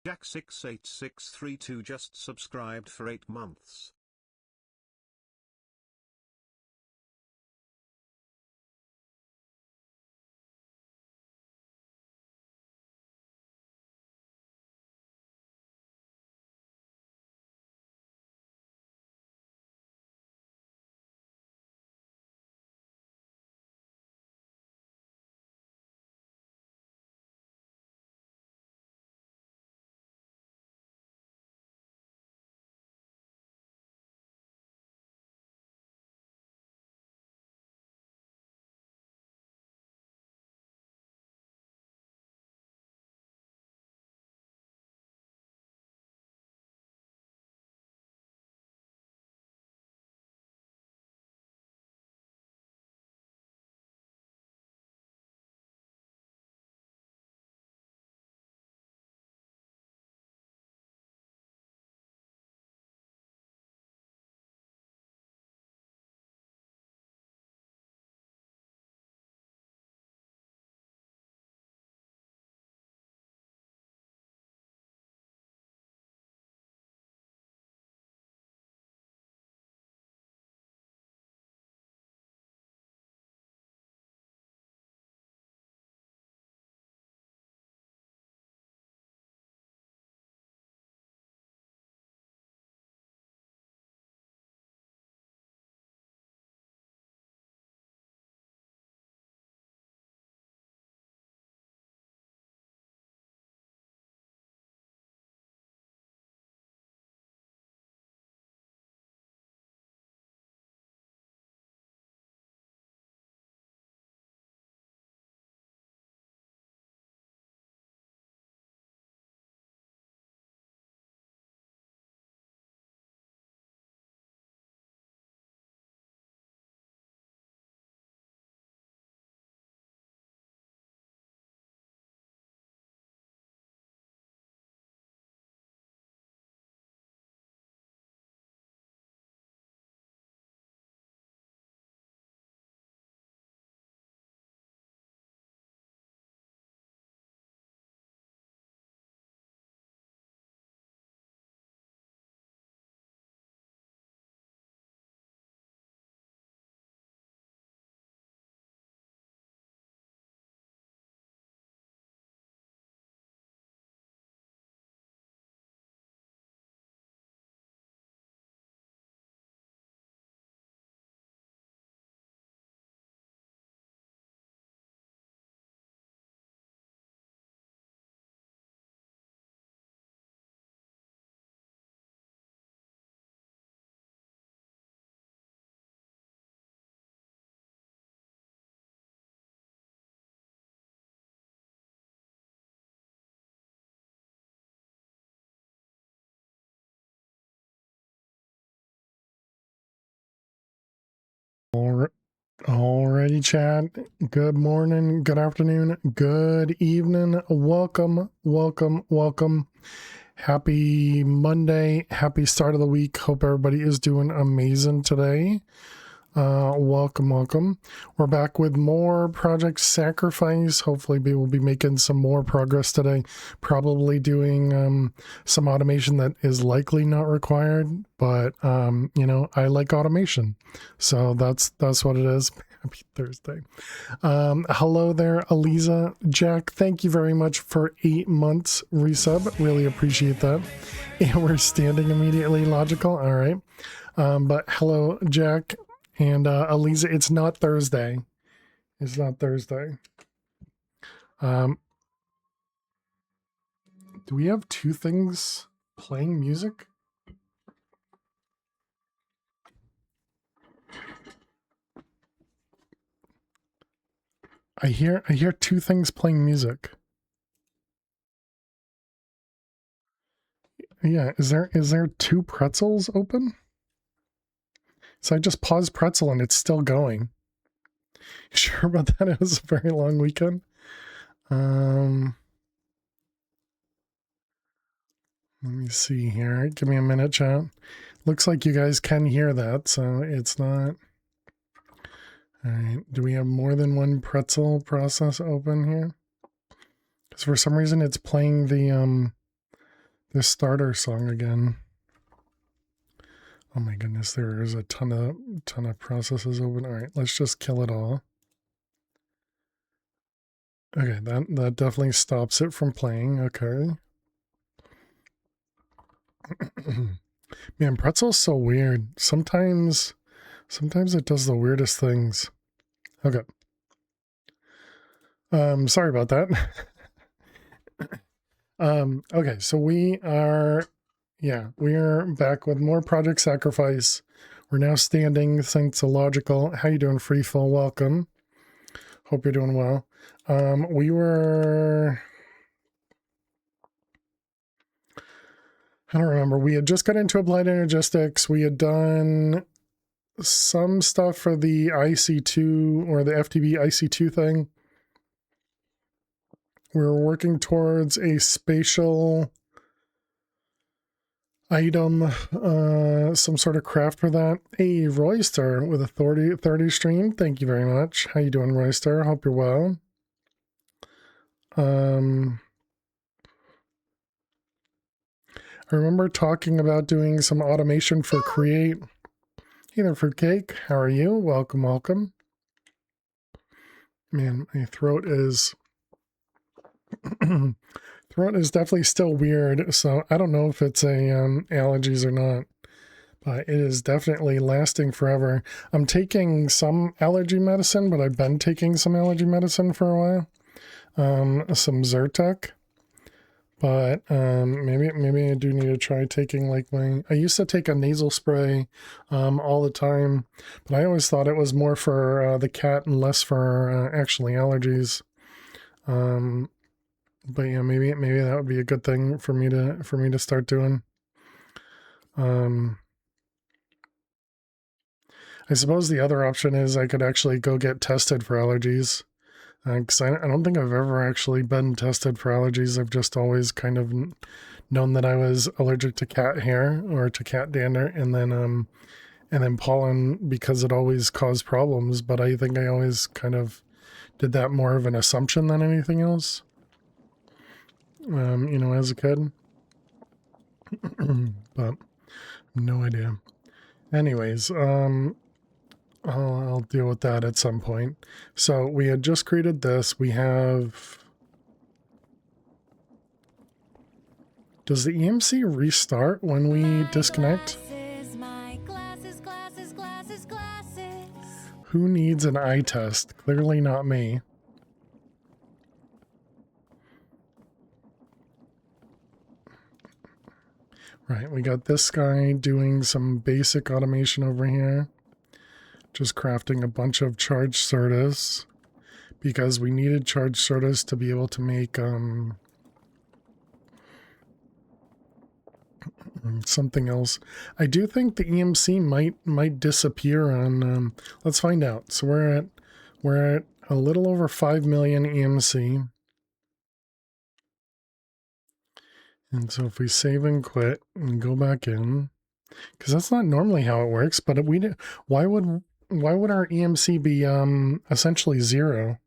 Jack68632 just subscribed for 8 months. Alrighty, chat. Good morning, good afternoon, good evening. Welcome, welcome, welcome. Happy Monday. Happy start of the week. Hope everybody is doing amazing today. Welcome, welcome. We're back with more Project Sacrifice. Hopefully we will be making some more progress today. Probably doing some automation that is likely not required, but you know, I like automation. So that's what it is. Happy Thursday. Hello there, Aliza. Jack, thank you very much for 8 months resub. Really appreciate that. And we're standing immediately logical. All right. But hello, Jack. And Aliza, it's not Thursday. It's not Thursday. Do we have two things playing music? I hear two things playing music. Yeah, is there two pretzels open? So I just paused pretzel and it's still going. Sure about that? It was a very long weekend. Let me see here. Give me a minute, chat. Looks like you guys can hear that, so it's not. All right. Do we have more than one pretzel process open here? Because for some reason it's playing the this starter song again. Oh my goodness, there is a ton of processes open. All right, let's just kill it all. Okay, that definitely stops it from playing. Okay. Man, Pretzel's so weird. Sometimes it does the weirdest things. Okay. Sorry about that. Okay, so we are back with more Project Sacrifice. We're now standing thanks to Logical. How you doing, Freefall? Welcome. Hope you're doing well. We were, I don't remember. We had just got into Applied Energistics. We had done some stuff for the IC2 or the FTB IC2 thing. We were working towards a spatial item, some sort of craft for that. Hey, Royster with a 30 stream. Thank you very much. How you doing, Royster? Hope you're well. I remember talking about doing some automation for Create. Hey there, Fruitcake. How are you? Welcome, welcome. Man, my throat is definitely still weird, so I don't know if it's a allergies or not, but it is definitely lasting forever. I'm taking some allergy medicine, but I've been taking some allergy medicine for a while. Some Zyrtec, but maybe I do need to try taking like I used to take a nasal spray all the time, but I always thought it was more for the cat and less for actually allergies. But yeah, maybe that would be a good thing for me to start doing. I suppose the other option is I could actually go get tested for allergies. Because I don't think I've ever actually been tested for allergies. I've just always kind of known that I was allergic to cat hair or to cat dander, and then pollen, because it always caused problems. But I think I always kind of did that more of an assumption than anything else. As a kid. But no idea. Anyways, I'll deal with that at some point. So we had just created this. We have... Does the EMC restart when we disconnect? Glasses. Who needs an eye test? Clearly not me. Right, we got this guy doing some basic automation over here. Just crafting a bunch of charge sortas because we needed charge sortas to be able to make something else. I do think the EMC might disappear on let's find out. So we're at a little over 5 million EMC. And so if we save and quit and go back in, because that's not normally how it works, but why would our EMC be essentially zero?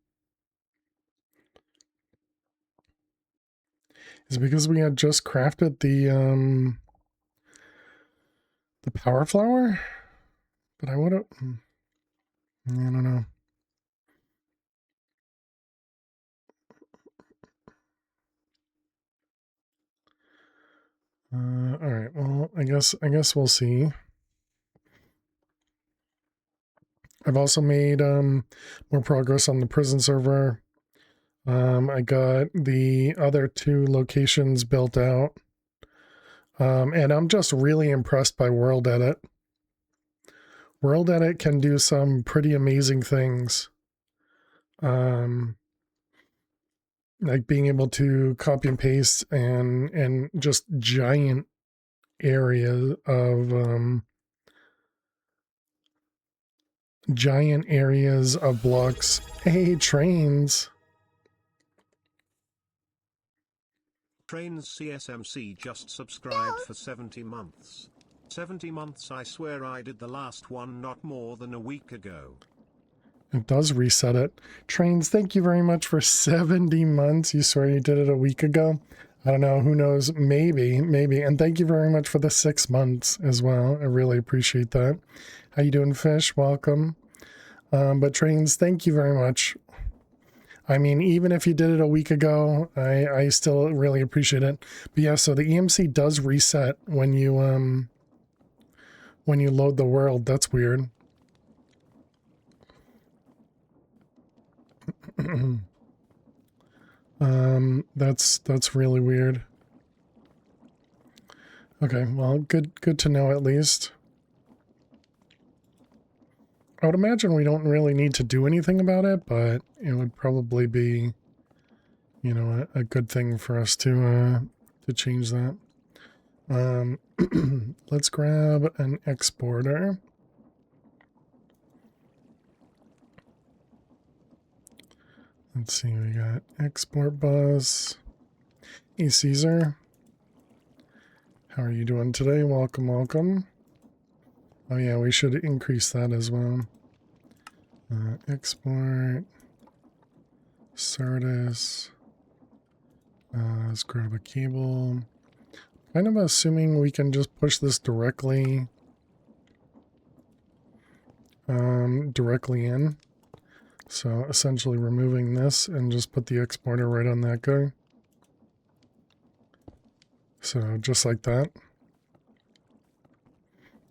Is it because we had just crafted the power flower? But I would have... I don't know. All right. Well, I guess we'll see. I've also made more progress on the prison server. I got the other 2 locations built out. And I'm just really impressed by World Edit. World Edit can do some pretty amazing things. Like being able to copy and paste and just giant areas of blocks. Hey, trains. Trains CSMC just subscribed for 70 months. 70 months, I swear I did the last one not more than a week ago. It does reset it. Trains, thank you very much for 70 months. You swear you did it a week ago? I don't know. Who knows? Maybe. And thank you very much for the 6 months as well. I really appreciate that. How you doing, Fish? Welcome. But Trains, thank you very much. I mean, even if you did it a week ago, I still really appreciate it. But yeah, so the EMC does reset when you load the world. That's weird. That's really weird. Okay, well, good to know at least. I would imagine we don't really need to do anything about it, but it would probably be, you know, a good thing for us to change that. Let's grab an exporter. Let's see, we got export bus. Hey, Caesar. How are you doing today? Welcome, welcome. Oh yeah, we should increase that as well. Export. Sardis. Let's grab a cable. Kind of assuming we can just push this directly in. So essentially removing this and just put the exporter right on that guy. So just like that.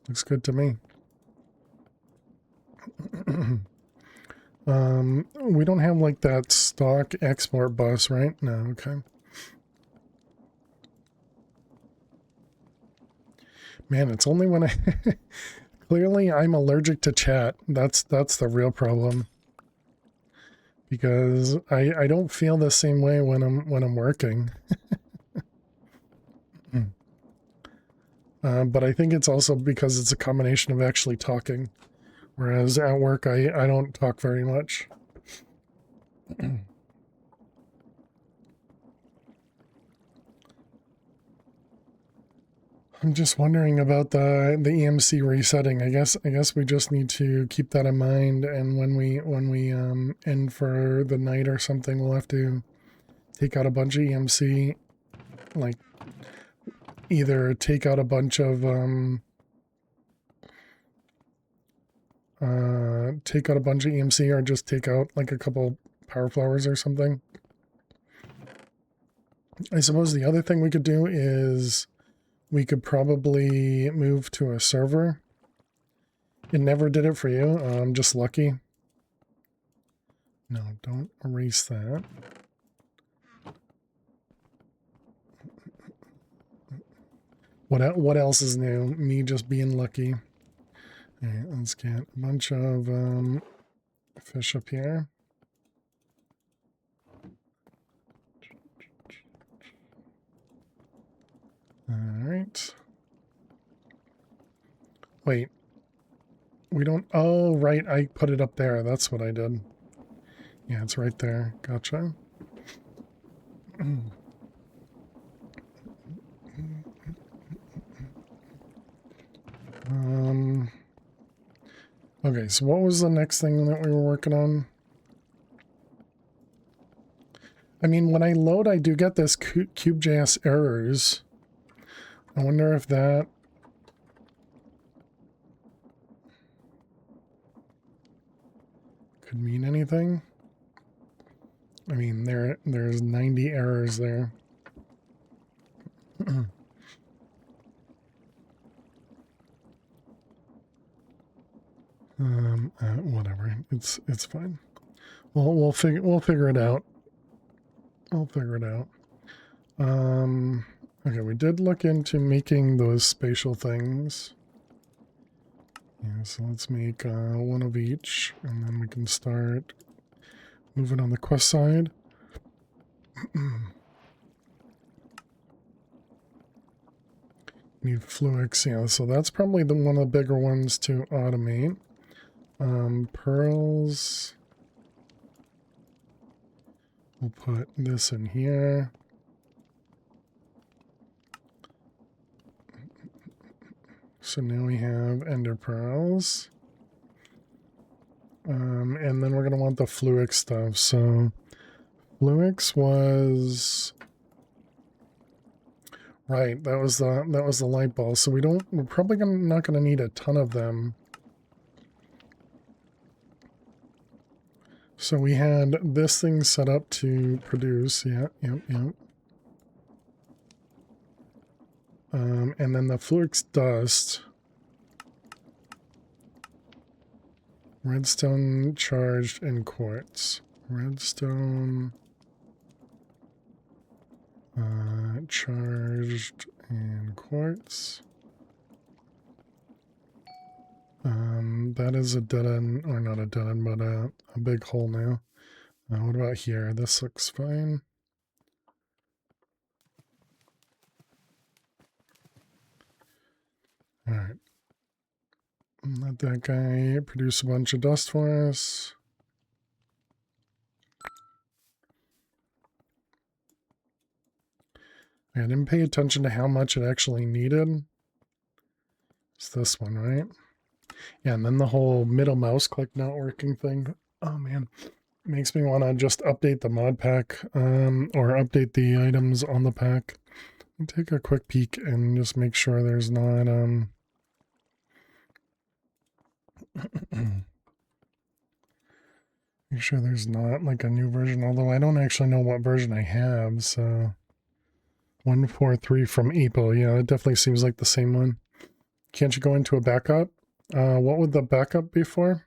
Looks good to me. We don't have like that stock export bus, right? No, okay. Man, it's only when I clearly I'm allergic to chat. That's the real problem. Because I don't feel the same way when I'm working. But I think it's also because it's a combination of actually talking. Whereas at work I don't talk very much. I'm just wondering about the EMC resetting. I guess we just need to keep that in mind, and when we end for the night or something, we'll have to take out a bunch of EMC, like either take out a bunch of EMC or just take out like a couple power flowers or something. I suppose the other thing we could do is we could probably move to a server. It never did it for you. I'm just lucky. No, don't erase that. What else is new? Me just being lucky. All right, let's get a bunch of fish up here. All right. Wait. We don't... Oh, right. I put it up there. That's what I did. Yeah, it's right there. Gotcha. Okay, so what was the next thing that we were working on? I mean, when I load, I do get this cube.js errors. I wonder if that... could mean anything. I mean, there's 90 errors there. Whatever. It's fine. We'll figure it out. I'll figure it out. Okay, we did look into making those spatial things. Yeah, so let's make one of each, and then we can start moving on the quest side. Need Fluix, yeah, so that's probably one of the bigger ones to automate. Pearls. We'll put this in here. So now we have ender pearls. And then we're going to want the Fluix stuff. So Fluix was Right, that was the light ball. So we're probably not gonna need a ton of them. So we had this thing set up to produce, yep. And then the flux dust, redstone charged and quartz. Redstone charged and quartz. That is a dead end, or not a dead end, but a big hole now. What about here? This looks fine. All right. Let that guy produce a bunch of dust for us. I didn't pay attention to how much it actually needed. It's this one, right? Yeah, and then the whole middle mouse click not working thing. Oh man, makes me want to just update the mod pack, or update the items on the pack. Take a quick peek and just make sure there's not make sure there's not like a new version, although I don't actually know what version I have, so 143 from April. Yeah, it definitely seems like the same one. Can't you go into a backup? What would the backup be for?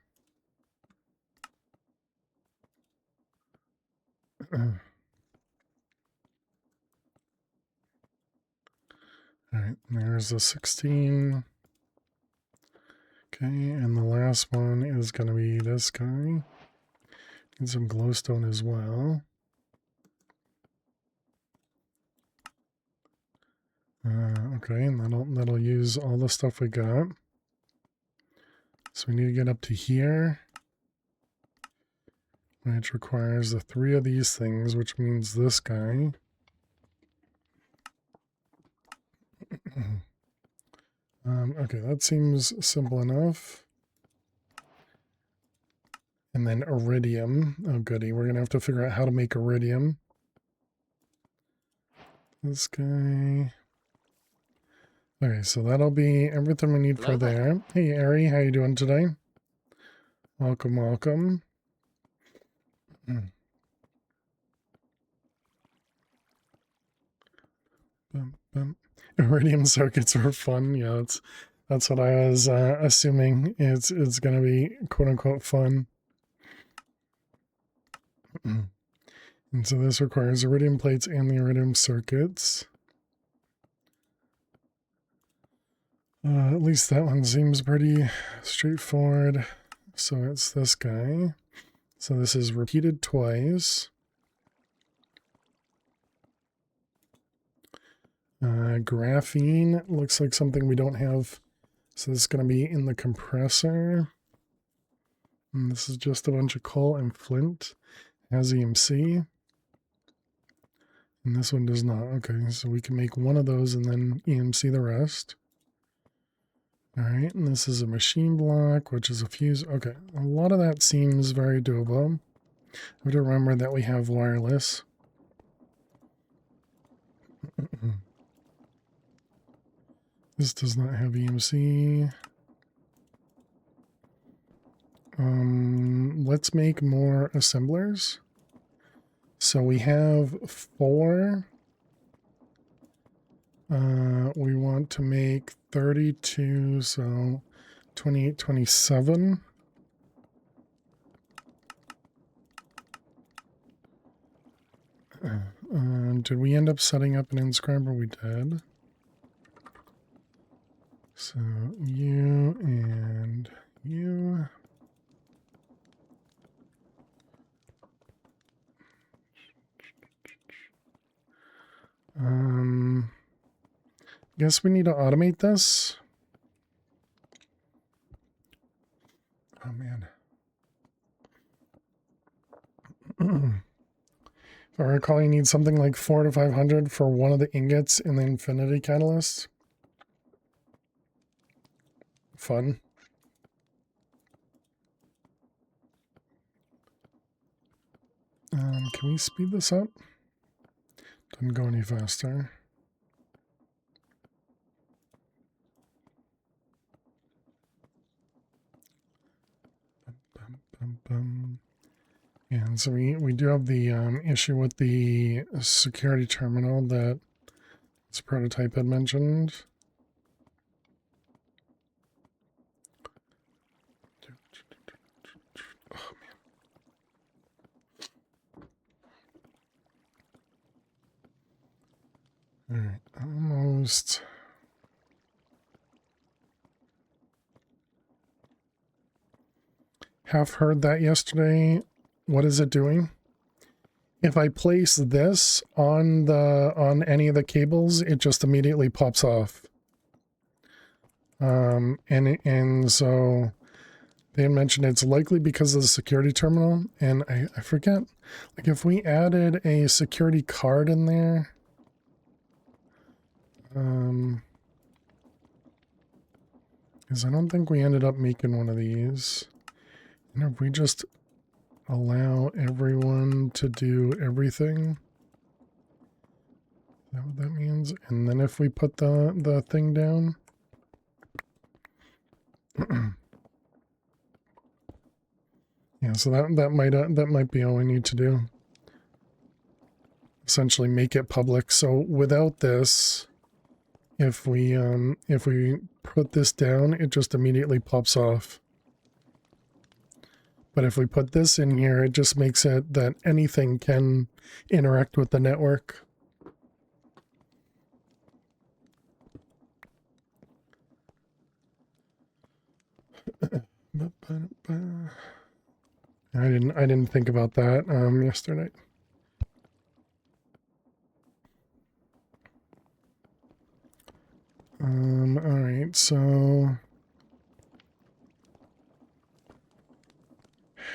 Alright, there's a 16. Okay, and the last one is going to be this guy. Need some glowstone as well. Okay, and that'll use all the stuff we got. So we need to get up to here, which requires the 3 of these things, which means this guy. Okay, that seems simple enough. And then iridium. Oh goody, we're gonna have to figure out how to make iridium. This guy. Okay, so that'll be everything we need for there. Hey Ari, how you doing today? Welcome, welcome. Iridium circuits were fun. Yeah, that's what I was assuming. It's gonna be quote unquote fun. And so this requires iridium plates and the iridium circuits. At least that one seems pretty straightforward. So it's this guy. So this is repeated twice. Graphene looks like something we don't have. So this is going to be in the compressor. And this is just a bunch of coal and flint. It has EMC. And this one does not. Okay, so we can make one of those and then EMC the rest. Alright, and this is a machine block, which is a fuse. Okay, a lot of that seems very doable. I have to remember that we have wireless. This does not have EMC. Let's make more assemblers. So we have 4. We want to make 32, so 28, 27. Did we end up setting up an inscriber? We did. So you and you. Guess we need to automate this. Oh man. If I recall, you need something like 400 to 500 for one of the ingots in the infinity catalyst. Fun. Can we speed this up? Doesn't go any faster. And so we do have the issue with the security terminal that this prototype had mentioned. Oh, man. All right, almost. Half heard that yesterday. What is it doing? If I place this on any of the cables, it just immediately pops off. And so they mentioned it's likely because of the security terminal, and I forget, like if we added a security card in there, because I don't think we ended up making one of these. And if we just allow everyone to do everything, is that what that means? And then if we put the thing down, yeah, so that might be all we need to do. Essentially make it public. So without this, if we put this down, it just immediately pops off. But if we put this in here, it just makes it that anything can interact with the network. I didn't think about that yesterday. All right, so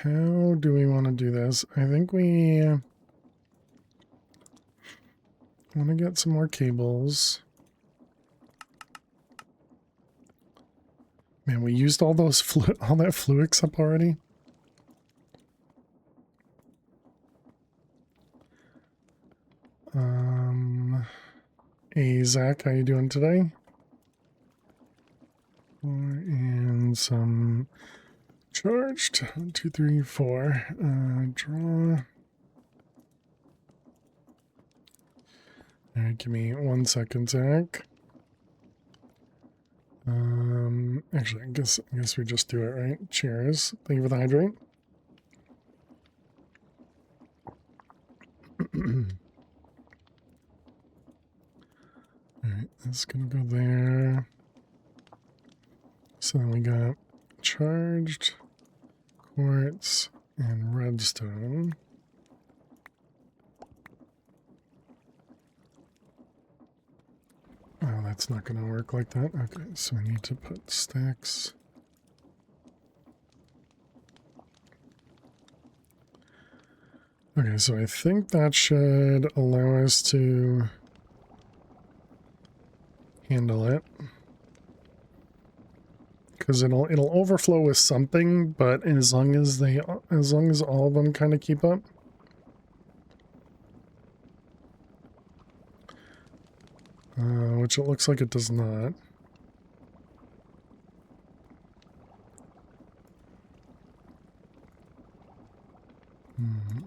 how do we want to do this? I think we want to get some more cables. Man, we used all those all that Fluix up already. Hey Zach, how you doing today? And some charged. 1, 2, 3, 4. Draw. All right, give me 1 second, Zach. Actually, I guess we just do it, right? Cheers. Thank you for the hydrate. All right, that's gonna go there. So then we got charged, quartz, and redstone. Oh, that's not going to work like that. Okay, so we need to put stacks. Okay, so I think that should allow us to handle it. Because it'll overflow with something, but as long as all of them kind of keep up. Which it looks like it does not.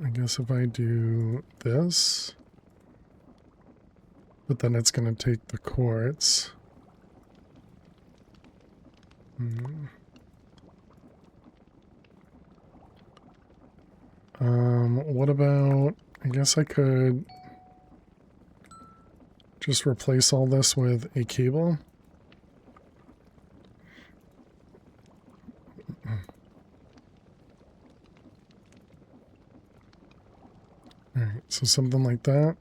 I guess if I do this, but then it's going to take the quartz. What about, I guess I could just replace all this with a cable. Alright, so something like that.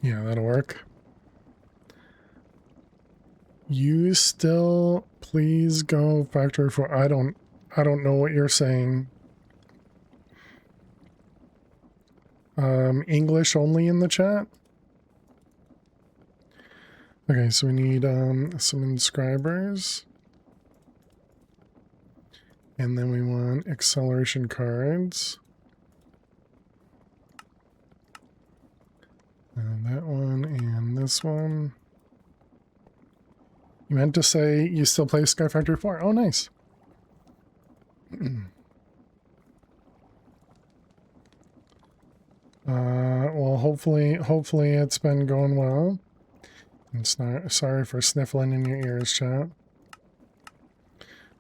Yeah, that'll work. You still, please go factory 4. I don't know what you're saying. English only in the chat? Okay, so we need some inscribers. And then we want acceleration cards. That one and this one. You meant to say you still play Sky Factory 4. Oh, nice. Well, hopefully it's been going well. It's not, sorry for sniffling in your ears, chat.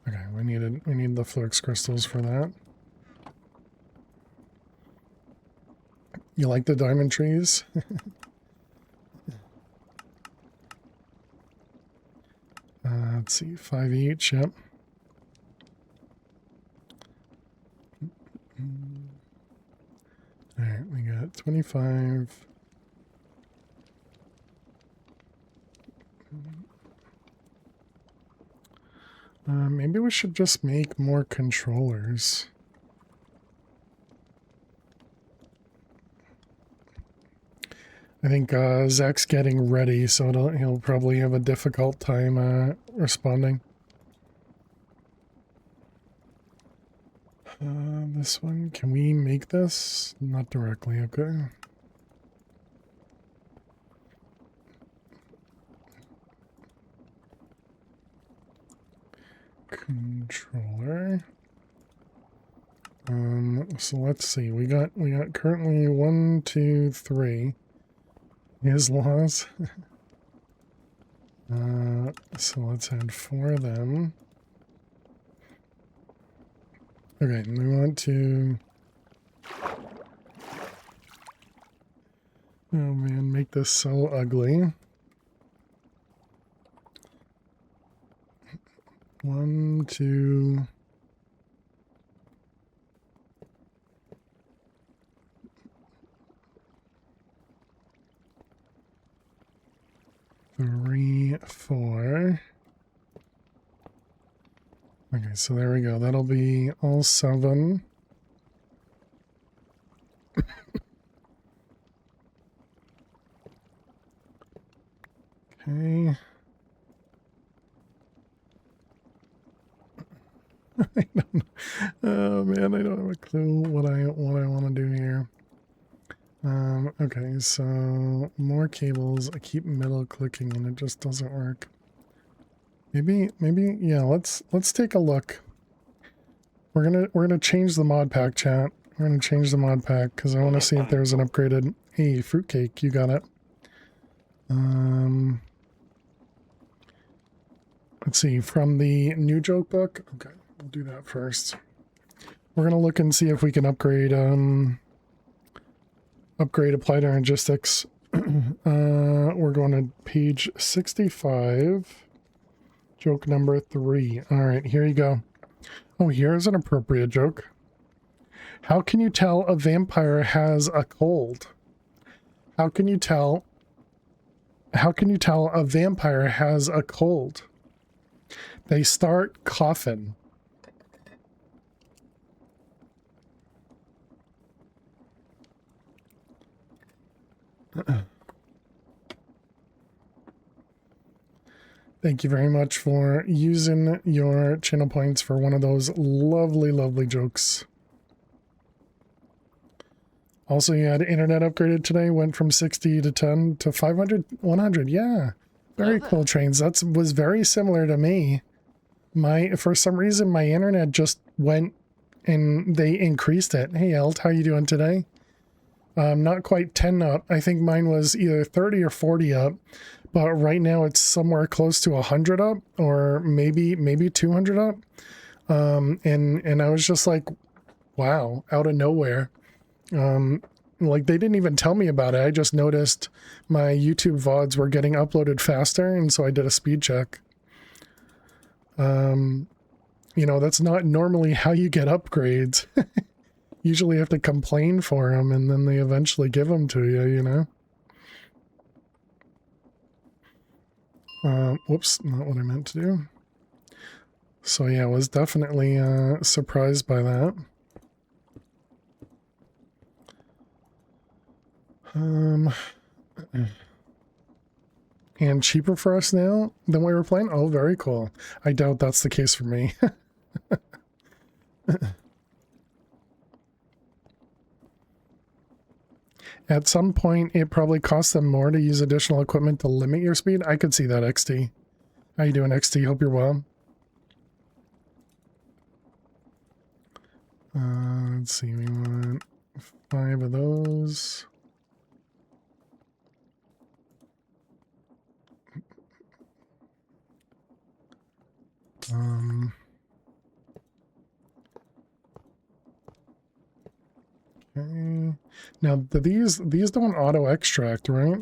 Okay, we need the flux crystals for that. You like the diamond trees? Let's see, 5 each, yep. Alright, we got 25. Maybe we should just make more controllers. I think Zach's getting ready, so he'll probably have a difficult time responding. This one, can we make this? Not directly, okay. Controller. So let's see. We got currently 1, 2, 3. His laws. So let's add 4 of them. Okay, we want to... Oh man, make this so ugly. 1, 2... Three, 4. Okay, so there we go. That'll be all 7. Okay. I don't know. Oh man, I don't have a clue what I want to do here. Okay, so more cables. I keep middle clicking and it just doesn't work. Maybe, yeah, let's take a look. We're gonna change the mod pack, chat. We're gonna change the mod pack because I want to see if there's an upgraded. Hey, fruitcake, you got it. Let's see, from the new joke book. Okay, we'll do that first. We're gonna look and see if we can upgrade applied energistics. We're going to page 65, joke number 3. All right, here you go. Oh, here's an appropriate joke. How can you tell a vampire has a cold? How can you tell a vampire has a cold? They start coughing. Thank you very much for using your channel points for one of those lovely, lovely jokes. Also, you had internet upgraded today, went from 60 to 10 to 500, 100. Yeah, very cool trains. That was very similar to me. For some reason, my internet just went and they increased it. Hey, Elt, how you doing today? Not quite 10 up. I think mine was either 30 or 40 up, but right now it's somewhere close to 100 up, or maybe 200 up. And I was just like, wow, out of nowhere. Like they didn't even tell me about it. I just noticed my YouTube VODs were getting uploaded faster, and so I did a speed check. You know, that's not normally how you get upgrades. Usually you have to complain for them, and then they eventually give them to you, you know? Whoops, not what I meant to do. So yeah, I was definitely surprised by that. And cheaper for us now than we were playing? Oh, very cool. I doubt that's the case for me. At some point, it probably costs them more to use additional equipment to limit your speed. I could see that, XT. How you doing, XT? Hope you're well. Let's see, we want 5 of those. Okay. Now, these don't auto extract, right?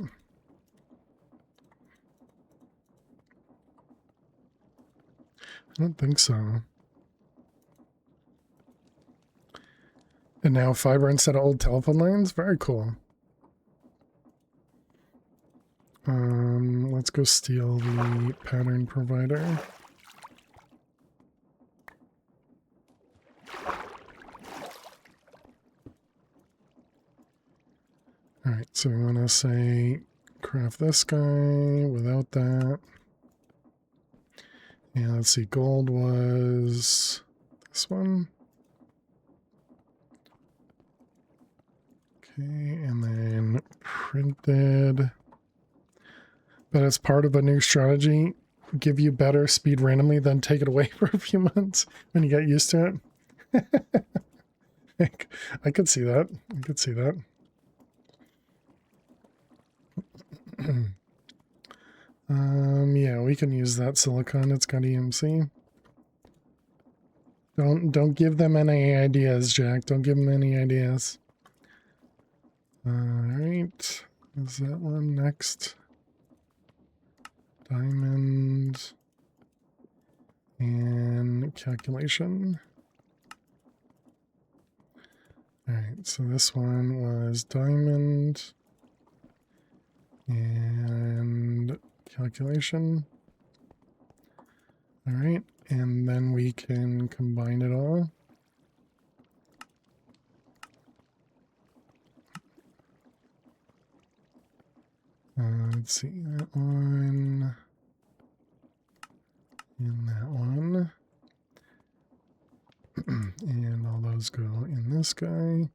I don't think so. And now fiber instead of old telephone lines? Very cool. Let's go steal the pattern provider. Alright, so we want to say craft this guy without that. And let's see, gold was this one. Okay, and then printed. But as part of a new strategy, give you better speed randomly, then take it away for a few months when you get used to it. I could see that. I could see that. Yeah, we can use that silicon. It's got EMC. Don't give them any ideas, Jack. Don't give them any ideas. Alright. Is that one next? Diamond. And calculation. Alright, so this one was diamond. And calculation. Alright, and then we can combine it all. Let's see, that one. And that one. And all those go in this guy.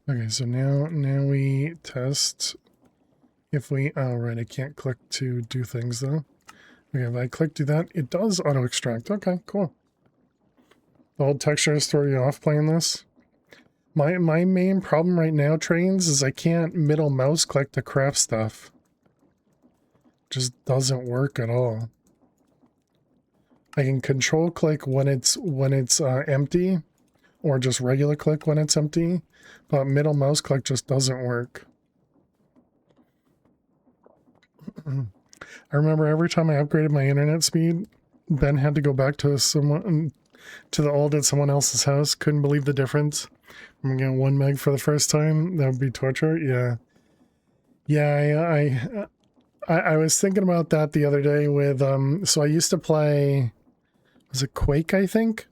Okay, so now we test if we, oh right, I can't click to do things though. Okay, if I click do that, it does auto extract. Okay, cool. The old textures throw you off playing this. My main problem right now, trains, is I can't middle mouse click to craft stuff. Just doesn't work at all. I can control click when it's empty, or just regular click when it's empty, but middle mouse click just doesn't work. I remember every time I upgraded my internet speed, Ben had to go back to the old at someone else's house. Couldn't believe the difference. I'm getting 1 meg for the first time. That would be torture. Yeah. Yeah, I was thinking about that the other day with, so I used to play, was it Quake, I think?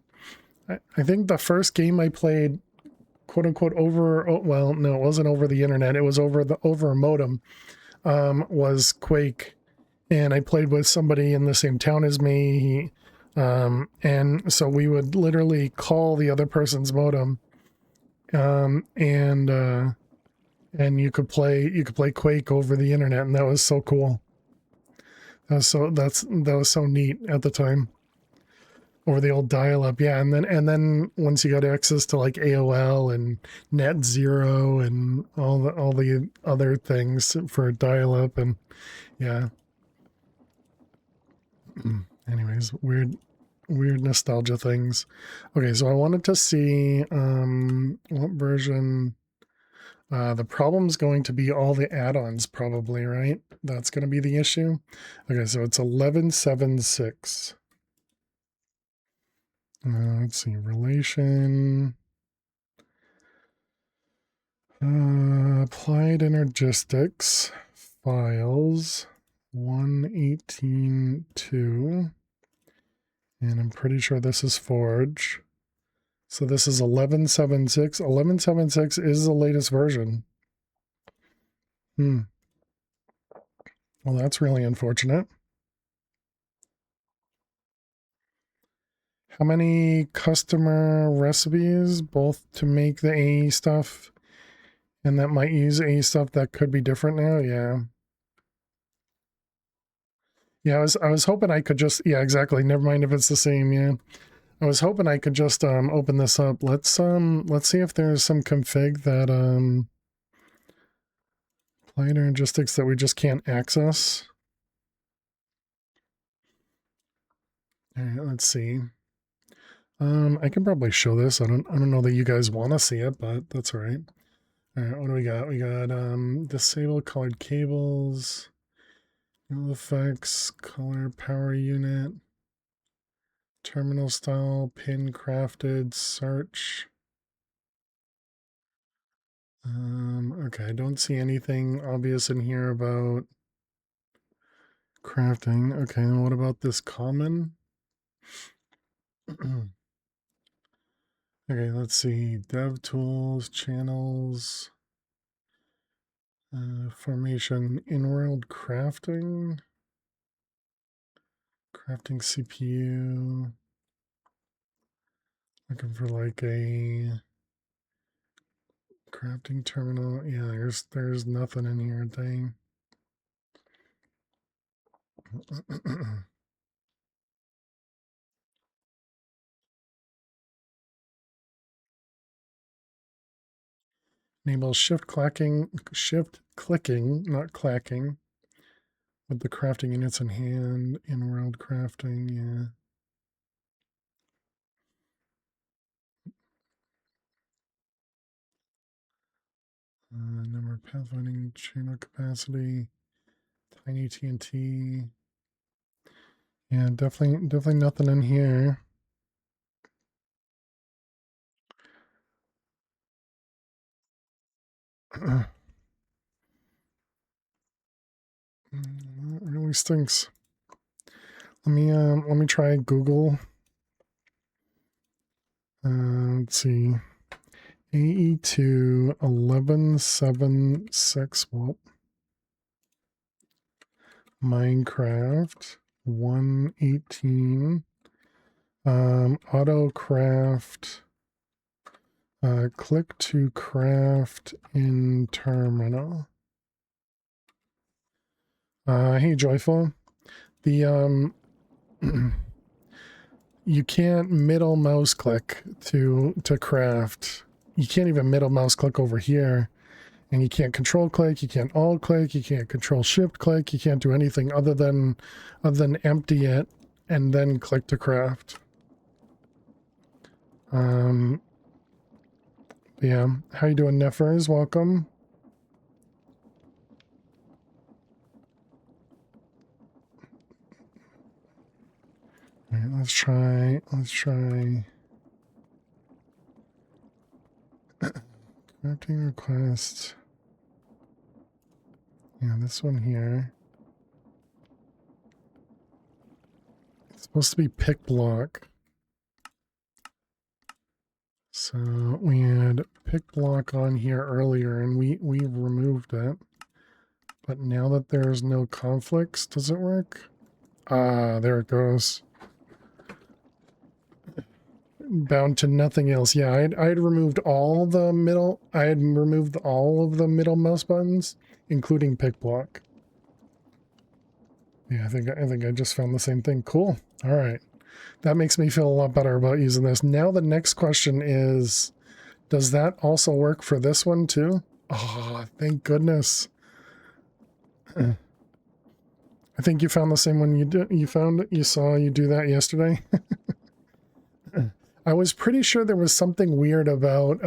I think the first game I played, quote unquote, over, well, no, it wasn't over the internet. It was over a modem, was Quake. And I played with somebody in the same town as me. And so we would literally call the other person's modem. And you could play Quake over the internet, and that was so cool. That was so neat at the time. Over the old dial-up, yeah, and then once you got access to like AOL and Net Zero and all the other things for dial-up, and yeah. Anyways, weird nostalgia things. Okay, so I wanted to see what version. The problem's going to be all the add-ons, probably, right? That's going to be the issue. Okay, so it's 11.7.6. Let's see, relation. Applied energistics files 118.2. And I'm pretty sure this is Forge. So this is 11.7.6. 11.7.6 is the latest version. Well, that's really unfortunate. How many customer recipes, both to make the AE stuff and that might use AE stuff that could be different now? Yeah. Yeah, I was hoping I could just, yeah, exactly. Never mind if it's the same. Yeah. I was hoping I could just open this up. Let's see if there's some config that client logistics that we just can't access. All right, let's see. I can probably show this. I don't know that you guys want to see it, but that's all right. All right, what do we got? We got disable colored cables, no effects, color power unit, terminal style, pin crafted, search. Okay, I don't see anything obvious in here about crafting. Okay, and what about this common? Okay, let's see. Dev tools, channels, formation, in-world crafting, crafting CPU. Looking for like a crafting terminal. Yeah, there's nothing in here, dang. Enable shift clicking, not clacking, with the crafting units in hand, in-world crafting, yeah. Number of pathfinding, channel capacity, tiny TNT. Yeah, definitely nothing in here. That really stinks. Let me try Google. Let's see. AE2 1176 volt. Minecraft 118. Autocraft. Click to craft in terminal. Hey Joyful. The you can't middle mouse click to craft. You can't even middle mouse click over here. And you can't control click, you can't alt click, you can't control shift click, you can't do anything other than empty it and then click to craft. Yeah, how you doing, Nefers? Welcome. All right, let's try crafting request. Yeah, this one here. It's supposed to be pick block. So we had pick block on here earlier and we removed it. But now that there's no conflicts, does it work? Ah, there it goes. Bound to nothing else. Yeah, I had removed all the middle. I had removed all of the middle mouse buttons, including pick block. Yeah, I think I just found the same thing. Cool. All right. That makes me feel a lot better about using this. Now the next question is, does that also work for this one too? Oh, thank goodness. I think you found the same one you saw you do that yesterday. I was pretty sure there was something weird about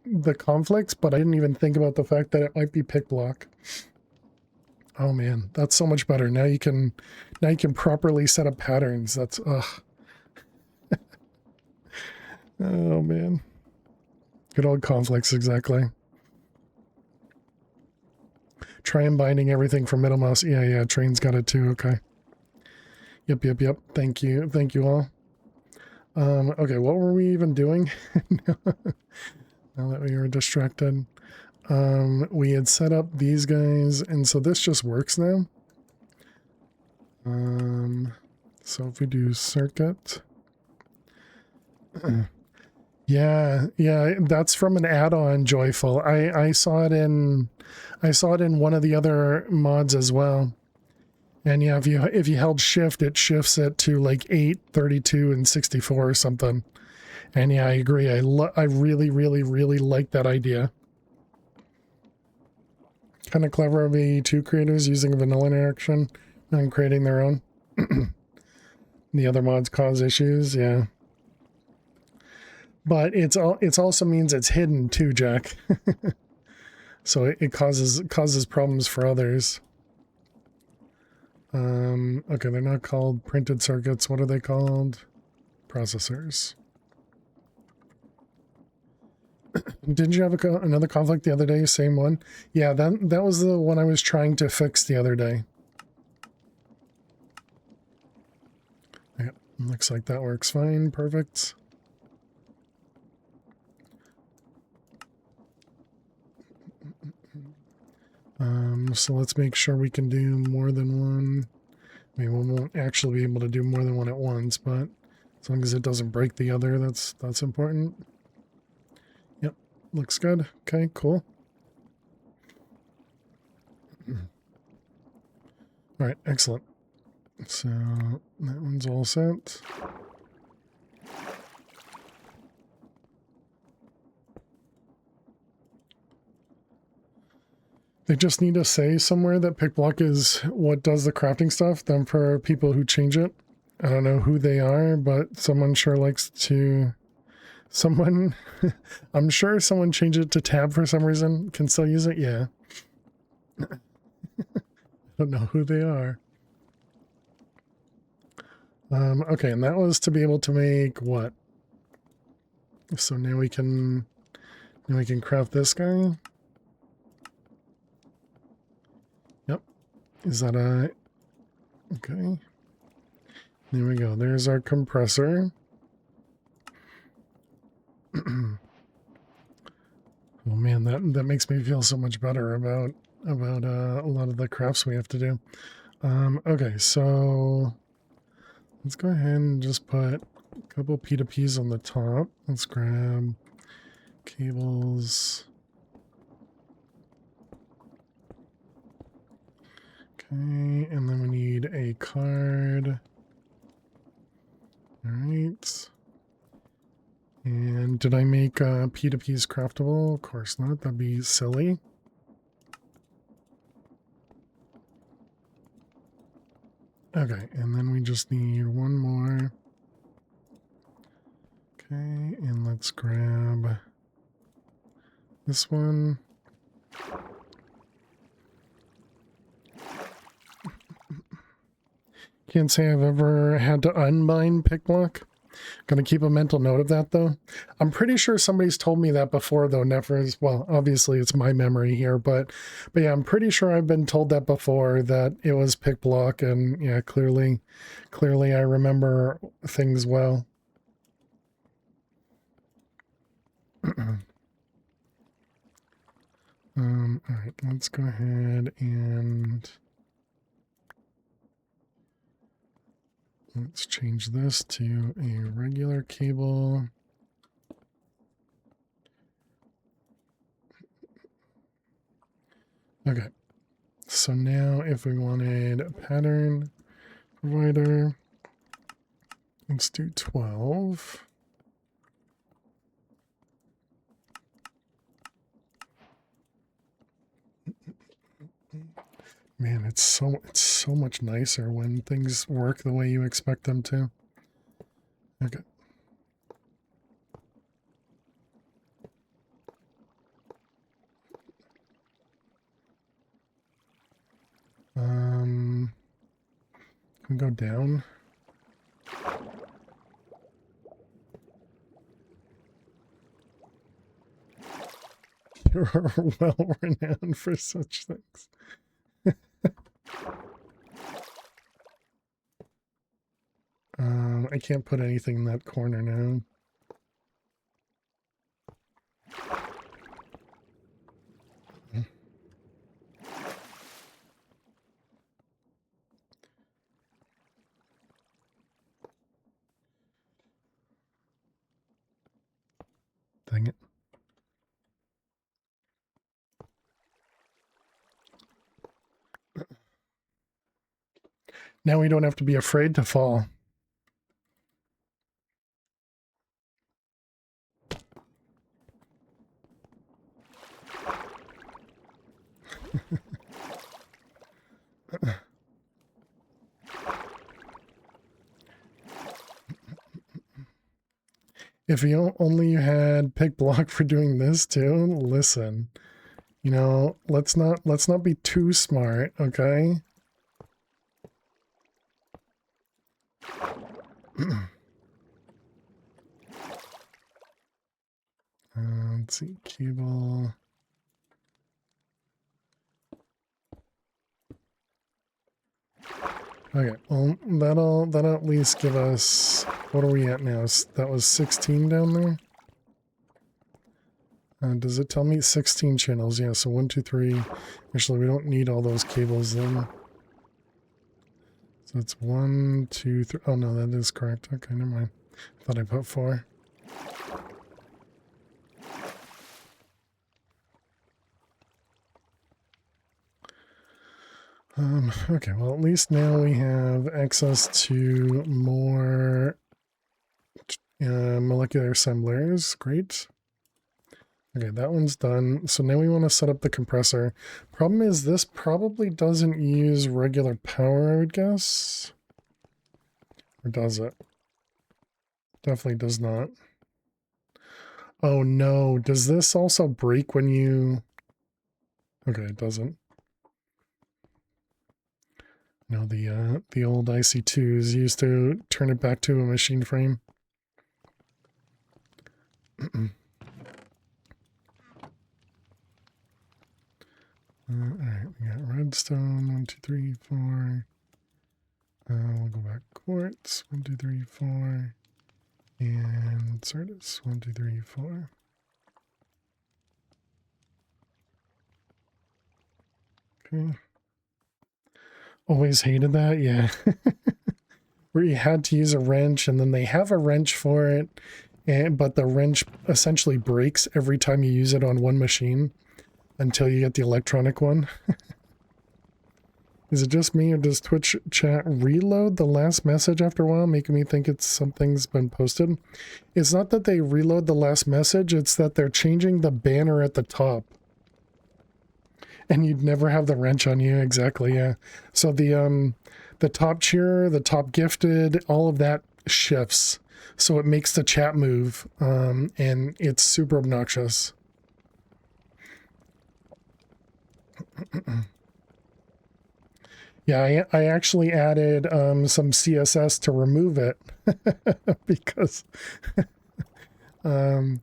the conflicts, but I didn't even think about the fact that it might be pick block. Oh man, that's so much better. Now you can properly set up patterns. That's ugh. Oh man. Good old conflicts, exactly. Try and binding everything from middle mouse. Yeah, Train's got it too. Okay. Yep. Thank you all. Okay, what were we even doing? Now that we were distracted. We had set up these guys, and so this just works now. So if we do circuit. Yeah, that's from an add-on, Joyful. I saw it in one of the other mods as well. And yeah, if you held shift, it shifts it to like 8, 32, and 64 or something. And yeah, I agree. I really, really, really like that idea. Kind of clever of AE2 creators using vanilla interaction and creating their own. The other mods cause issues, yeah. But it also means it's hidden too, Jack. So it causes problems for others. Okay, they're not called printed circuits. What are they called? Processors. Didn't you have another conflict the other day? Same one? Yeah, that was the one I was trying to fix the other day. Yeah, looks like that works fine. Perfect. So let's make sure we can do more than one. I mean, we won't actually be able to do more than one at once, but as long as it doesn't break the other, that's important. Yep, looks good. Okay, cool. All right, excellent. So that one's all set. They just need to say somewhere that pick block is what does the crafting stuff. Then for people who change it, I don't know who they are, but someone sure likes to. Someone, I'm sure someone changed it to tab for some reason. Can still use it, yeah. I don't know who they are. Okay, and that was to be able to make what? So now we can craft this guy. Yep. Is that a okay? There we go. There's our compressor. Oh man, that makes me feel so much better about a lot of the crafts we have to do. Okay, so let's go ahead and just put a couple P2Ps on the top. Let's grab cables. Okay, and then we need a card. All right. And did I make P2Ps craftable? Of course not. That'd be silly. Okay, and then we just need one more. Okay, and let's grab this one. Can't say I've ever had to unbind pick block. Gonna keep a mental note of that though. I'm pretty sure somebody's told me that before though, Nephers. Well, obviously it's my memory here, but yeah, I'm pretty sure I've been told that before, that it was pick block, and yeah, clearly I remember things well. All right, let's go ahead and let's change this to a regular cable. Okay, so now if we wanted a pattern provider, let's do 12. Man, it's so much nicer when things work the way you expect them to. Okay. Can we go down? You're well renowned for such things. I can't put anything in that corner now. Dang it. Now we don't have to be afraid to fall. If you only you had pick block for doing this too, listen. You know, let's not be too smart, okay? Let's see, cable. Okay, well, that'll at least give us, what are we at now? That was 16 down there? Does it tell me 16 channels? Yeah, so 1, 2, 3. Actually, we don't need all those cables then. So it's 1, 2, 3. Oh no, that is correct. Okay, never mind. I thought I put 4. Okay, well, at least now we have access to more molecular assemblers. Great. Okay, that one's done. So now we want to set up the compressor. Problem is this probably doesn't use regular power, I would guess. Or does it? Definitely does not. Oh no, does this also break when you... Okay, it doesn't. No, the old IC2s used to turn it back to a machine frame. Alright, we got redstone, 1, 2, 3, 4. We'll go back quartz, 1, 2, 3, 4. And Certus, 1, 2, 3, 4. Okay. Always hated that, yeah. Where you had to use a wrench, and then they have a wrench for it, but the wrench essentially breaks every time you use it on one machine until you get the electronic one. Is it just me, or does Twitch chat reload the last message after a while, making me think it's something's been posted? It's not that they reload the last message, it's that they're changing the banner at the top. And you'd never have the wrench on you, exactly, yeah. So the top cheer, the top gifted, all of that shifts. So it makes the chat move, and it's super obnoxious. Yeah, I actually added some CSS to remove it because I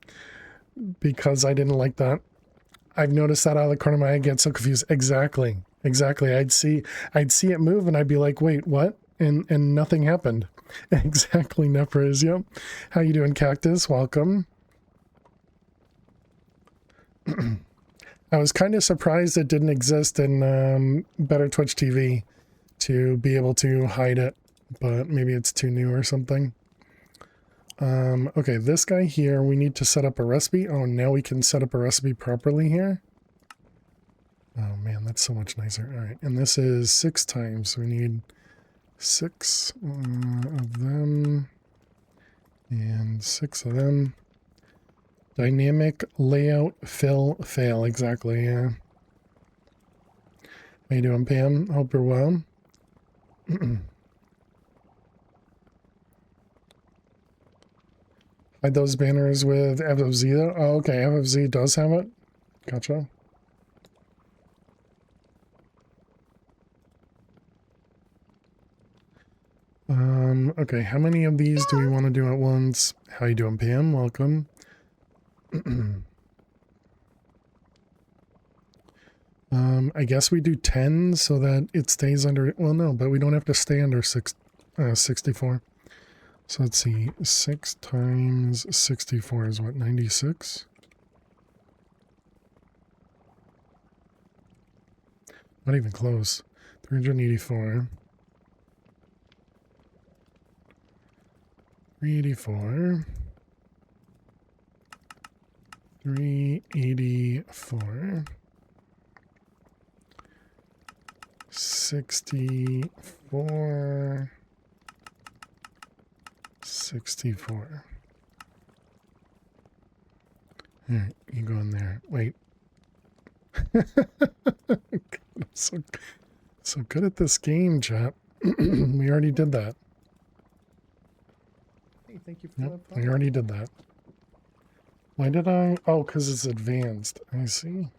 didn't like that. I've noticed that out of the corner of my eye. I get so confused. Exactly. I'd see it move and I'd be like, wait, what? And nothing happened. Exactly, Nepres. Yep. How you doing, Cactus? Welcome. I was kind of surprised it didn't exist in Better Twitch TV to be able to hide it, but maybe it's too new or something. Okay, this guy here, we need to set up a recipe. Oh, now we can set up a recipe properly here. Oh man, that's so much nicer. All right, and this is 6 times. So we need 6 of them and 6 of them. Dynamic layout fill fail. Exactly, yeah. How you doing, Pam? Hope you're well. Hide those banners with FFZ though? Oh, okay, FFZ does have it. Gotcha. Okay, how many of these do we want to do at once? How you doing, Pam? Welcome. I guess we do 10 so that it stays under, well, no, but we don't have to stay under 64. So let's see, 6 times 64 is what, 96? Not even close. 384. 384. 384. 64. 64. All right, you go in there. Wait. God, I'm so good at this game, chat. We already did that. Hey, thank you for Yep, that. we already did that. Why did I? Oh, because it's advanced. I see.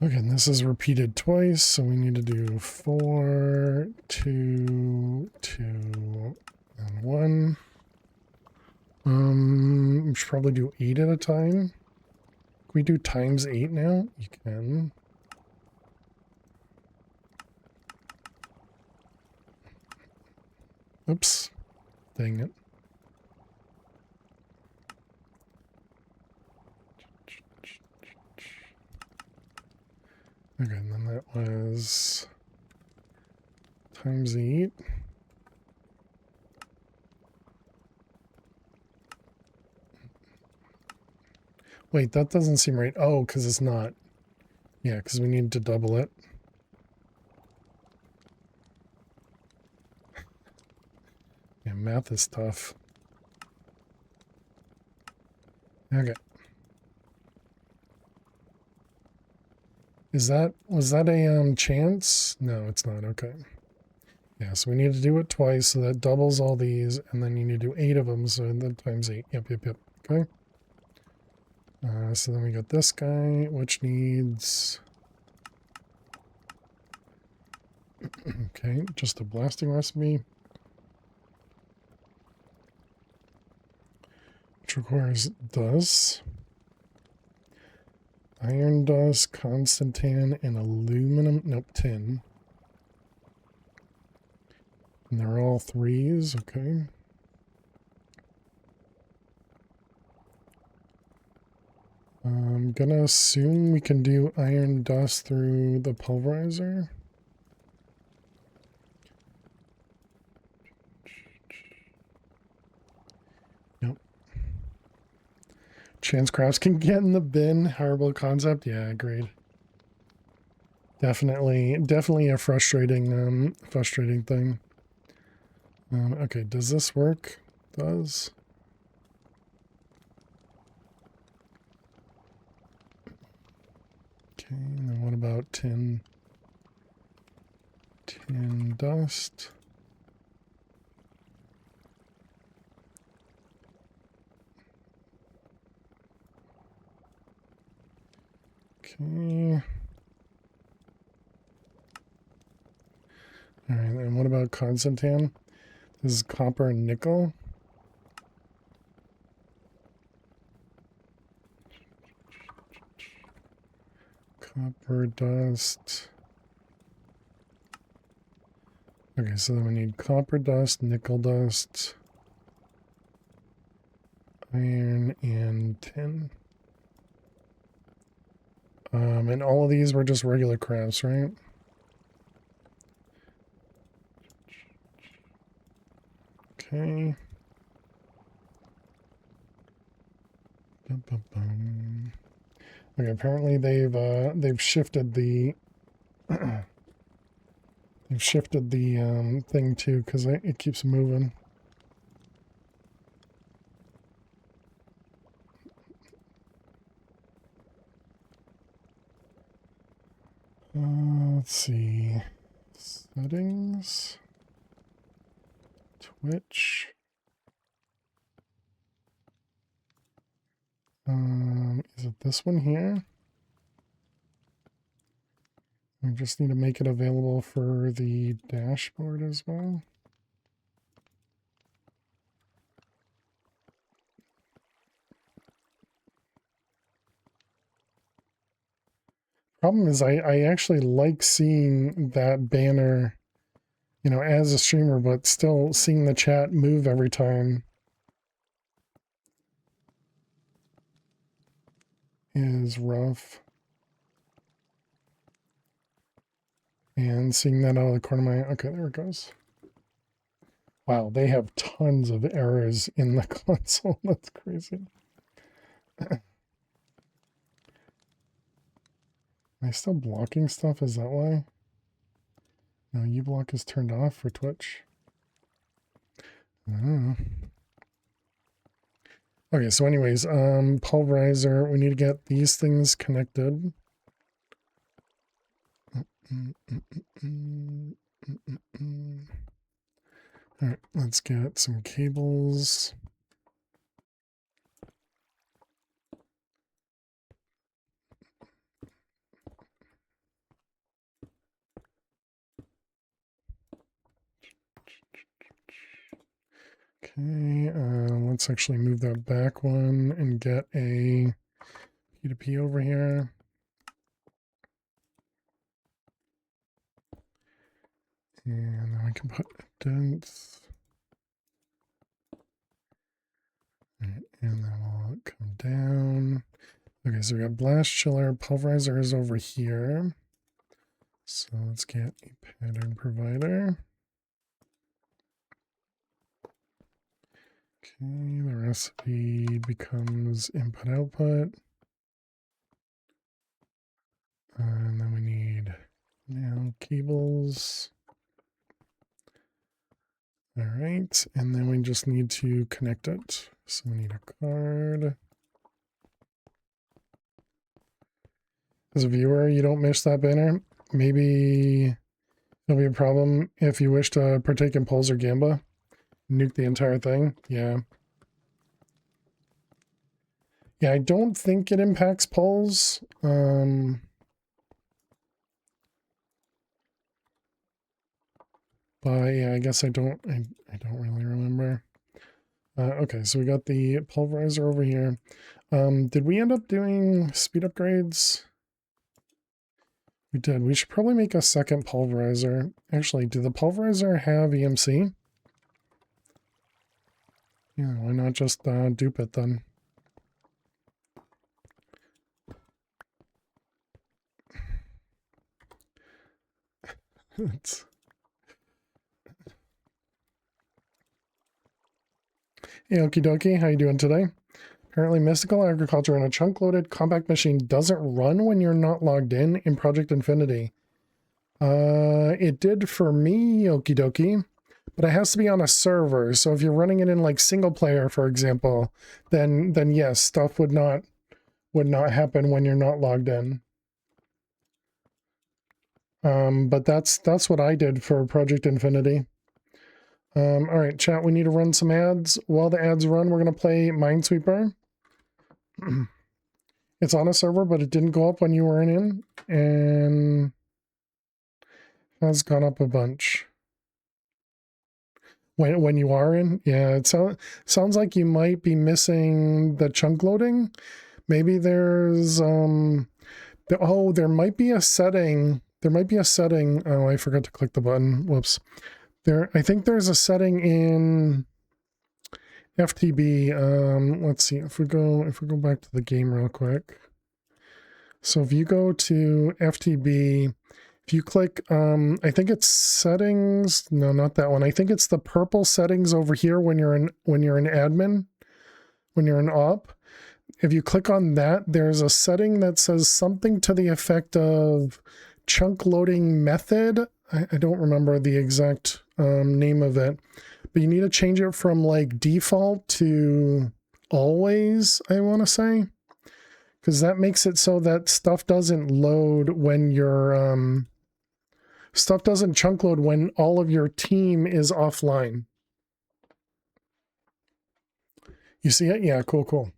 Okay, and this is repeated twice, so we need to do 4, 2, 2, and 1. We should probably do 8 at a time. Can we do times 8 now? You can. Oops. Dang it. Okay, and then that was times 8. Wait, that doesn't seem right. Oh, because it's not. Yeah, because we need to double it. Yeah, math is tough. Okay. Was that a chance? No, it's not. Okay. Yeah, so we need to do it twice, so that doubles all these, and then you need to do 8 of them, so then times 8. Yep. Okay. So then we got this guy, which needs... Okay, just a blasting recipe. Which requires dust, iron dust, constantan, and aluminum. Nope, tin. And they're all 3s, okay. I'm gonna assume we can do iron dust through the pulverizer. Nope. Chance crafts can get in the bin. Horrible concept. Yeah, agreed. Definitely a frustrating thing. Okay, does this work? Does. Okay, and then what about tin? Tin dust. Okay. Alright, and what about constantan? This is copper and nickel. Copper dust. Okay, so then we need copper dust, nickel dust, iron, and tin. And all of these were just regular crafts, right? Okay. Bum, bum, bum. Okay, apparently they've shifted the they've shifted the thing too, because it keeps moving. Let's see. Settings. Twitch. Is it this one here? We just need to make it available for the dashboard as well. Problem is I actually like seeing that banner, you know, as a streamer, but still seeing the chat move every time is rough. And seeing that out of the corner of my eye. Okay, there it goes. Wow, they have tons of errors in the console. That's crazy. Am I still blocking stuff? Is that why? No, uBlock is turned off for Twitch. I don't know. Okay, so anyways, pulverizer, we need to get these things connected. All right, let's get some cables. Okay, let's actually move that back one and get a P2P over here. And then we can put dents. Right, and then we'll come down. Okay, so we got blast chiller, pulverizer is over here. So let's get a pattern provider. Okay, the recipe becomes input output. And then we need now cables. All right, and then we just need to connect it. So we need a card. As a viewer, you don't miss that banner. Maybe it'll be a problem if you wish to partake in Pulse or Gamba. Nuke the entire thing. Yeah. Yeah, I don't think it impacts Pulse. But yeah, I guess I don't really remember. Okay, so we got the pulverizer over here. Did we end up doing speed upgrades? We did. We should probably make a second pulverizer. Actually, do the pulverizer have EMC? Yeah, why not just dupe it then? It's... Hey, okie dokie, how you doing today? Apparently Mystical Agriculture in a chunk-loaded compact machine doesn't run when you're not logged in Project Infinity. It did for me, okie dokie, but it has to be on a server. So if you're running it in like single player, for example, then yes, stuff would not happen when you're not logged in. But that's what I did for Project Infinity. All right, chat, we need to run some ads. While the ads run, we're going to play Minesweeper. It's on a server, but it didn't go up when you weren't in, and has gone up a bunch. When you are in, yeah, it sounds like you might be missing the chunk loading. Maybe there's there might be a setting. There might be a setting. Oh, I forgot to click the button. Whoops. I think there's a setting in FTB. Let's see if we go back to the game real quick. So if you go to FTB, if you click, I think it's settings. No, not that one. I think it's the purple settings over here when you're in admin, when you're in op. If you click on that, there's a setting that says something to the effect of chunk loading method. I don't remember the exact name of it, but you need to change it from like default to always, I want to say, because that makes it so that stuff doesn't load when you're stuff doesn't chunk load when all of your team is offline. You see it? Yeah, cool.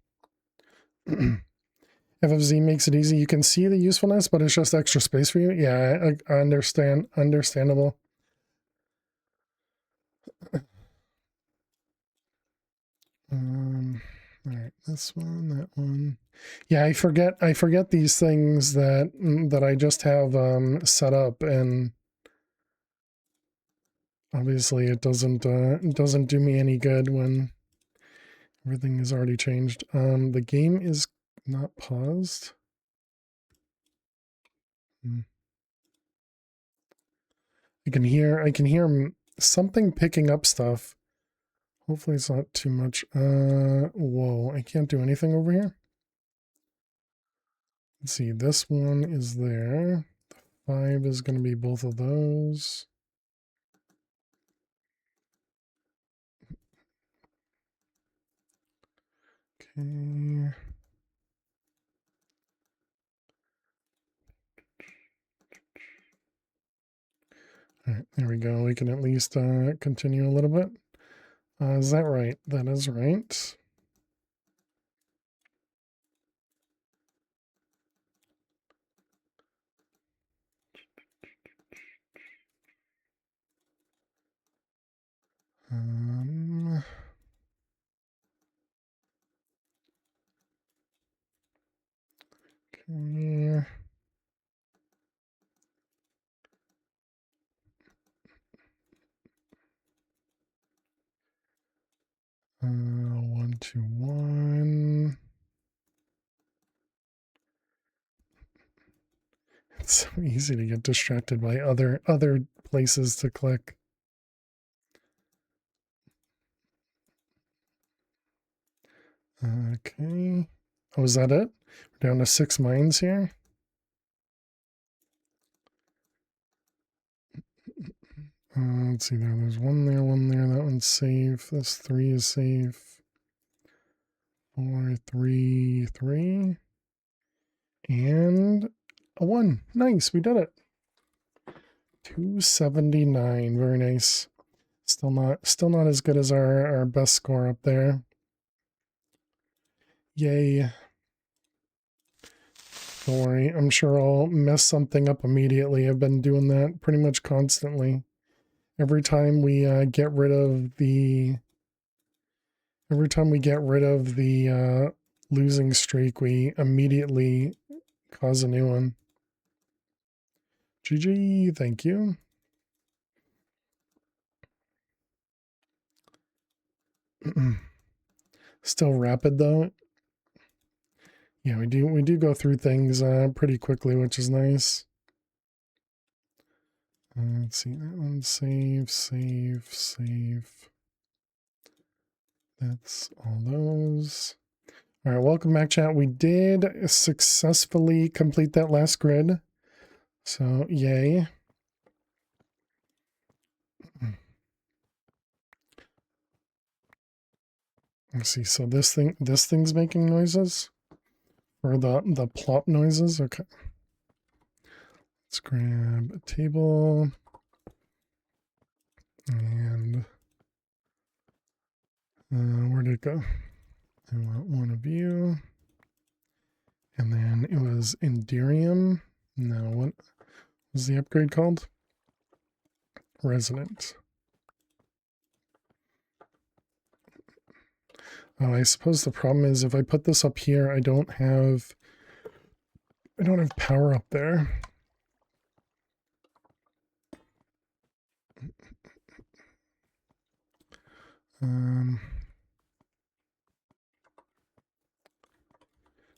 FFZ makes it easy. You can see the usefulness, but it's just extra space for you. Yeah, I understand. Understandable. All right, this one, that one. Yeah, I forget these things that I just have set up, and obviously it doesn't do me any good when everything is already changed. The game is not paused. I can hear something picking up stuff. Hopefully it's not too much. Whoa, I can't do anything over here. Let's see, this one is there. 5 is going to be both of those. Okay. All right, there we go. We can at least continue a little bit. Is that right? That is right. Okay. 1, 2, 1. It's so easy to get distracted by other places to click. Okay. Oh, is that it? We're down to 6 mines here. Let's see there. There's one there, one there. That one's safe. This 3 is safe. 4, 3, 3. And a 1. Nice. We did it. 279. Very nice. Still not as good as our best score up there. Yay. Don't worry, I'm sure I'll mess something up immediately. I've been doing that pretty much constantly. Every time we get rid of the losing streak, we immediately cause a new one. GG, thank you. Still rapid though. Yeah, we do go through things pretty quickly, which is nice. Let's see, that one save, save, save. That's all those. All right, welcome back, chat. We did successfully complete that last grid. So, yay. Let's see. So this thing's making noises? Or the plop noises? Okay. Let's grab a table. And where did it go? I want one of you. And then it was Enderium. No, what was the upgrade called? Resident. Oh, I suppose the problem is if I put this up here, I don't have power up there.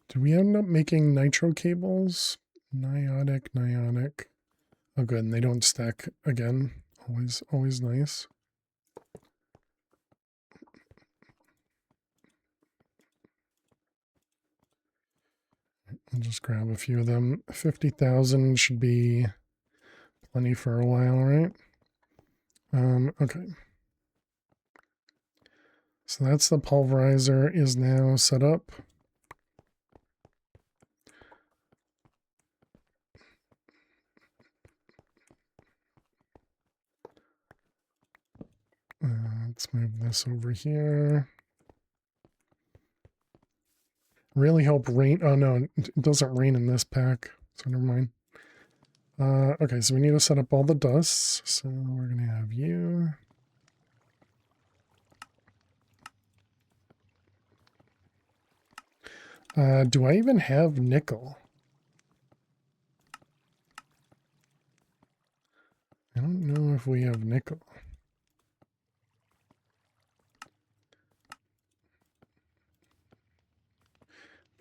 Did we end up making nitro cables? Niotic. Oh, good. And they don't stack again. Always nice. I'll just grab a few of them. 50,000 should be plenty for a while, right? Okay. So that's the pulverizer is now set up. Let's move this over here. Really hope rain. Oh no, it doesn't rain in this pack, so never mind. Okay, so we need to set up all the dusts. So we're gonna have you. Do I even have nickel? I don't know if we have nickel.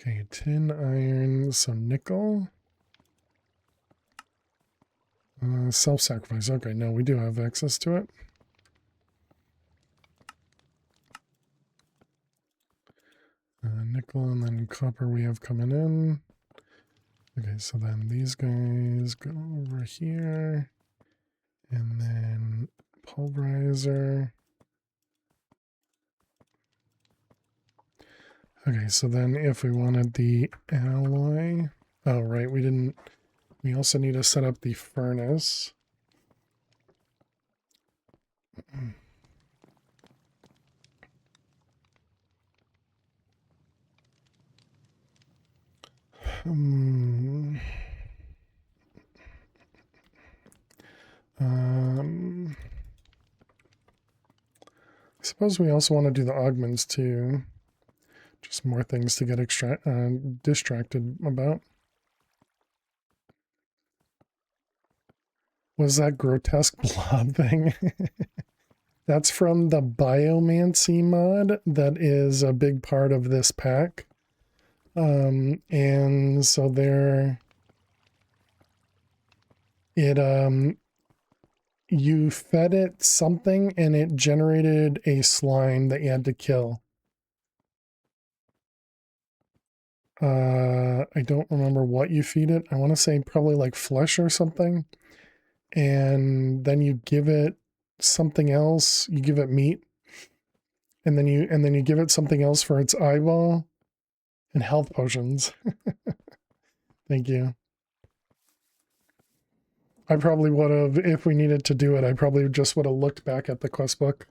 Okay, tin, iron, some nickel. Self-sacrifice. Okay, no, we do have access to it. Nickel and then copper we have coming in. Okay, so then these guys go over here, and then pulverizer. Okay, so then if we wanted the alloy, oh right, we also need to set up the furnace. Hmm. I suppose we also want to do the augments too. Just more things to get distracted about. Was that grotesque blob thing? That's from the Biomancy mod that is a big part of this pack. And so you fed it something and it generated a slime that you had to kill. I don't remember what you feed it. I want to say probably like flesh or something. And then you give it something else. You give it meat. And then you give it something else for its eyeball and health potions. Thank you. I probably would have, if we needed to do it, I probably just would have looked back at the quest book.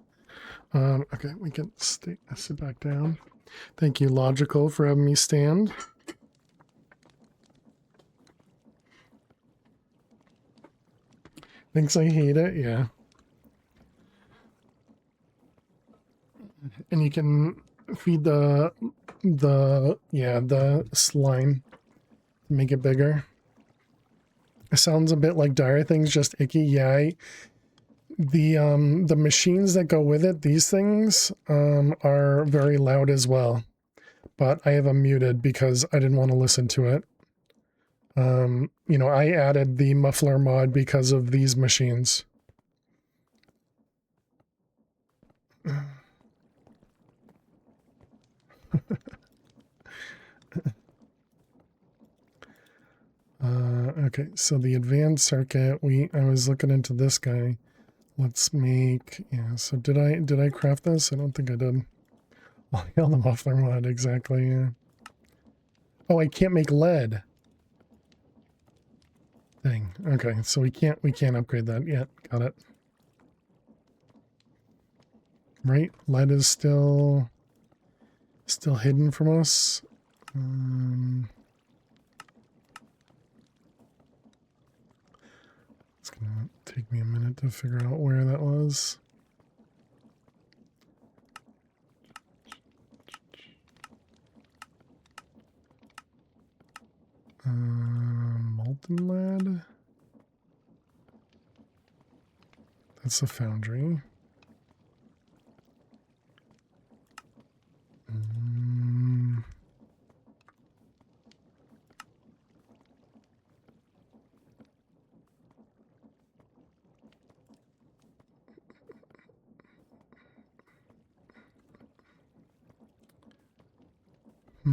Okay, we can sit back down. Thank you, Logical, for having me stand. Thinks I hate it, yeah. And you can feed the slime, make it bigger. It sounds a bit like Dire Things, just icky. Yeah, the machines that go with it, these things, are very loud as well. But I have them muted because I didn't want to listen to it. You know, I added the muffler mod because of these machines. Okay, so the advanced circuit, I was looking into this guy. Let's make, yeah, so did I craft this? I don't think I did. Oh, yeah, the muffler mod, exactly, yeah. Oh, I can't make lead. Dang. Okay, so we can't upgrade that yet. Got it. Right? Lead is still hidden from us. It's gonna take me a minute to figure out where that was. Molten lead. That's the foundry. I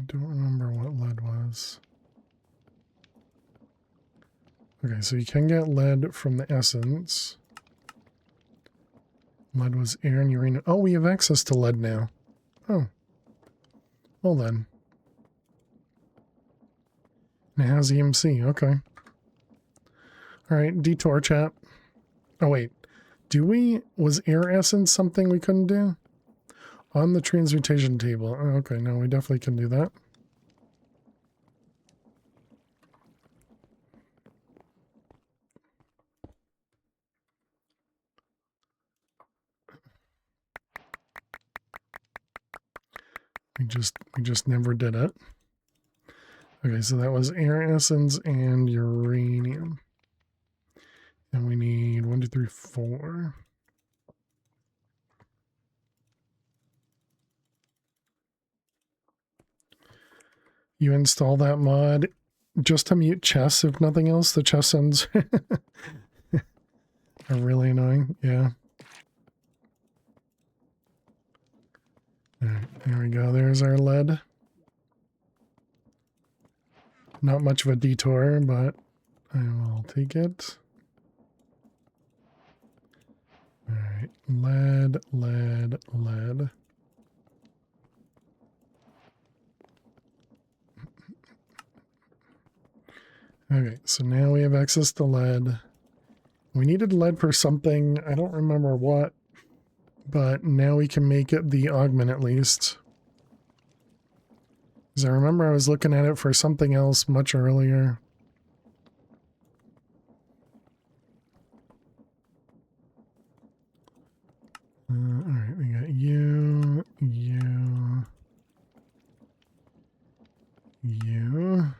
don't remember what lead was. Okay, so you can get lead from the essence. Lead was air and uranium. Oh, we have access to lead now. Oh. Well then. And it has EMC, okay. Alright, detour chat. Oh wait. Was air essence something we couldn't do? On the transmutation table. Oh, okay, no, we definitely can do that. We just never did it. Okay, so that was air essence and uranium. And we need 1, 2, 3, 4. You install that mod just to mute chests, if nothing else. The chest sounds are really annoying. Yeah. All right, there we go. There's our lead. Not much of a detour, but I will take it. All right, lead, lead, lead. Okay, so now we have access to lead. We needed lead for something, I don't remember what, but now we can make it the augment at least. Because I remember I was looking at it for something else much earlier. Alright, we got you, you, you.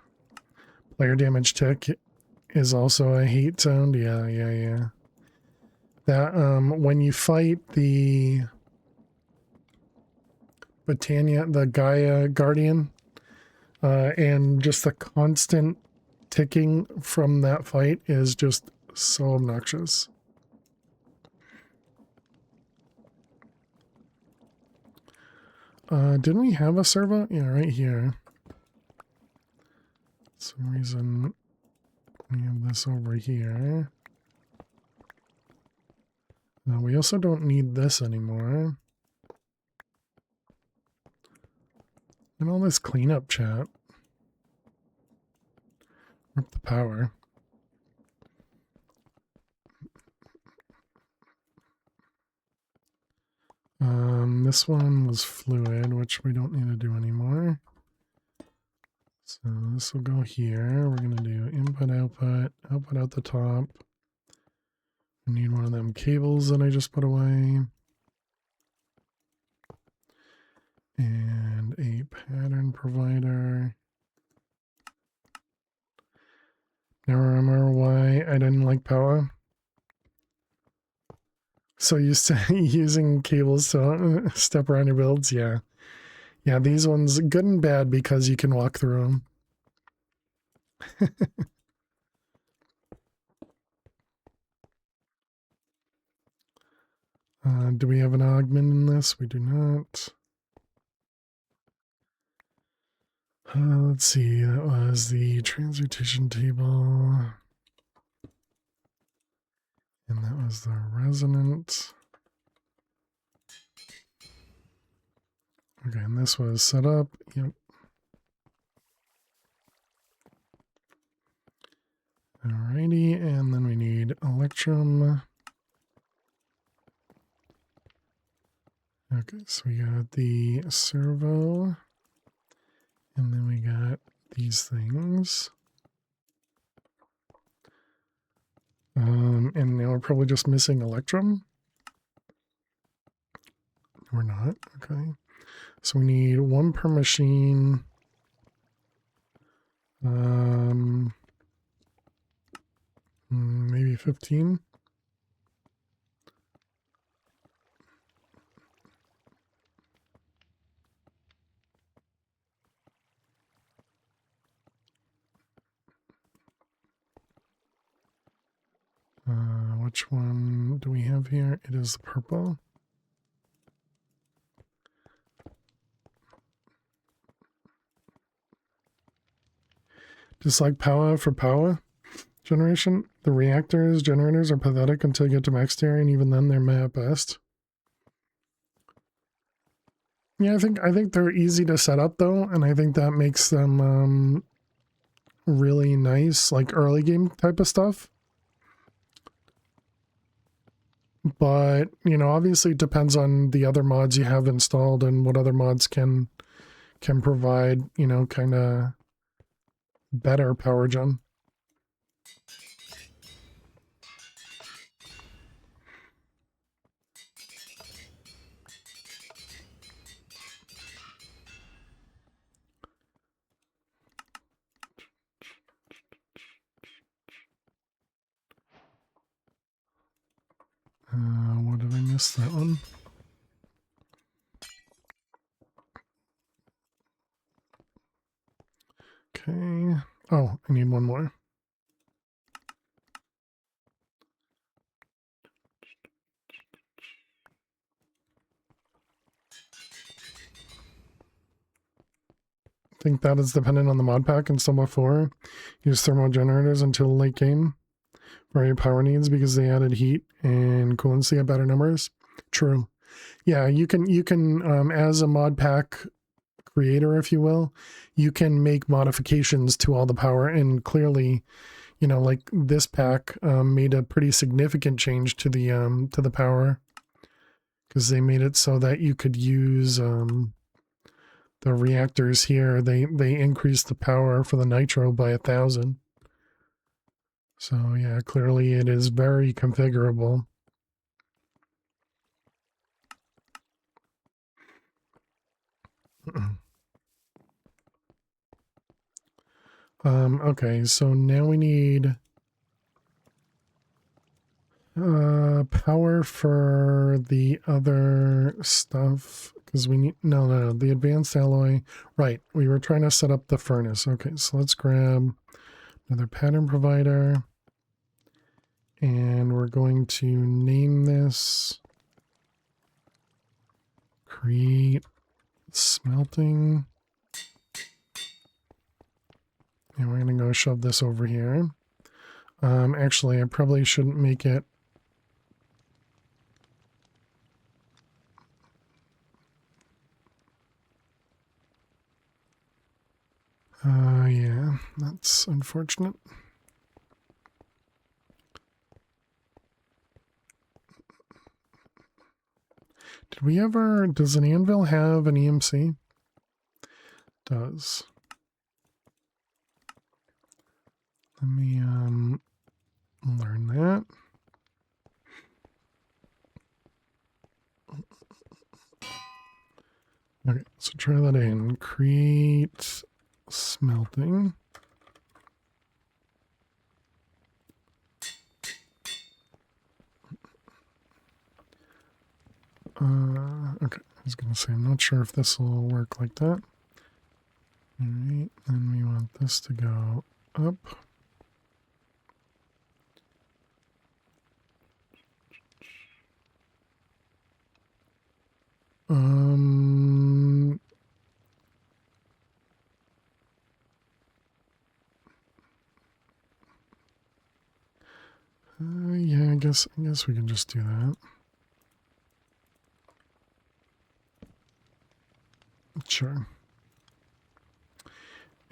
Player damage tick is also a hate sound. Yeah. That, when you fight the Britannia, the Gaia Guardian, and just the constant ticking from that fight is just so obnoxious. Didn't we have a servo? Yeah, right here. For some reason, we have this over here. We also don't need this anymore. And all this cleanup chat. Rip the power. This one was fluid, which we don't need to do anymore. So this will go here. We're going to do input, output, output out the top. We need one of them cables that I just put away. And a pattern provider. Now remember why I didn't like Power. So used to using cables to step around your builds, yeah. Yeah, these ones, good and bad because you can walk through them. Do we have an augment in this? We do not. Let's see, that was the transmutation table. And that was the resonant. Okay, and this was set up. Yep. Alrighty, and then we need electrum. Okay, so we got the servo. And then we got these things. And now we're probably just missing electrum. We're not, okay. So we need one per machine. Maybe 15. Which one do we have here? It is the purple. Just like power for power generation, the generators are pathetic until you get to max tier, and even then they're meh at best. Yeah, I think they're easy to set up though, and I think that makes them really nice, like early game type of stuff. But, you know, obviously it depends on the other mods you have installed and what other mods can provide, you know, kind of better power gen. What did I miss that one? Okay. Oh, I need one more. I think that is dependent on the mod pack and still before. Use thermal generators until late game for your power needs because they added heat and coolancy at better numbers. True. Yeah, you can as a mod pack creator, if you will, you can make modifications to all the power, and clearly, you know, like this pack made a pretty significant change to the power because they made it so that you could use the reactors here. They increased the power for the nitro by 1,000. So yeah, clearly it is very configurable. Okay, so now we need power for the other stuff because we need no, the advanced alloy. Right, we were trying to set up the furnace. Okay, so let's grab another pattern provider, and we're going to name this create smelting. And we're going to go shove this over here. Actually, I probably shouldn't make it. Yeah, that's unfortunate. Did we ever, does an anvil have an EMC? Does. Let me learn that. Okay, so try that in. Create smelting. Okay, I was going to say, I'm not sure if this will work like that. All right, then we want this to go up. Yeah, I guess we can just do that. Sure.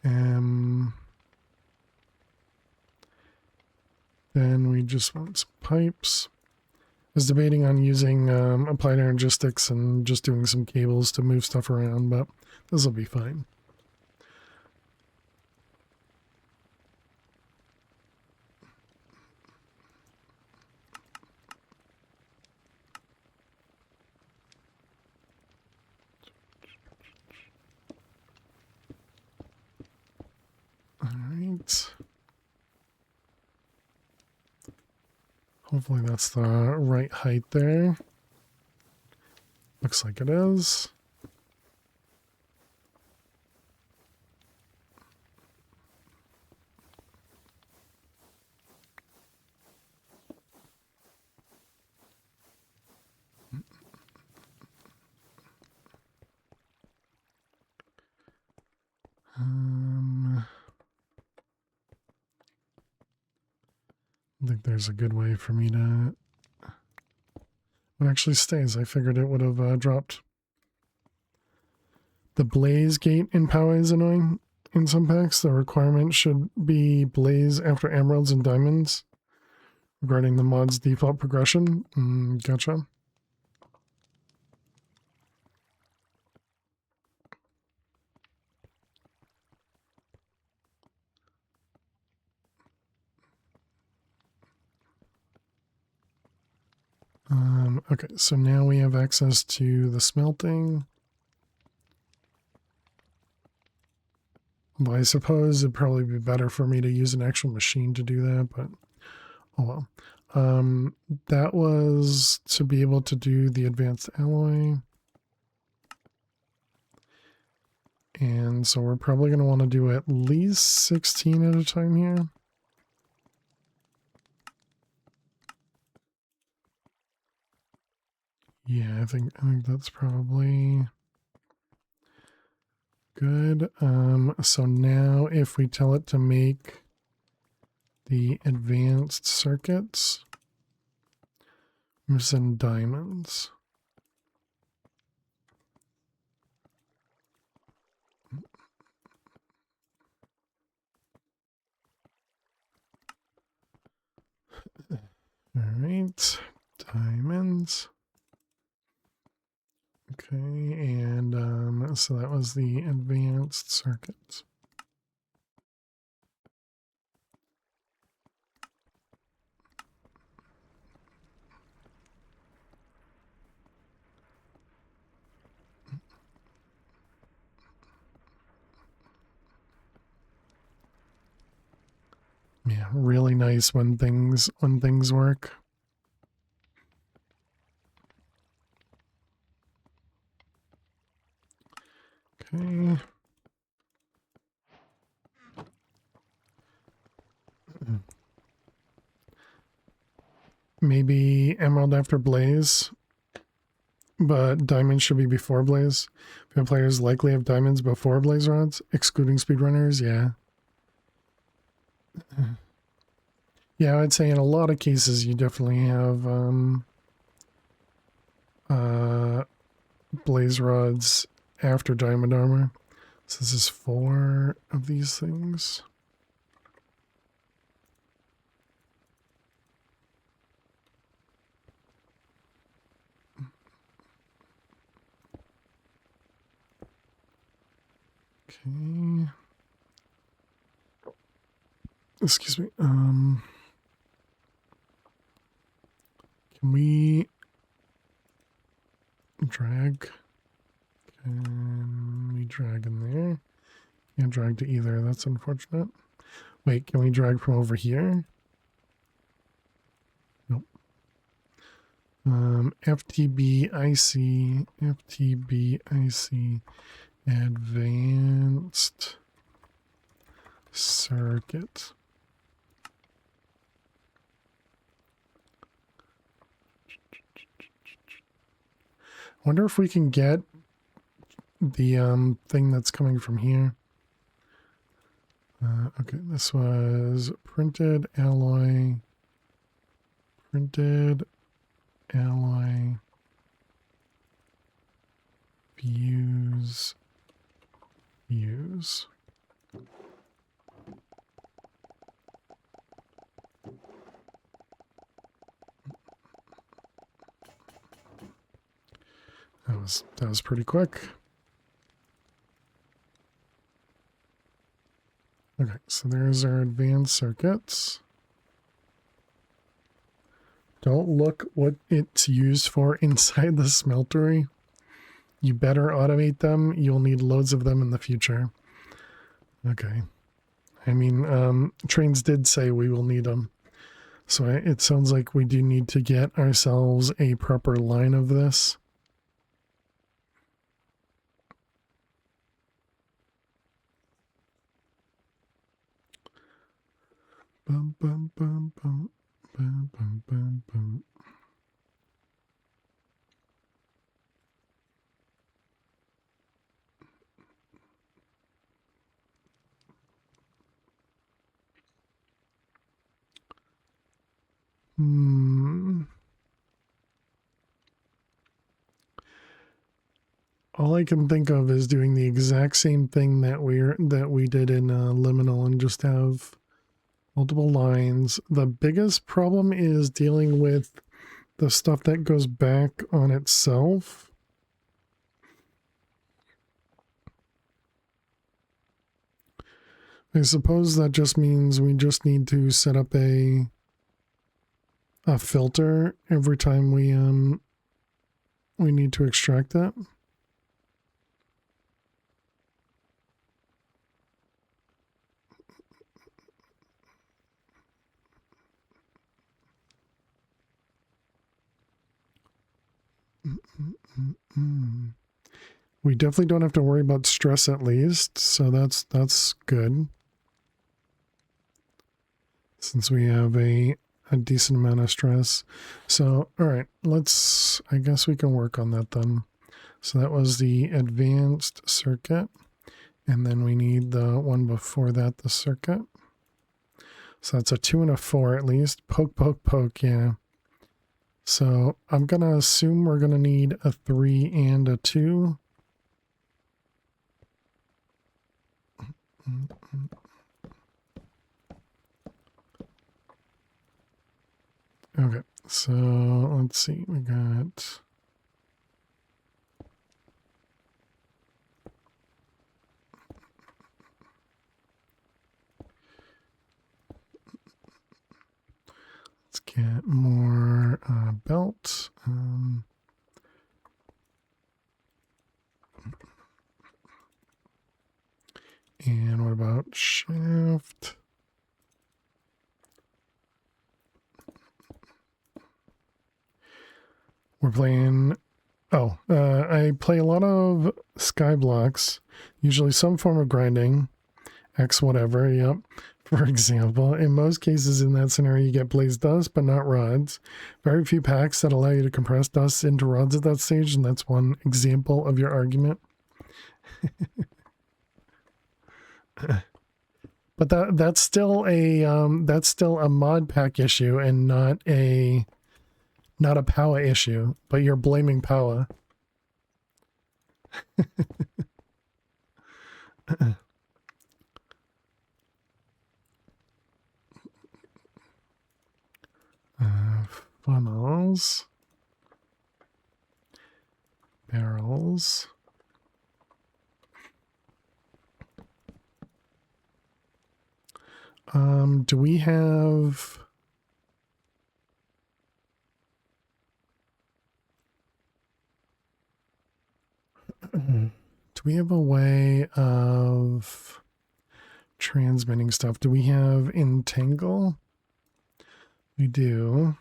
Then we just want some pipes. I was debating on using applied energistics and just doing some cables to move stuff around, but this will be fine. All right. Hopefully that's the right height there. Looks like it is. I think there's a good way for me to... It actually stays. I figured it would have dropped. The blaze gate in PoW is annoying in some packs. The requirement should be blaze after emeralds and diamonds regarding the mod's default progression. Gotcha. Okay, so now we have access to the smelting. Well, I suppose it'd probably be better for me to use an actual machine to do that, but oh well. That was to be able to do the advanced alloy. And so we're probably going to want to do at least 16 at a time here. Yeah, I think that's probably good. So now if we tell it to make the advanced circuits, we're sending diamonds. All right, diamonds. Okay, and so that was the advanced circuits. Yeah, really nice when things work. Okay. Maybe emerald after blaze, but diamonds should be before blaze. If players likely have diamonds before blaze rods, excluding speedrunners, yeah. Yeah, I'd say in a lot of cases you definitely have blaze rods after diamond armor. So this is 4 of these things. Okay. Excuse me. Can we drag? Can we drag in there? Can't drag to either. That's unfortunate. Wait, can we drag from over here? Nope. FTB IC, advanced circuit. I wonder if we can get the thing that's coming from here. Okay, this was printed alloy views. That was pretty quick. Okay, so there's our advanced circuits. Don't look what it's used for inside the smeltery. You better automate them. You'll need loads of them in the future. Okay. I mean, trains did say we will need them. So it sounds like we do need to get ourselves a proper line of this. Bum, bum, bum, bum, bum, bum, bum, bum. All I can think of is doing the exact same thing that we did in Liminal and just have multiple lines. The biggest problem is dealing with the stuff that goes back on itself. I suppose that just means we just need to set up a filter every time we need to extract that. We definitely don't have to worry about stress at least, so that's good. Since we have a decent amount of stress. So, all right, I guess we can work on that then. So that was the advanced circuit. And then we need the one before that, the circuit. So that's a 2 and a 4 at least. Poke, poke, poke, yeah. So I'm going to assume we're going to need a 3 and a 2. Okay, so let's see. We got... Let's get more belt. And what about shaft? We're playing... Oh, I play a lot of sky blocks, usually some form of grinding, X whatever, yep. For example, in most cases in that scenario, you get blaze dust, but not rods. Very few packs that allow you to compress dust into rods at that stage, and that's one example of your argument. But that's still a mod pack issue and not a power issue. But you're blaming power. Funnels, barrels. Do we have... Do we have a way of transmitting stuff? Do we have entangle? We do.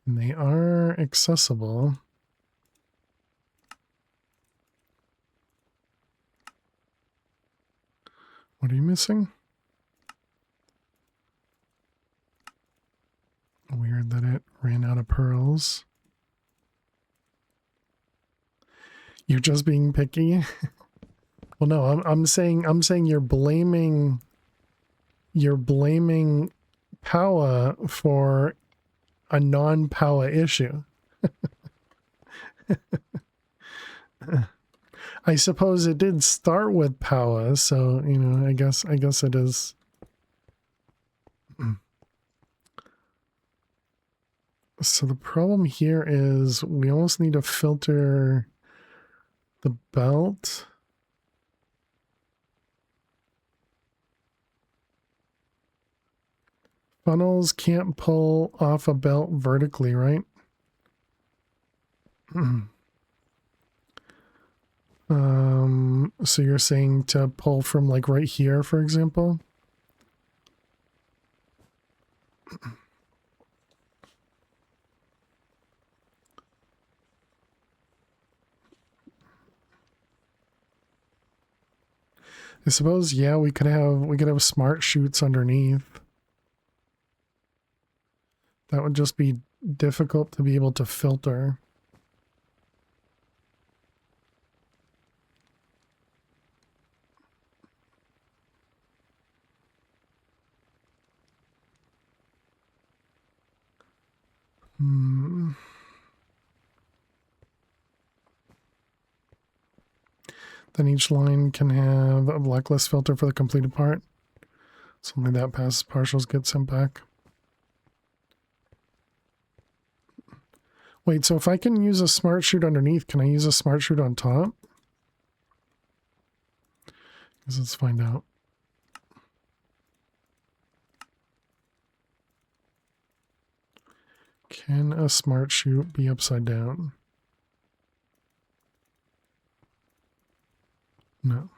And they are accessible. What are you missing? Weird that it ran out of pearls. You're just being picky. Well, no, I'm saying you're blaming power for a non-power issue. I suppose it did start with power, so you know, I guess it is. So the problem here is we almost need to filter the belt. Funnels can't pull off a belt vertically, right? So you're saying to pull from like right here, for example? I suppose, yeah, we could have smart chutes underneath. That would just be difficult to be able to filter. Then each line can have a blacklist filter for the completed part. So only that passes partials get sent back. Wait, so if I can use a smart chute underneath, can I use a smart chute on top? Let's find out. Can a smart chute be upside down? No.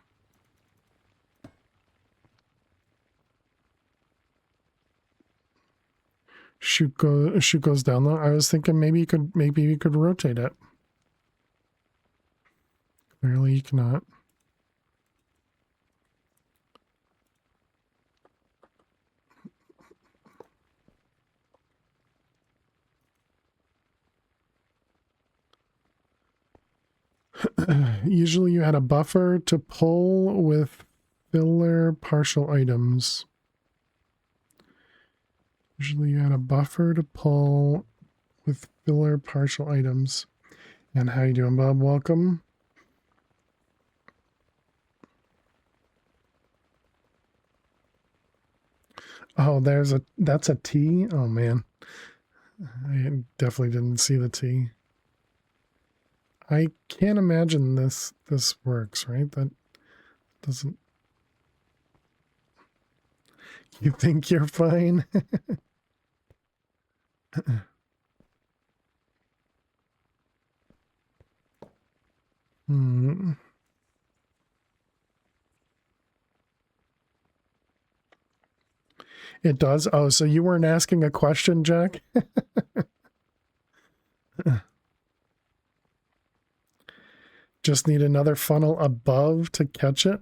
Chute goes down though. I was thinking maybe you could rotate it. Clearly you cannot. Usually you had a buffer to pull with filler partial items. Usually you had a buffer to pull with filler partial items. And how you doing, Bob? Welcome. Oh, that's a T. Oh man. I definitely didn't see the T. I can't imagine this works, right? That doesn't. You think you're fine? Hmm. It does. Oh, so you weren't asking a question, Jack? Just need another funnel above to catch it.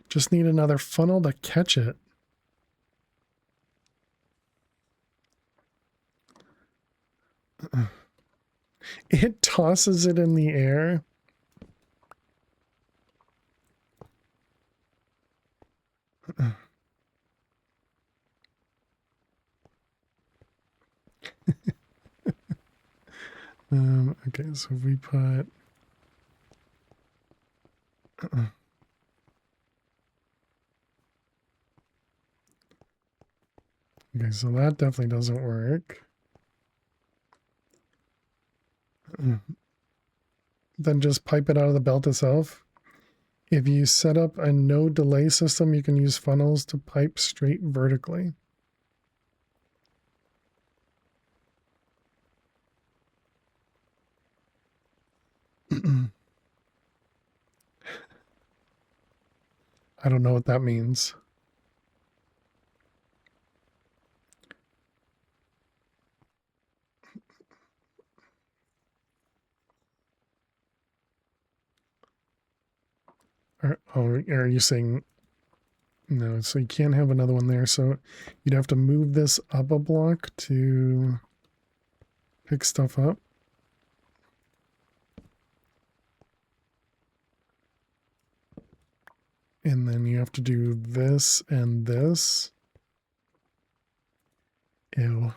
Just need another funnel to catch it. It tosses it in the air. Okay, so if we put... Okay, so that definitely doesn't work. Then just pipe it out of the belt itself. If you set up a no delay system, you can use funnels to pipe straight vertically. I don't know what that means. Are you saying no? So you can't have another one there. So you'd have to move this up a block to pick stuff up. And then you have to do this and this. Ew.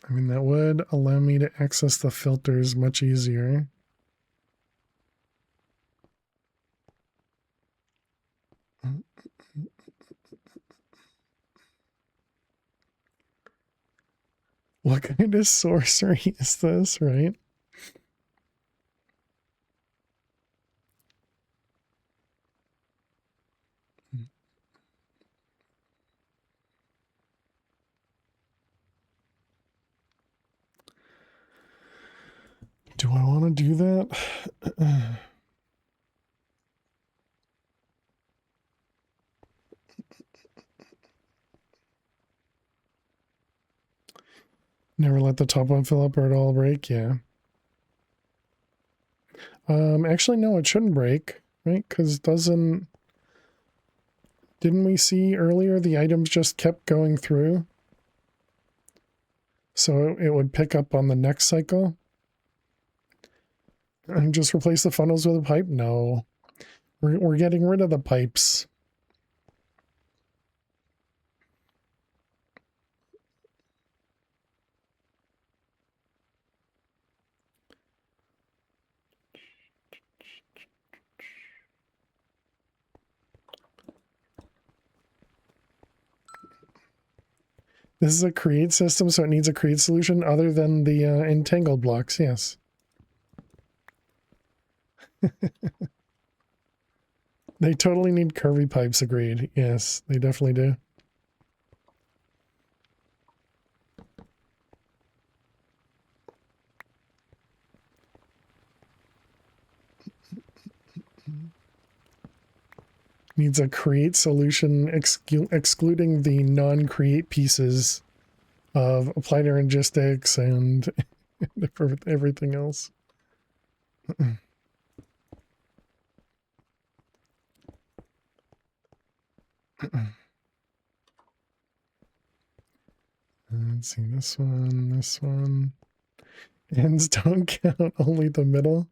I mean, that would allow me to access the filters much easier. What kind of sorcery is this, right? Do I want to do that? Never let the top one fill up or it'll all break, yeah. Actually, no, it shouldn't break, right? Because didn't we see earlier the items just kept going through? So it would pick up on the next cycle? And just replace the funnels with a pipe? No. We're getting rid of the pipes. This is a create system, so it needs a create solution other than the entangled blocks, yes. They totally need curvy pipes, agreed. Yes, they definitely do. Needs a create solution excluding the non-create pieces of applied logistics and everything else. Let's see, this one, this one. Ends don't count, only the middle.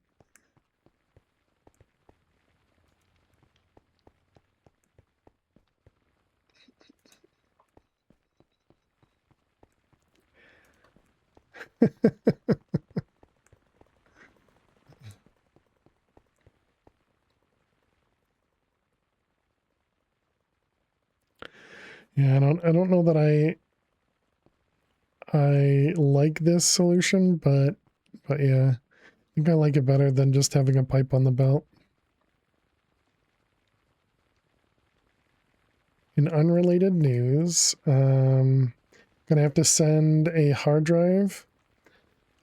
Yeah, I don't know that I like this solution, but yeah, I think I like it better than just having a pipe on the belt. In unrelated news, gonna have to send a hard drive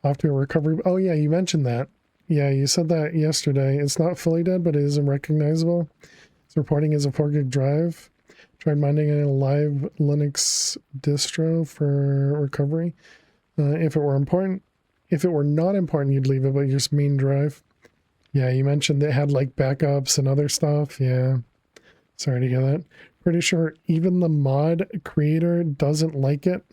off to a recovery. Oh yeah, you mentioned that. Yeah, you said that yesterday. It's not fully dead, but it is unrecognizable. It's reporting as a 4 gig drive. Tried minding a live Linux distro for recovery. If it were important, if it were not important, you'd leave it, but your main drive. Yeah, you mentioned it had like backups and other stuff. Yeah, sorry to hear that. Pretty sure even the mod creator doesn't like it.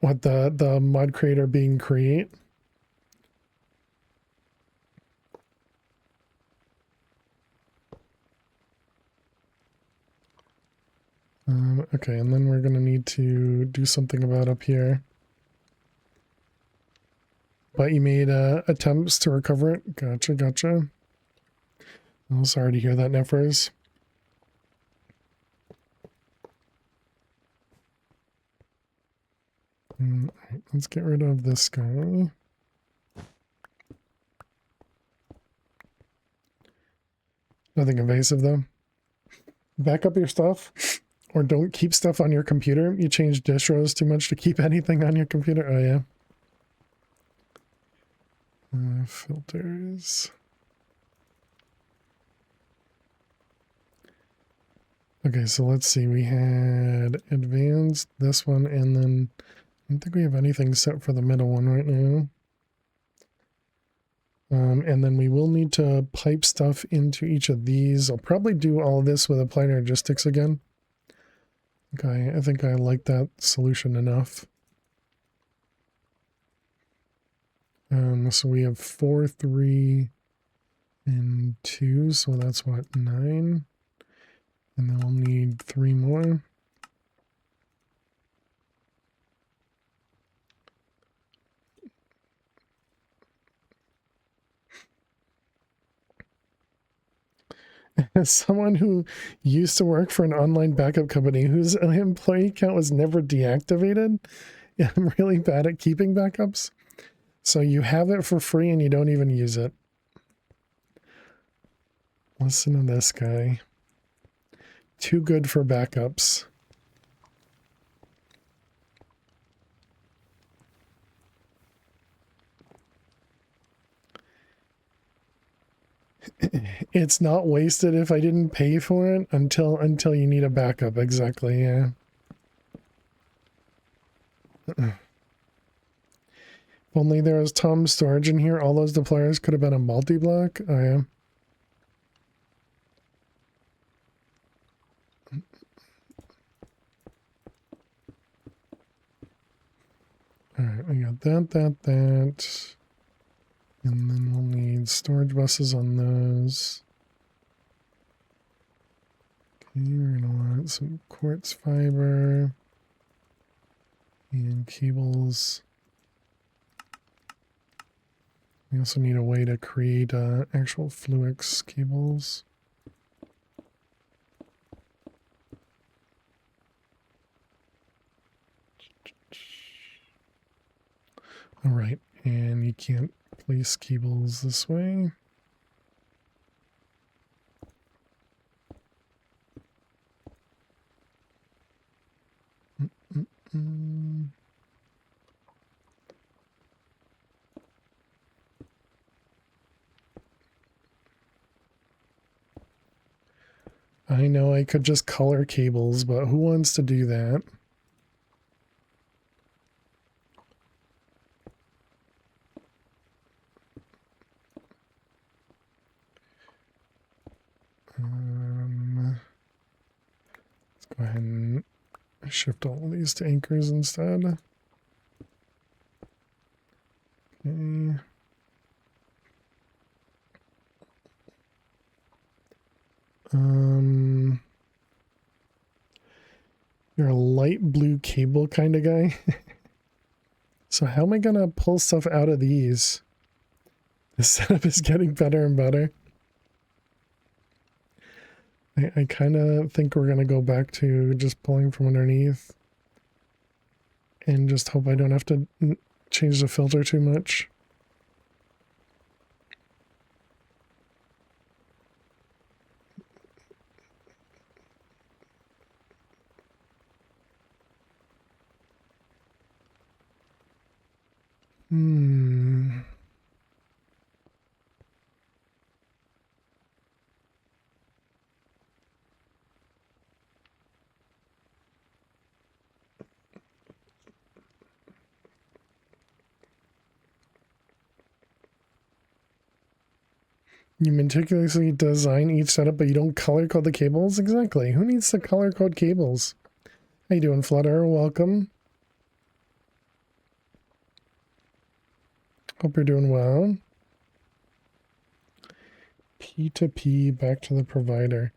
What the mod creator being create. Okay, and then we're gonna need to do something about up here. But you made attempts to recover it. Gotcha, gotcha. Oh, sorry to hear that, Nefers. Alright, let's get rid of this guy. Nothing invasive though. Back up your stuff, or don't keep stuff on your computer. You change distros too much to keep anything on your computer. Oh yeah. Filters. Okay, so let's see. We had advanced, this one, and then I don't think we have anything set for the middle one right now. And then we will need to pipe stuff into each of these. I'll probably do all of this with applied logistics again. Okay, I think I like that solution enough. So we have 4, 3, and 2, so that's what, 9? And then we'll need 3 more. As someone who used to work for an online backup company whose employee count was never deactivated, I'm really bad at keeping backups. So you have it for free and you don't even use it. Listen to this guy. Too good for backups. It's not wasted if I didn't pay for it until you need a backup. Exactly, yeah. If only there was Tom's storage in here, all those deployers could have been a multi-block. Oh yeah. Alright, we got that. And then we'll need storage buses on those. Okay, we're gonna want some quartz fiber and cables. We also need a way to create actual Fluix cables. All right, and you can't place cables this way. I know I could just color cables, but who wants to do that? go ahead and shift all of these to anchors instead. Okay. You're a light blue cable kind of guy. So how am I gonna pull stuff out of these? The setup is getting better and better. I kind of think we're gonna go back to just pulling from underneath. And just hope I don't have to change the filter too much. You meticulously design each setup, but you don't color code the cables? Exactly. Who needs to color code cables? How you doing, Flutter? Welcome. Hope you're doing well. P2P back to the provider.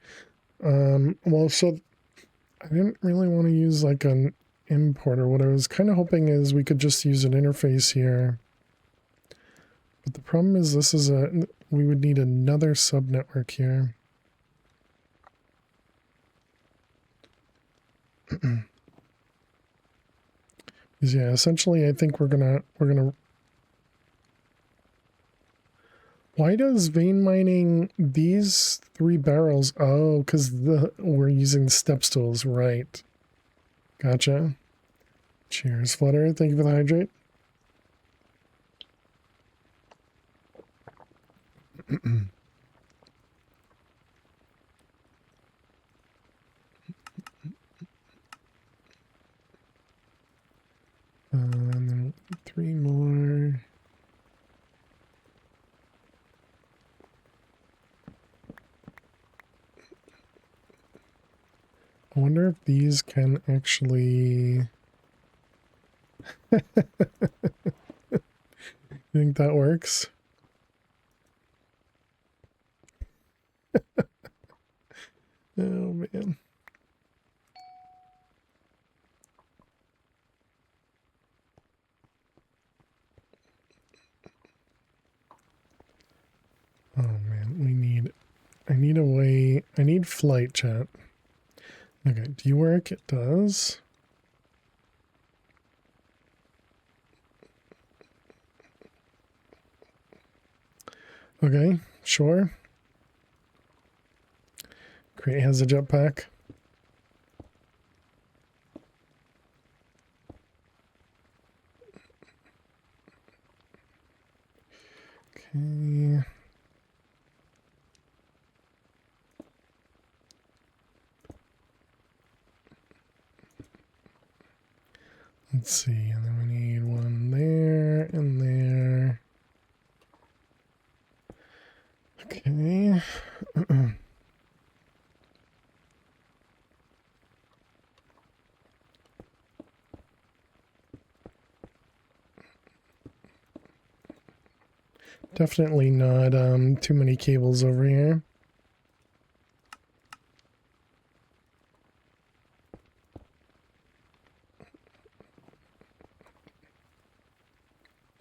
Well, so I didn't really want to use like an importer. What I was kind of hoping is we could just use an interface here. But the problem is we would need another sub network here. Yeah, essentially I think we're gonna why does vein mining these 3 barrels? Oh, because we're using the step stools, right. Gotcha. Cheers, Flutter. Thank you for the hydrate. And then 3 more. I wonder if these can actually... You think that works? Oh, man. Oh, man. I need a way... I need flight, chat. Okay, do you work? It does. Okay, sure. Great, has a jetpack. Okay. Let's see, and then we need one there and there. Okay. Definitely not too many cables over here.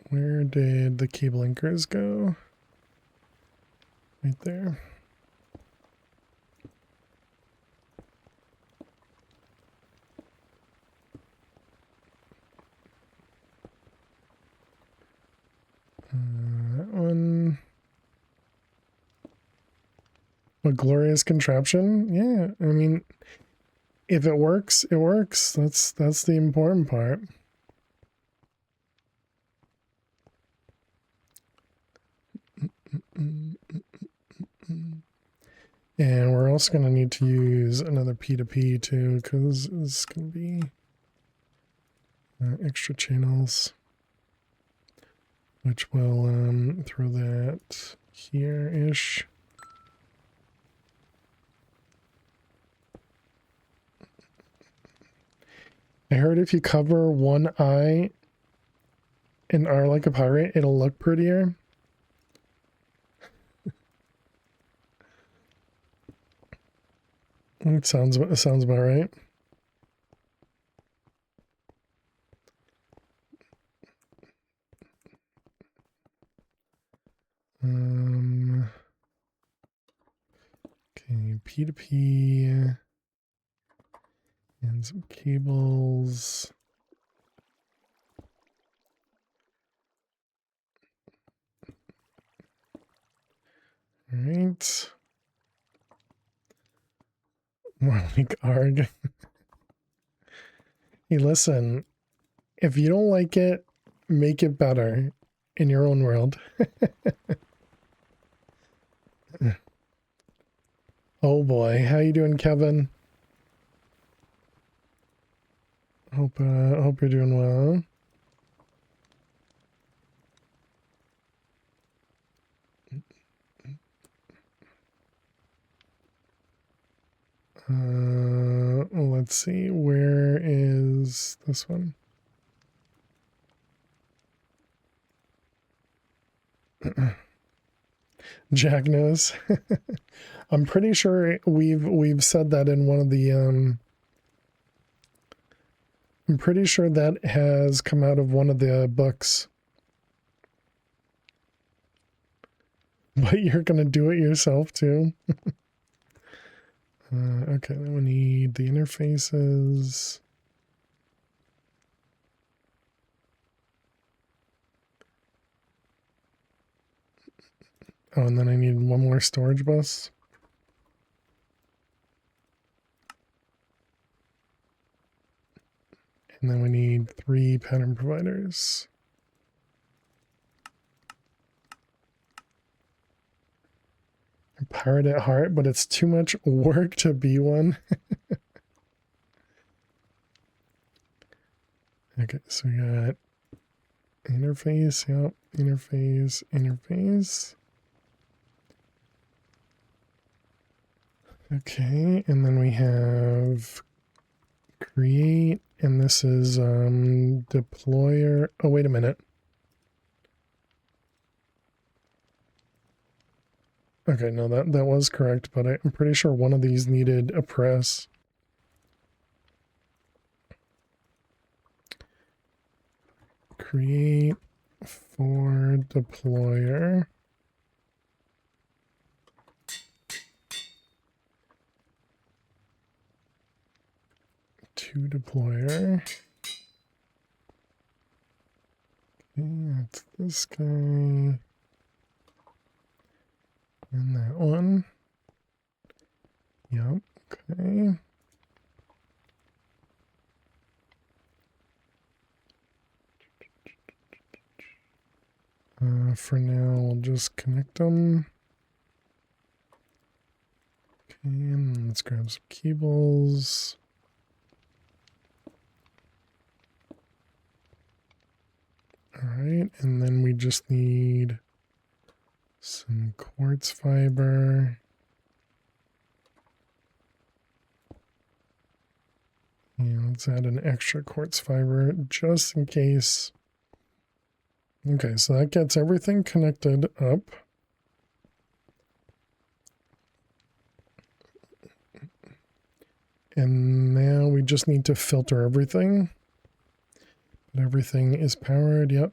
Where did the cable anchors go? Right there. That one. A glorious contraption? Yeah, I mean, if it works, it works. That's the important part. And we're also going to need to use another P2P too, because it's going to be extra channels, which will throw that here-ish. I heard if you cover one eye and are like a pirate, it'll look prettier. It sounds about right. Okay, P2P and some cables. All right. More like ARG. Hey, listen, if you don't like it, make it better in your own world. Oh boy, how you doing, Kevin? Hope you're doing well. Let's see, where is this one? Jack knows. I'm pretty sure we've said that in one of the I'm pretty sure that has come out of one of the books. But you're gonna do it yourself too. Okay, then we need the interfaces. Oh, and then I need one more storage bus. And then we need 3 pattern providers. I'm a pirate at heart, but it's too much work to be one. Okay, so we got interface, yep, interface, interface. Okay, and then we have create, and this is deployer. Oh, wait a minute. Okay, no, that was correct, but I'm pretty sure one of these needed a press. Create for deployer. To deployer. Okay, that's this guy. And that one. Yep, okay. For now, we'll just connect them. Okay, and let's grab some cables. All right, and then we just need some quartz fiber. And let's add an extra quartz fiber just in case. Okay, so that gets everything connected up. And now we just need to filter everything. But everything is powered, yep.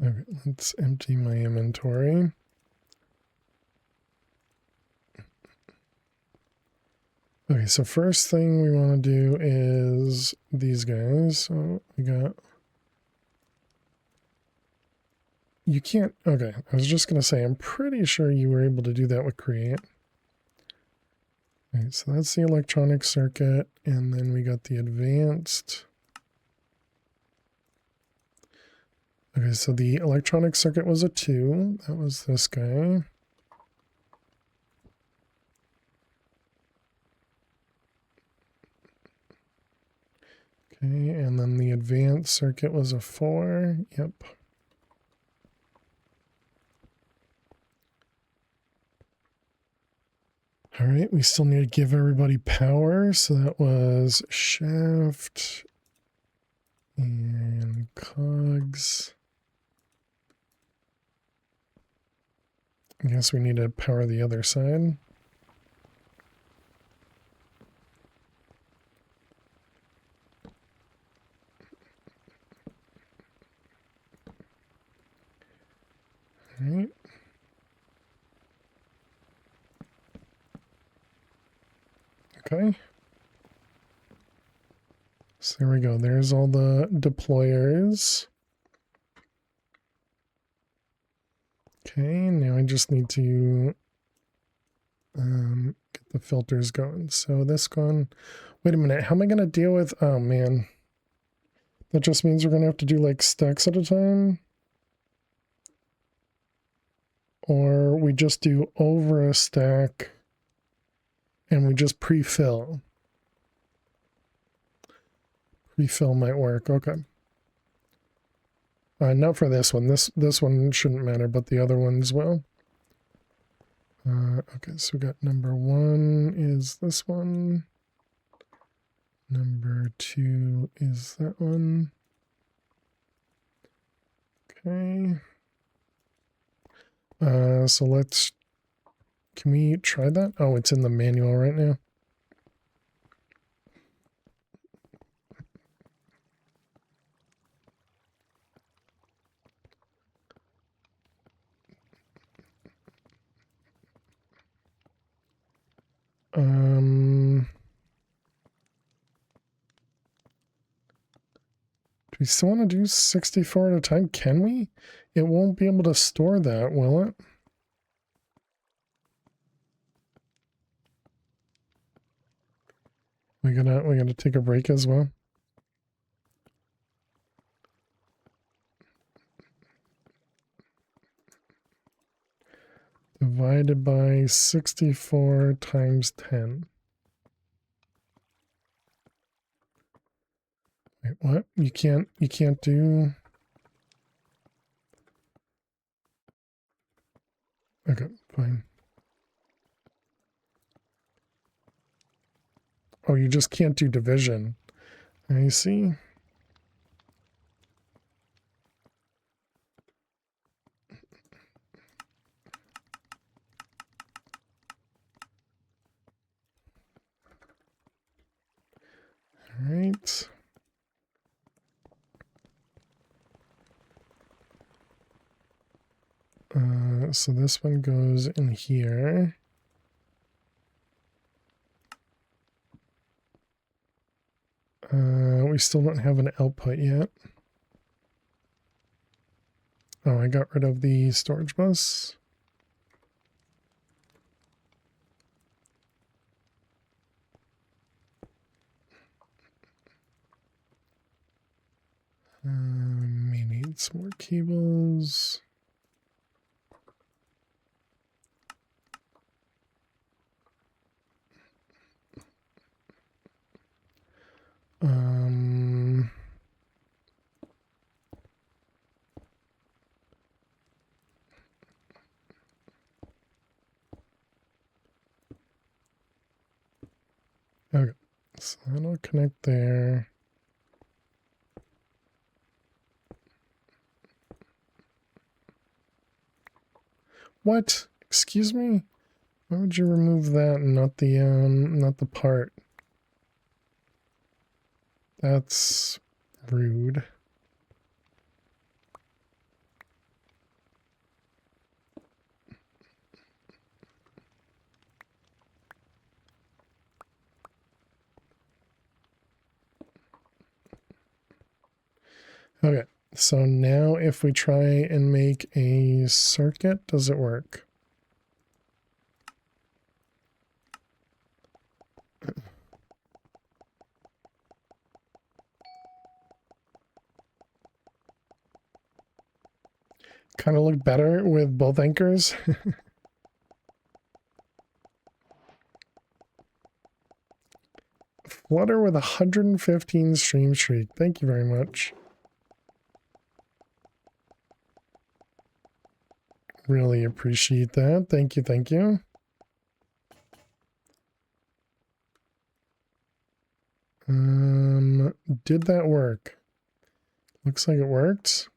Okay, let's empty my inventory. Okay, so first thing we want to do is these guys. So we got... You can't... Okay, I was just going to say, I'm pretty sure you were able to do that with create. Okay, so that's the electronic circuit, and then we got the advanced. Okay, so the electronic circuit was a 2. That was this guy. Okay, and then the advanced circuit was a 4. Yep. All right, we still need to give everybody power. So that was shaft and cogs. I guess we need to power the other side. All right. Okay. So there we go. There's all the deployers. Okay, now I just need to get the filters going. So this one, wait a minute, how am I going to deal with, oh man. That just means we're going to have to do like stacks at a time. Or we just do over a stack and we just pre-fill. Pre-fill might work, okay. Not for this one. This one shouldn't matter, but the other ones will. Okay, so we got number 1 is this one. Number 2 is that one. Okay. So let's, can we try that? Oh, it's in the manual right now. Do we still want to do 64 at a time? Can we? It won't be able to store that, will it? We gotta take a break as well. Divided by 64 times 10. Wait, what? You can't do... Okay, fine. Oh, you just can't do division. I see. All right. So this one goes in here. We still don't have an output yet. Oh, I got rid of the storage bus. We need some more cables. Okay, so that'll connect there. What? Excuse me? Why would you remove that and not the part? That's rude. Okay, so now if we try and make a circuit, does it work? Kind of look better with both anchors. Flutter with 115 stream streak. Thank you very much. Really appreciate that. Thank you, thank you. Did that work? Looks like it worked.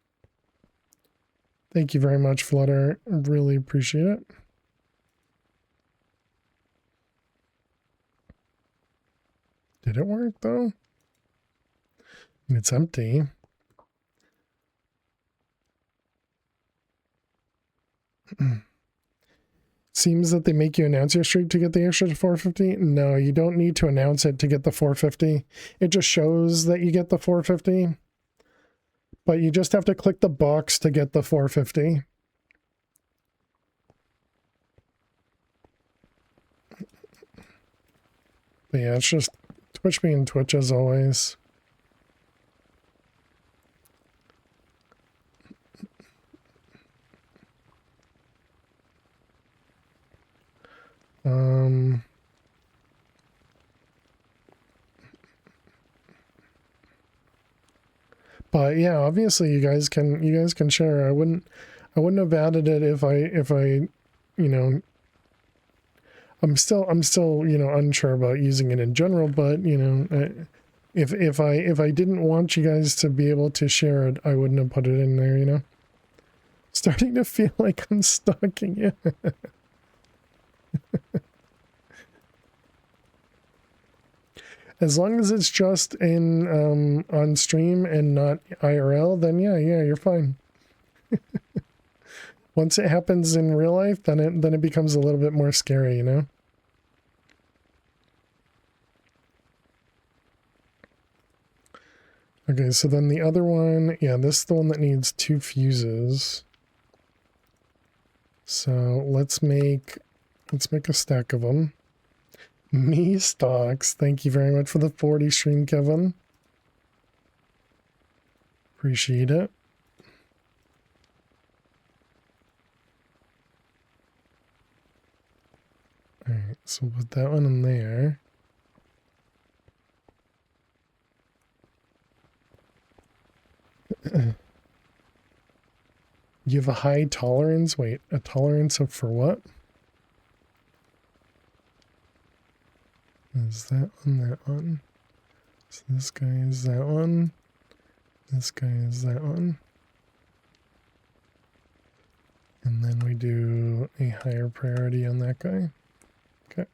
Thank you very much, Flutter. Really appreciate it. Did it work though? It's empty. Seems that they make you announce your streak to get the extra 450. No, you don't need to announce it to get the 450. It just shows that you get the 450. But you just have to click the box to get the 450. But yeah, it's just Twitch being Twitch as always. But yeah, obviously you guys can share. I wouldn't have added it if I you know, I'm still you know, unsure about using it in general, but you know, if I didn't want you guys to be able to share it, I wouldn't have put it in there, you know. Starting to feel like I'm stalking you. As long as it's just in on stream and not IRL, then yeah, you're fine. Once it happens in real life, then it becomes a little bit more scary, you know? Okay, so then the other one, yeah, this is the one that needs 2 fuses. So let's make a stack of them. Me stocks. Thank you very much for the 40 stream, Kevin. Appreciate it. Alright, so we'll put that one in there. You have a high tolerance? Wait, a tolerance of for what? Is that one? So this guy is that one. This guy is that one. And then we do a higher priority on that guy. Okay.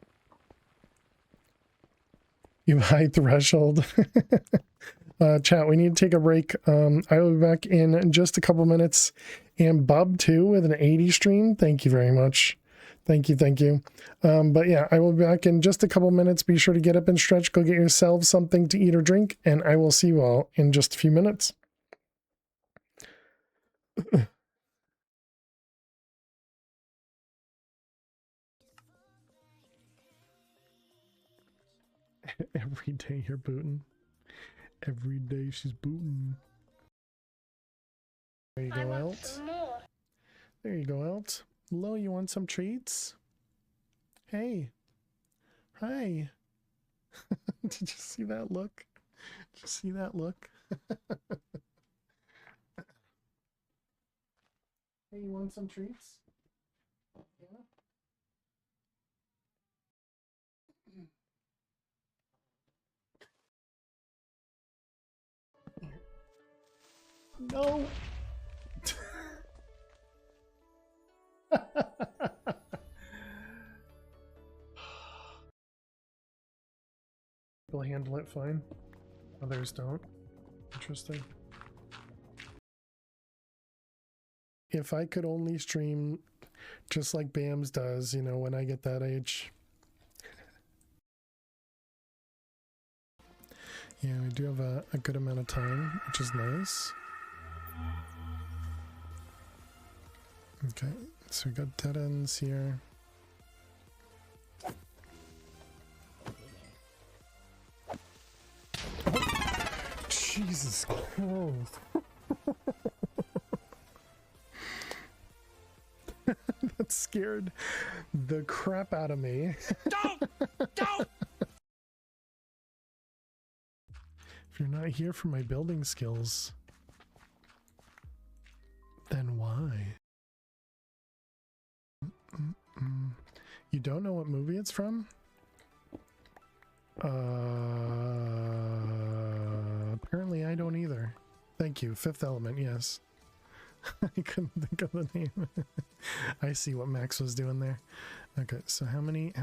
You have a high threshold. Chat, we need to take a break. I will be back in just a couple minutes. And Bob too with an 80 stream. Thank you very much. Thank you, thank you. But yeah, I will be back in just a couple minutes. Be sure to get up and stretch. Go get yourselves something to eat or drink. And I will see you all in just a few minutes. Every day you're booting. Every day she's booting. There you go, Elt. There you go, Elt. Lo, you want some treats? Hey. Hi. Did you see that look? Did you see that look? Hey, you want some treats? Yeah. No. People handle it fine. Others don't. Interesting. If I could only stream just like Bams does, you know, when I get that age. Yeah, we do have a good amount of time, which is nice. Okay, so we got dead ends here. Jesus Christ. That scared the crap out of me. Don't! you're not here for my building skills, then why? You don't know what movie it's from? Apparently I don't either. Thank you. Fifth Element, yes. I couldn't think of the name. I see what Max was doing there. Okay, so how many...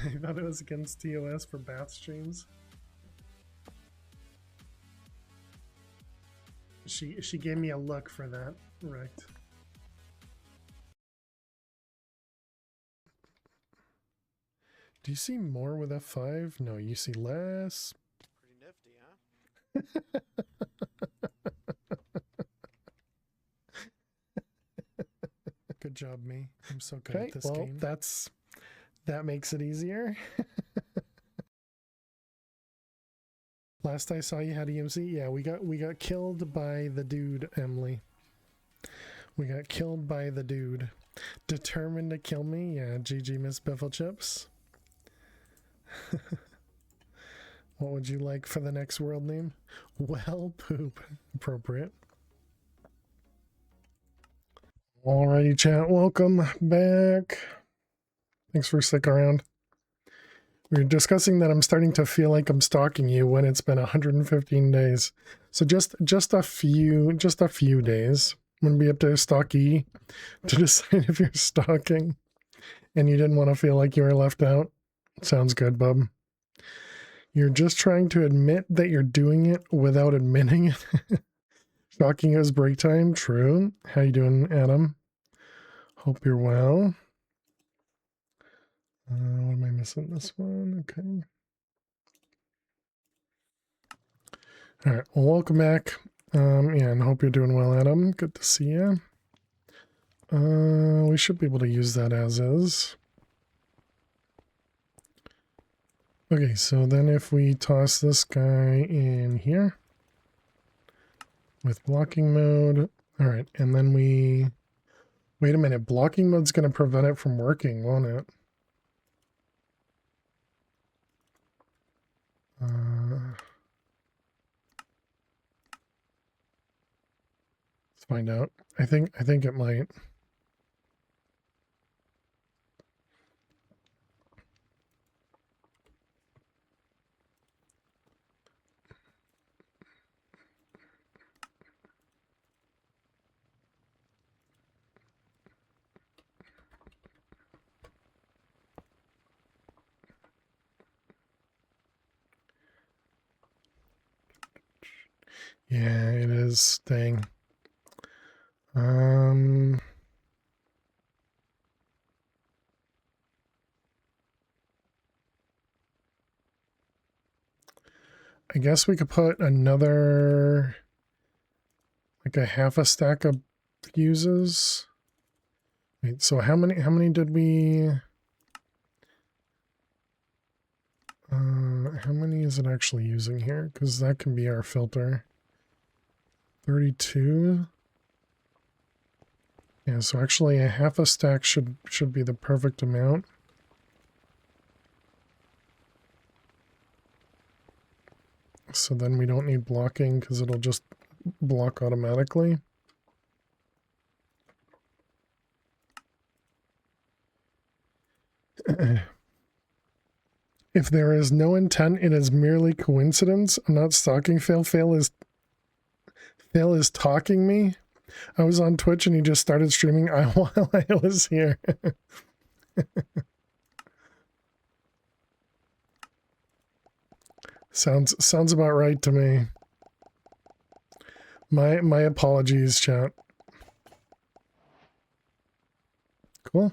I thought it was against TOS for bath streams. She gave me a look for that, right? Do you see more with F5? No, you see less. Pretty nifty, huh? Good job, me. I'm so good at this game. That makes it easier. Last I saw you had EMC. Yeah, we got killed by the dude, Emily. We got killed by the dude. Determined to kill me? Yeah, GG Miss Biffle Chips. What would you like for the next world name? Well, poop. Appropriate. Alrighty, chat. Welcome back. Thanks for sticking around. We were discussing that I'm starting to feel like I'm stalking you when it's been 115 days. So just a few days. I'm gonna be up to stalky to decide if you're stalking and you didn't want to feel like you were left out. Sounds good, bub. You're just trying to admit that you're doing it without admitting it. Stalking is break time. True. How you doing, Adam? Hope you're well. What am I missing? This one? Okay. All right. Well, welcome back. Yeah, and hope you're doing well, Adam. Good to see you. We should be able to use that as is. Okay, so then if we toss this guy in here with blocking mode. All right, and then we... Wait a minute. Blocking mode's going to prevent it from working, won't it? Let's find out. I think it might. Yeah, it is staying. I guess we could put another, like a half a stack of fuses. Wait, so how many did we, how many is it actually using here? Because that can be our filter. 32. Yeah, so actually a half a stack should be the perfect amount. So then we don't need blocking because it'll just block automatically. If there is no intent, it is merely coincidence. I'm not stalking Fail. Fail is talking me. I was on Twitch and he just started streaming while I was here. Sounds about right to me. My apologies, chat. Cool.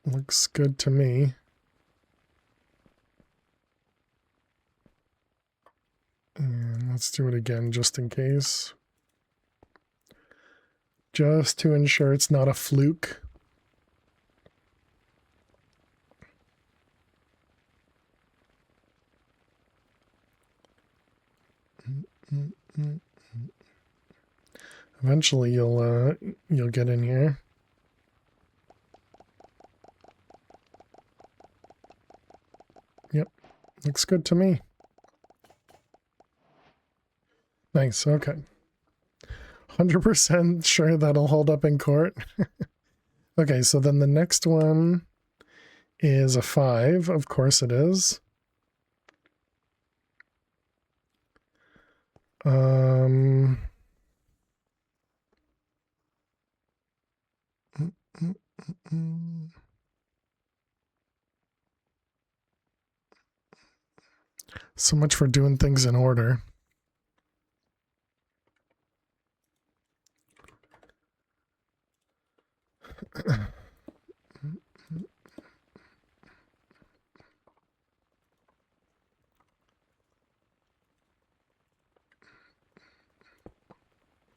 Looks good to me. And let's do it again just in case. just to ensure it's not a fluke. Eventually you'll get in here. Yep, looks good to me. Nice, okay. 100% sure that'll hold up in court. Okay, so then the next one is a 5. Of course it is. So much for doing things in order.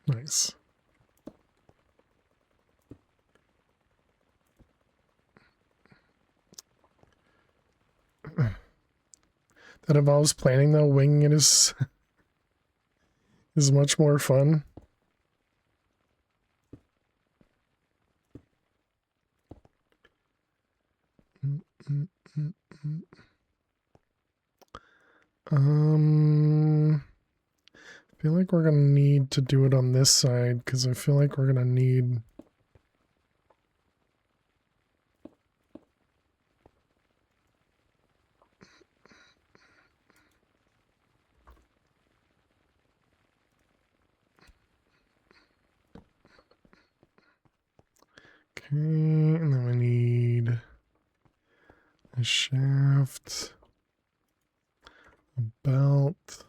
Nice. That involves planning though. Winging it is much more fun. I feel like we're gonna need to do it on this side because I feel like we're gonna need. Okay, and then we need a shaft, a belt,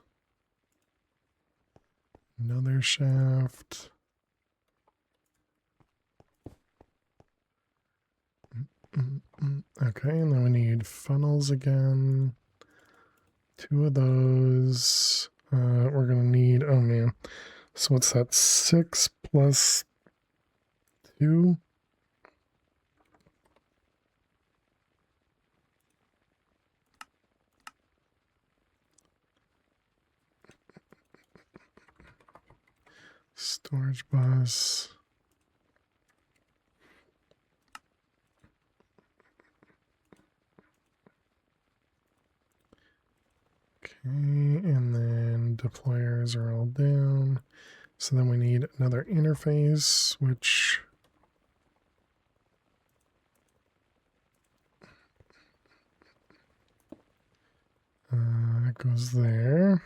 another shaft. Okay, and then we need funnels again. 2 of those. We're gonna need, oh man. So what's that? 6 plus 2? Storage bus. Okay, and then deployers are all down. So then we need another interface, which goes there.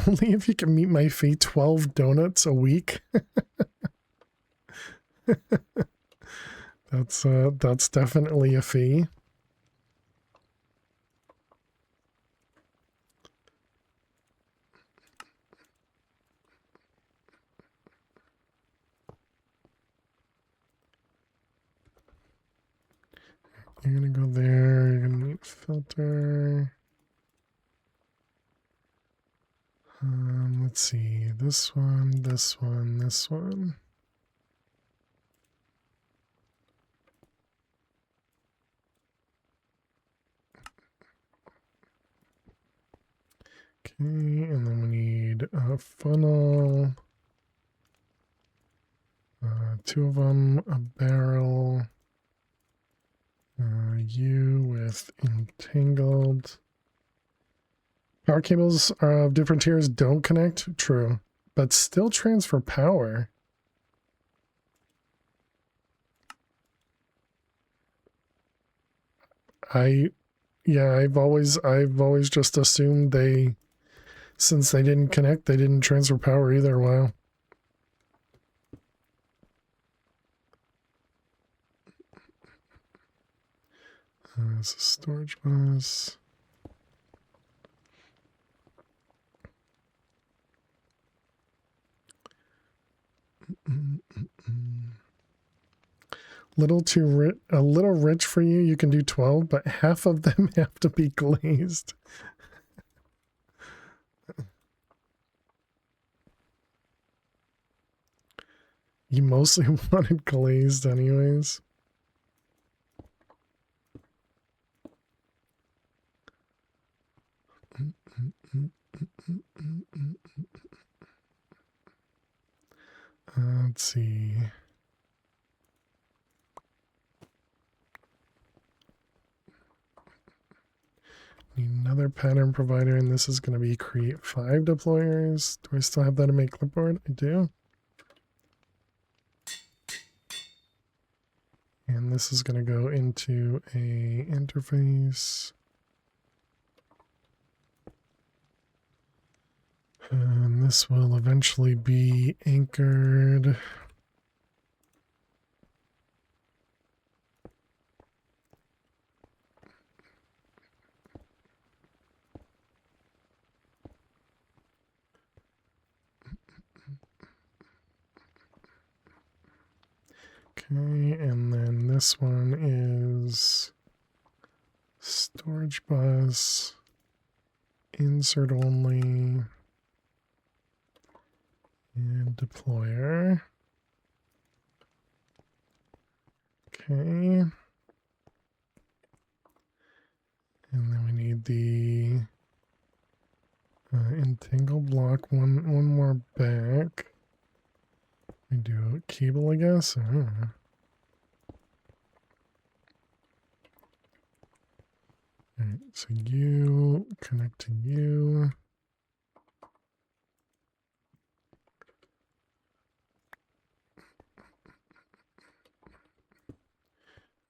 Only if you can meet my fee, 12 donuts a week. That's definitely a fee. You're gonna go there, you're gonna need filter. Let's see, this one, this one, this one. Okay, and then we need a funnel. 2 of them, a barrel. U with entangled. Power cables of different tiers don't connect. True. But still transfer power. I've always just assumed since they didn't connect, they didn't transfer power either. Wow. This is storage bus. A little rich for you. You can do 12, but half of them have to be glazed. He mostly wanted glazed anyways. Let's see. Need another pattern provider, and this is going to be create 5 deployers. Do I still have that in my clipboard? I do. And this is going to go into a interface. And this will eventually be anchored. Okay, and then this one is storage bus, insert only, and deployer. Okay. And then we need the entangle block one more back. We do a cable, I guess. I don't know. Alright, so you connect to you.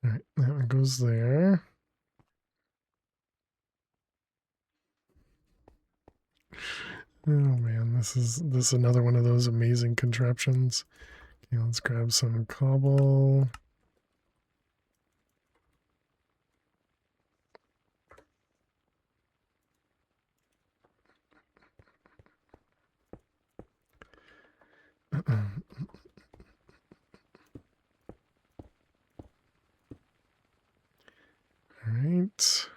Alright, that one goes there. Oh man, this is another one of those amazing contraptions. Okay, let's grab some cobble. Alright.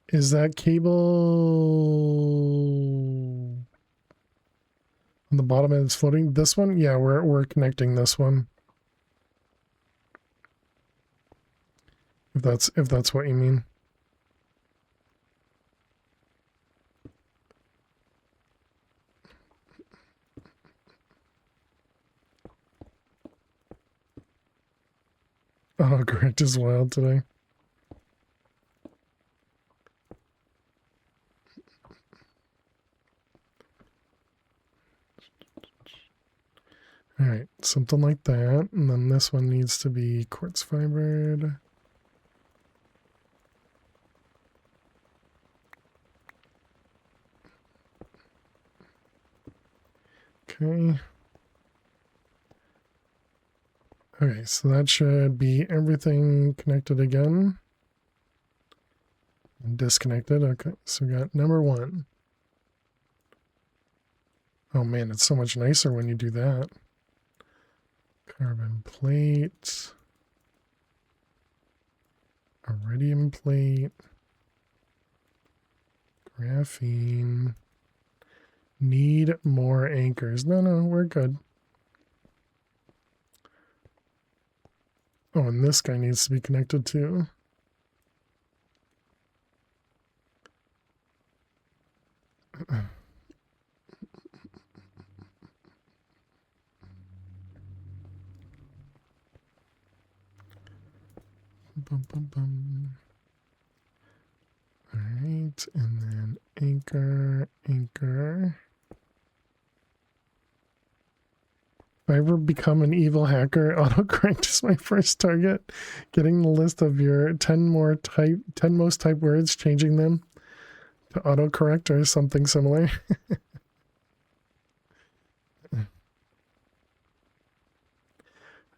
Is that cable on the bottom and it's floating? This one? Yeah, we're connecting this one. If that's what you mean. Oh, correct is wild today. All right, something like that. And then this one needs to be quartz fibered. Okay. Okay, so that should be everything connected again. And disconnected. Okay, so we got number 1. Oh man, it's so much nicer when you do that. Carbon plate. Iridium plate. Graphene. Need more anchors. No, we're good. Oh, and this guy needs to be connected too. Bum, bum, bum. All right, and then anchor. If I ever become an evil hacker, autocorrect is my first target. Getting the list of your 10 most type words, changing them to autocorrect or something similar.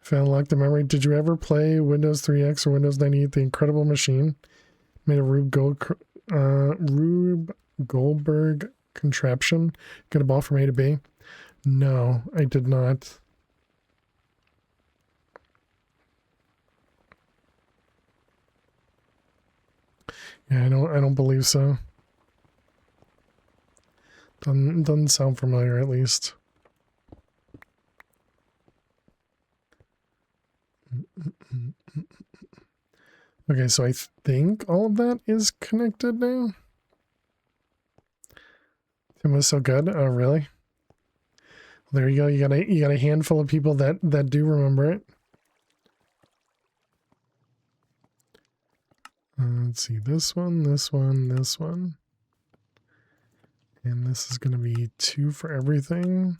If I unlock the memory, did you ever play Windows 3X or Windows 98, The Incredible Machine? Made a Rube Goldberg contraption. Get a ball from A to B. No, I did not. Yeah, I don't believe so. Doesn't sound familiar, at least. Okay, so I think all of that is connected now. It was so good. Oh, really? There you go. You got a handful of people that do remember it. Let's see, this one, this one, this one. And this is going to be 2 for everything.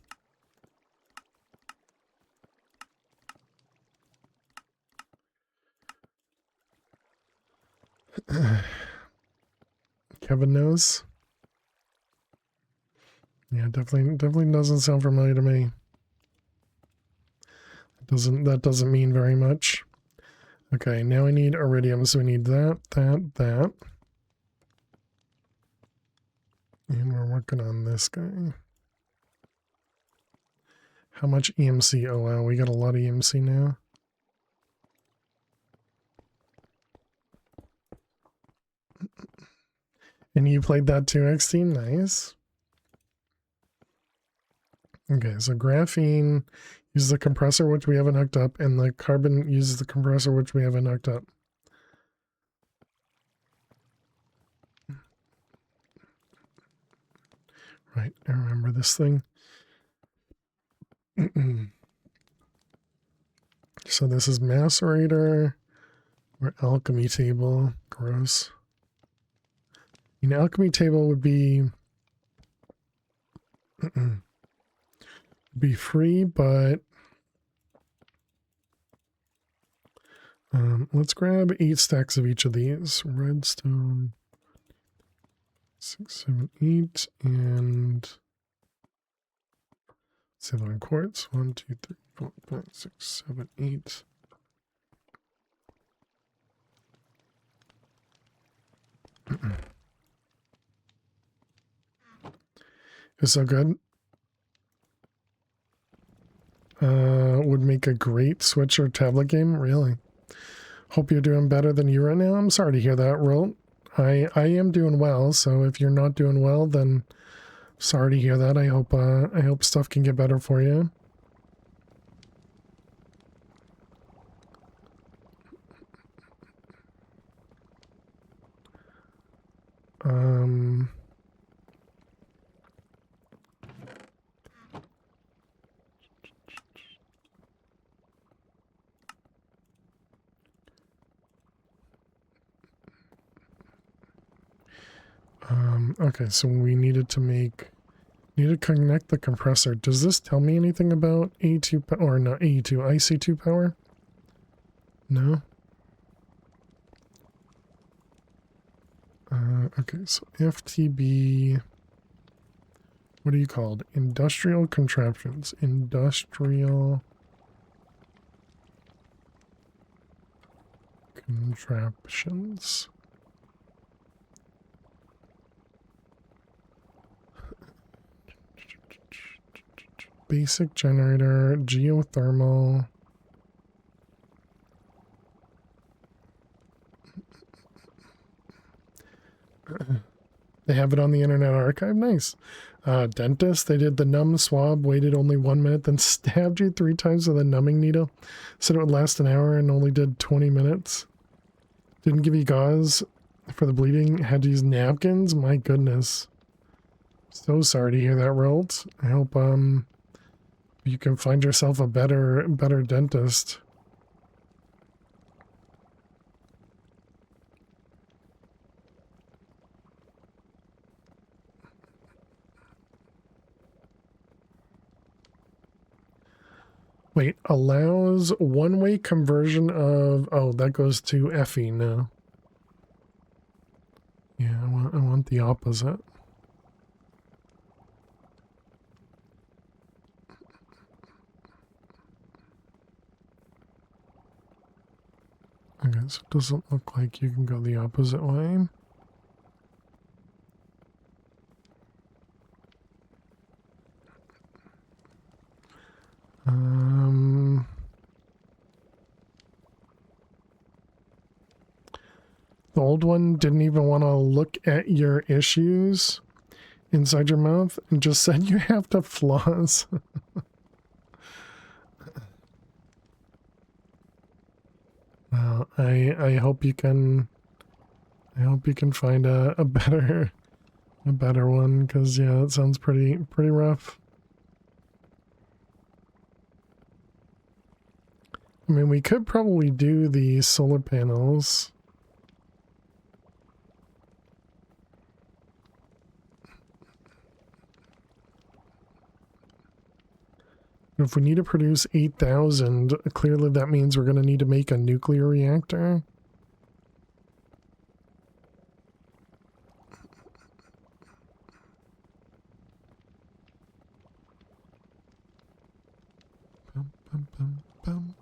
Kevin knows. Yeah, definitely doesn't sound familiar to me. That doesn't mean very much. Okay, now I need iridium, so we need that. And we're working on this guy. How much EMC? Oh wow, we got a lot of EMC now. And you played that too, XT? Nice. Okay, so graphene uses the compressor, which we haven't hooked up, and the carbon uses the compressor, which we haven't hooked up. Right, I remember this thing. So this is macerator or alchemy table. Gross. An alchemy table would be free, but let's grab 8 stacks of each of these. Redstone 6, 7, 8, and silver quartz 1, 2, 3, 4, 5, 6, 7, 8. It's so good. Would make a great Switch or tablet game. Really. Hope you're doing better than you right now. I'm sorry to hear that, Rolt. I am doing well, so if you're not doing well, then sorry to hear that. I hope stuff can get better for you. Okay, so we needed to connect the compressor. Does this tell me anything about A2 or not A2, IC2 power? No. Okay, so FTB, what are you called? Industrial contraptions. Industrial contraptions. Basic generator, geothermal. They have it on the Internet Archive. Nice. Dentist, they did the numb swab, waited only 1 minute, then stabbed you 3 times with a numbing needle. Said it would last an hour and only did 20 minutes. Didn't give you gauze for the bleeding. Had to use napkins. My goodness. So sorry to hear that, Rolt. I hope you can find yourself a better dentist. Wait, allows one-way conversion of... Oh, that goes to FE now. Yeah, I want the opposite. Okay, so it doesn't look like you can go the opposite way. The old one didn't even want to look at your issues inside your mouth and just said you have to floss. Well, I hope you can find a better one, because yeah, that sounds pretty rough. I mean, we could probably do the solar panels. If we need to produce 8,000, clearly that means we're going to need to make a nuclear reactor. Bum, bum, bum, bum.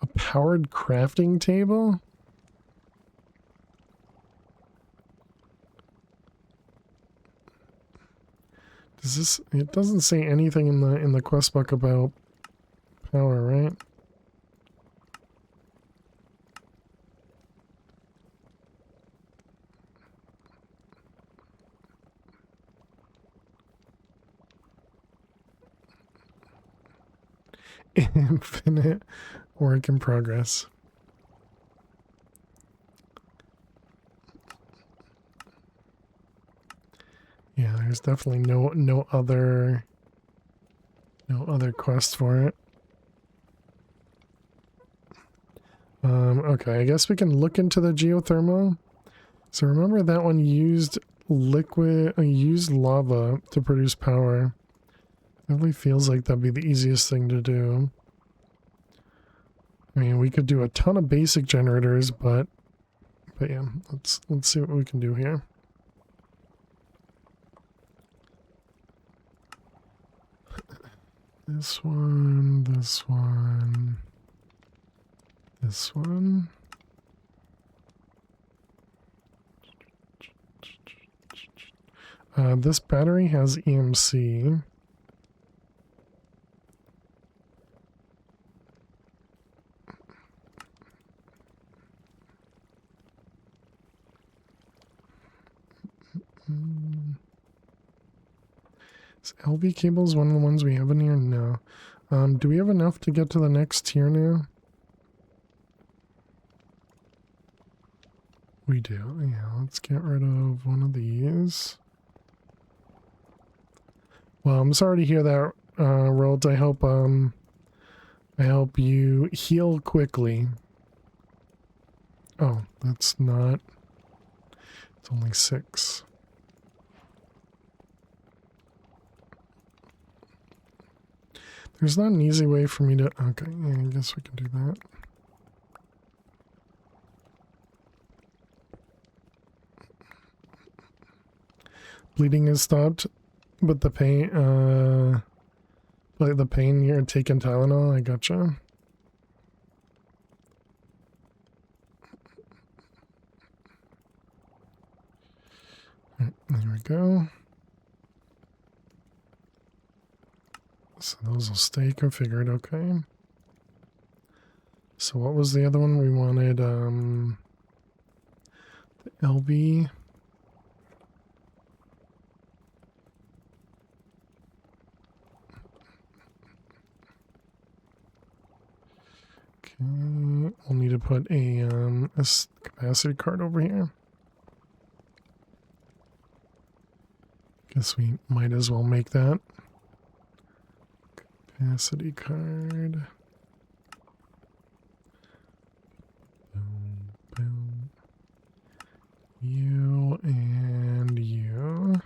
A powered crafting table? Does this, it doesn't say anything in the quest book about power, right? Infinite work in progress. Yeah, there's definitely no other quest for it. Okay, I guess we can look into the geothermal. So remember that one used used lava to produce power. It really feels like that'd be the easiest thing to do. I mean, we could do a ton of basic generators, but yeah, let's see what we can do here. This one, this one, this one. This battery has EMC. Is LV cables one of the ones we have in here? No. Do we have enough to get to the next tier now? We do. Yeah, let's get rid of one of these. Well, I'm sorry to hear that, Rolt. I hope you heal quickly. Oh, that's not. It's only 6. There's not an easy way for me to... Okay, yeah, I guess we can do that. Bleeding has stopped, but the pain... like the pain, you're taking Tylenol, I gotcha. Right, there we go. So those will stay configured, okay. So what was the other one? We wanted the LV. Okay, we'll need to put a capacity card over here. Guess we might as well make that. Capacity card. Boom, boom. You and you.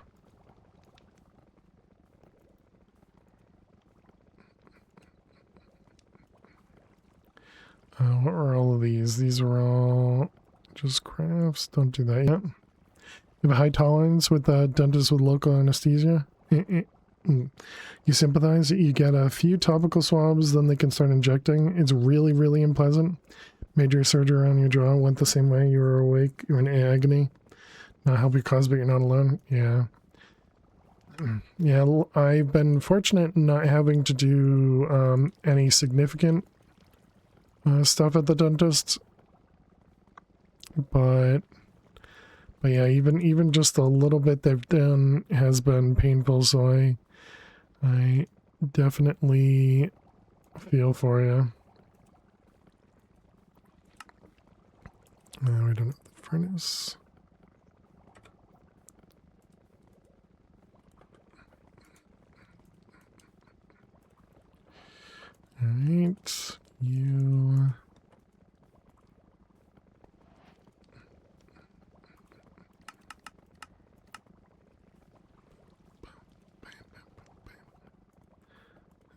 What were all of these? These are all just crafts. Don't do that yet. You have a high tolerance with dentists with local anesthesia. You sympathize. You get a few topical swabs, then they can start injecting. It's really unpleasant. Major surgery around your jaw. Went the same way. You were awake. You were in agony. Not help your cause, but you're not alone. Yeah. Yeah, I've been fortunate in not having to do any significant stuff at the dentist. But But yeah, even just a little bit they've done has been painful, so I definitely feel for you. No, we don't have the furnace. Alright, you...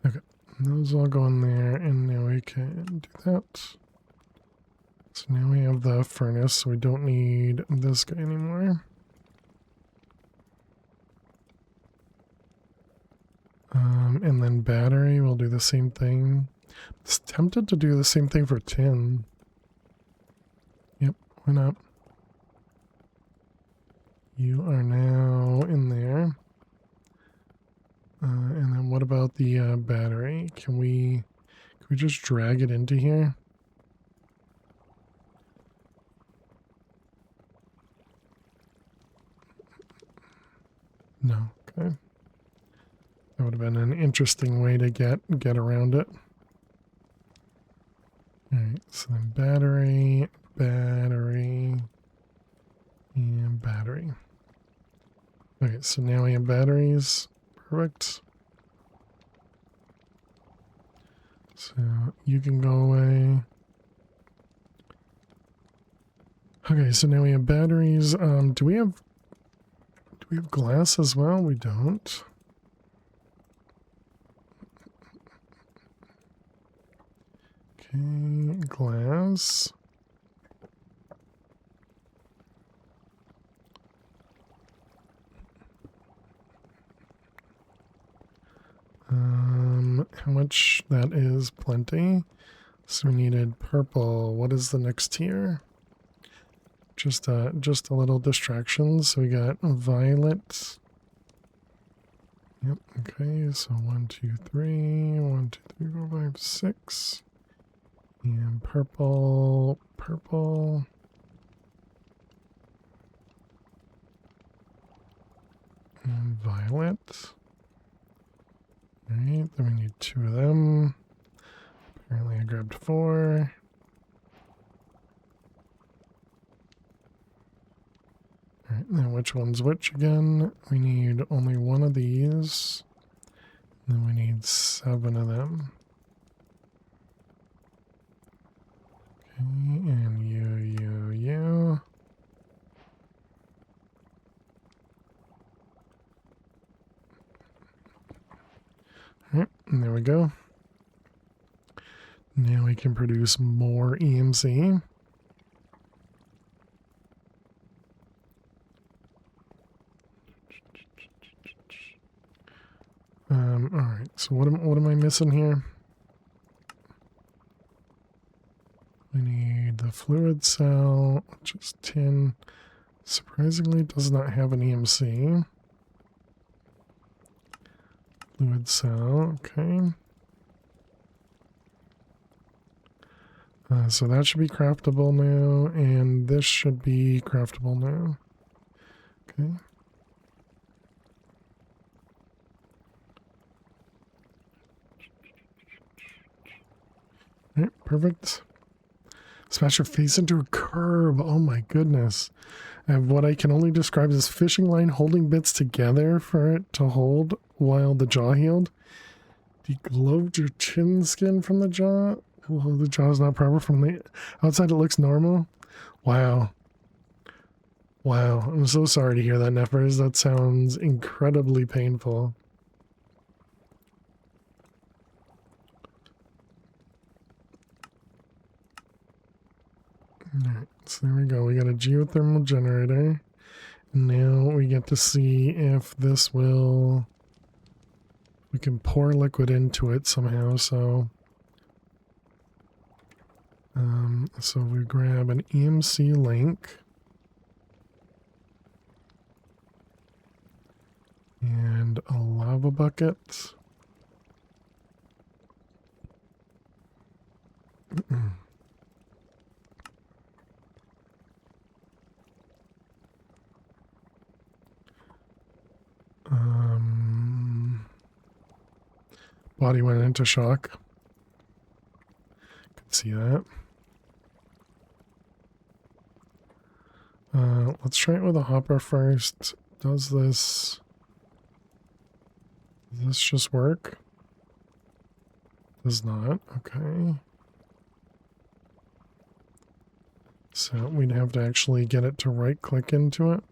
Okay, those all go in there, and now we can do that. So now we have the furnace, so we don't need this guy anymore. And then battery, we'll do the same thing. It's tempted to do the same thing for tin. Yep, why not? You are now in there. And then what about the battery? Can we just drag it into here? No, okay. That would have been an interesting way to get around it. Alright, so then battery, and battery. Okay, so now we have batteries. Perfect. So you can go away. Okay, so now we have batteries. Do we have glass as well? We don't. Okay, glass. How much? That is plenty. So we needed purple. What is the next tier? Just a little distraction. So we got violet. Yep, okay, so 1, 2, 3, 1, 2, 3, 4, 5, 6. And purple. And violet. Alright, then we need 2 of them. Apparently I grabbed 4. Alright, now which one's which again? We need only 1 of these. And then we need 7 of them. Okay, and you. Alright, and there we go. Now we can produce more EMC. Alright, so what am I missing here? We need the fluid cell, which is tin. Surprisingly, does not have an EMC. Fluid cell, okay. So that should be craftable now, and this should be craftable now. Okay. Alright, perfect. Smash your face into a curb. Oh my goodness. I have what I can only describe as fishing line holding bits together for it to hold while the jaw healed. Degloved your chin skin from the jaw. Well, the jaw is not proper from the outside. It looks normal. Wow. Wow. I'm so sorry to hear that, Neffers. That sounds incredibly painful. Alright, so there we go. We got a geothermal generator. And now we get to see if this will... We can pour liquid into it somehow, so... So we grab an EMC link. And a lava bucket. Body went into shock. Could see that. Let's try it with a hopper first. Does this just work? Does not. Okay. So we'd have to actually get it to right click into it.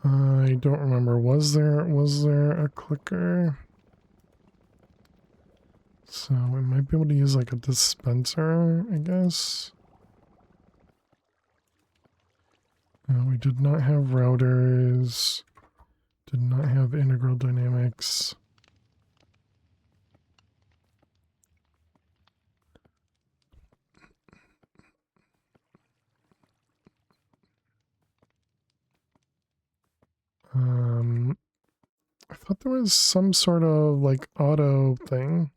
I don't remember. Was there a clicker? So we might be able to use like a dispenser, I guess. We did not have routers. Did not have integral dynamics. I thought there was some sort of like auto thing.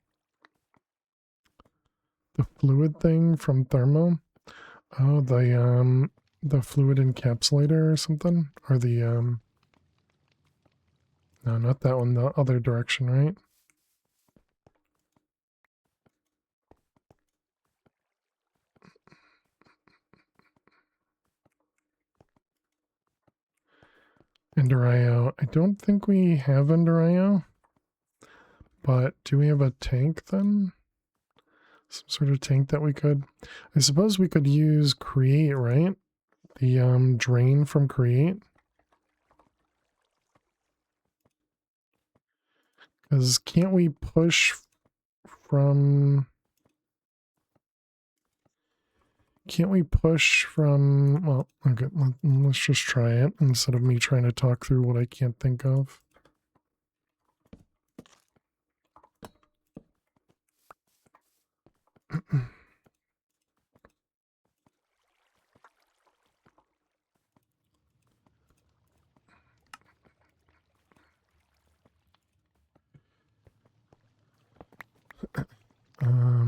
The fluid thing from Thermo. Oh, the fluid encapsulator or something? Or the no, not that one, the other direction, right? Ender.io. I don't think we have Ender.io. But do we have a tank then? Some sort of tank that we could... I suppose we could use create, right? The drain from create. Because can't we push from... Can't we push from... Well, okay, let's just try it instead of me trying to talk through what I can't think of.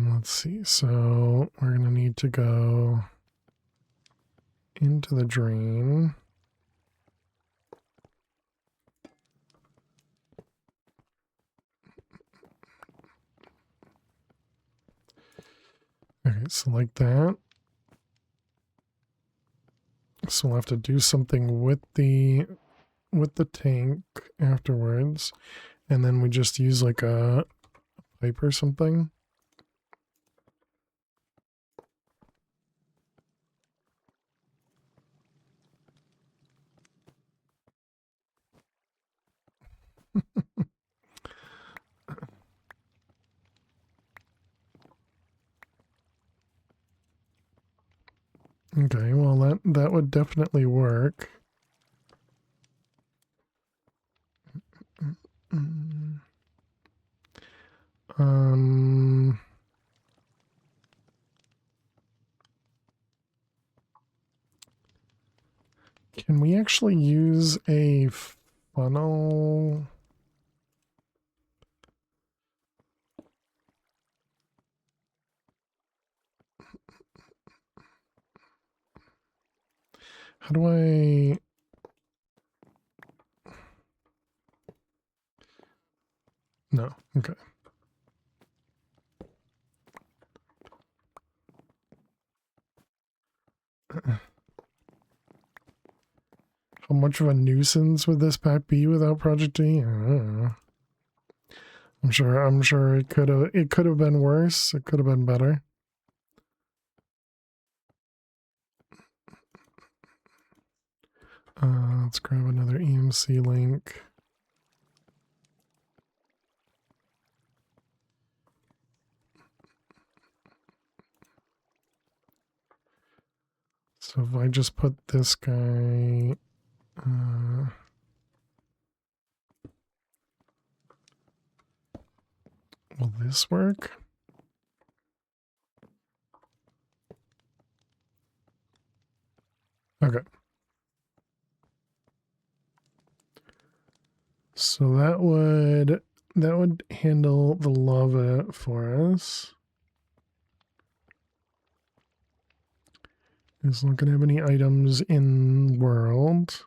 Let's see. So we're going to need to go into the drain. Okay, so like that. So we'll have to do something with the tank afterwards. And then we just use like a pipe or something. Okay, well that would definitely work. Can we actually use a funnel? How do I... No, okay. How much of a nuisance would this pack be without Project D? I don't know. I'm sure it could have been worse. It could have been better. Let's grab another EMC link. So if I just put this guy, will this work? Okay. So that would that would handle the lava for us. Is not going to have any items in world.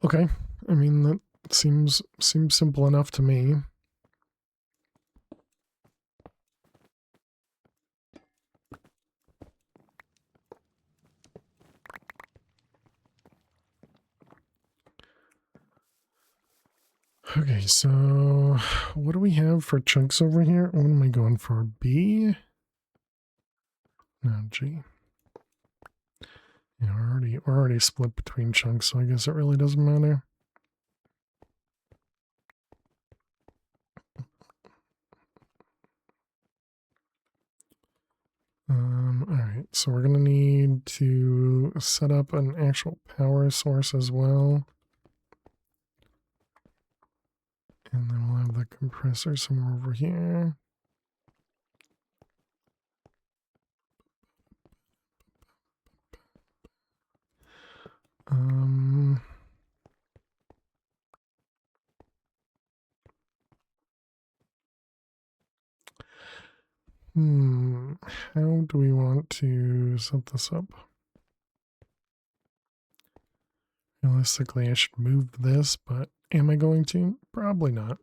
Okay, I mean that seems simple enough to me. Okay, so what do we have for chunks over here? What am I going for? B? No, G. Yeah, we're already split between chunks, so I guess it really doesn't matter. Alright, so we're gonna need to set up an actual power source as well. And then we'll have the compressor somewhere over here. How do we want to set this up? Realistically, I should move this, but am I going to? Probably not.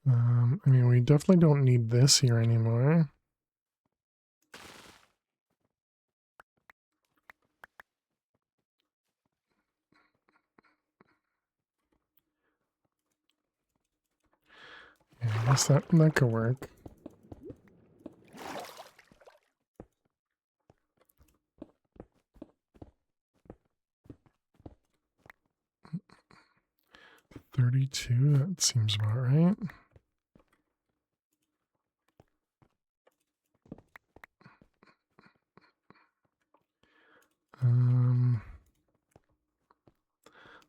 I mean, we definitely don't need this here anymore. Yeah, I guess that could work. $32, that seems about right.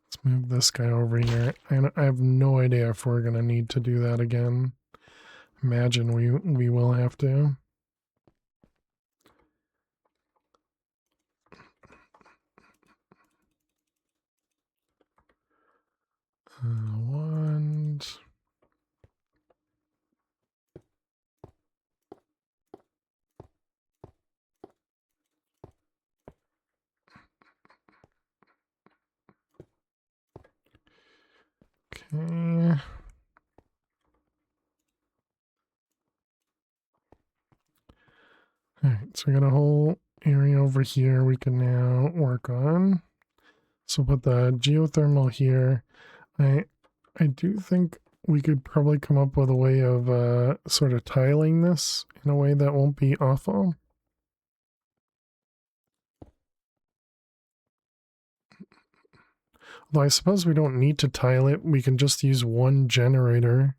Let's move this guy over here. I have no idea if we're going to need to do that again. Imagine we will have to. Wand. Okay. Alright, so we got a whole area over here we can now work on. So put the geothermal here. I do think we could probably come up with a way of sort of tiling this in a way that won't be awful. Although I suppose we don't need to tile it. We can just use one generator.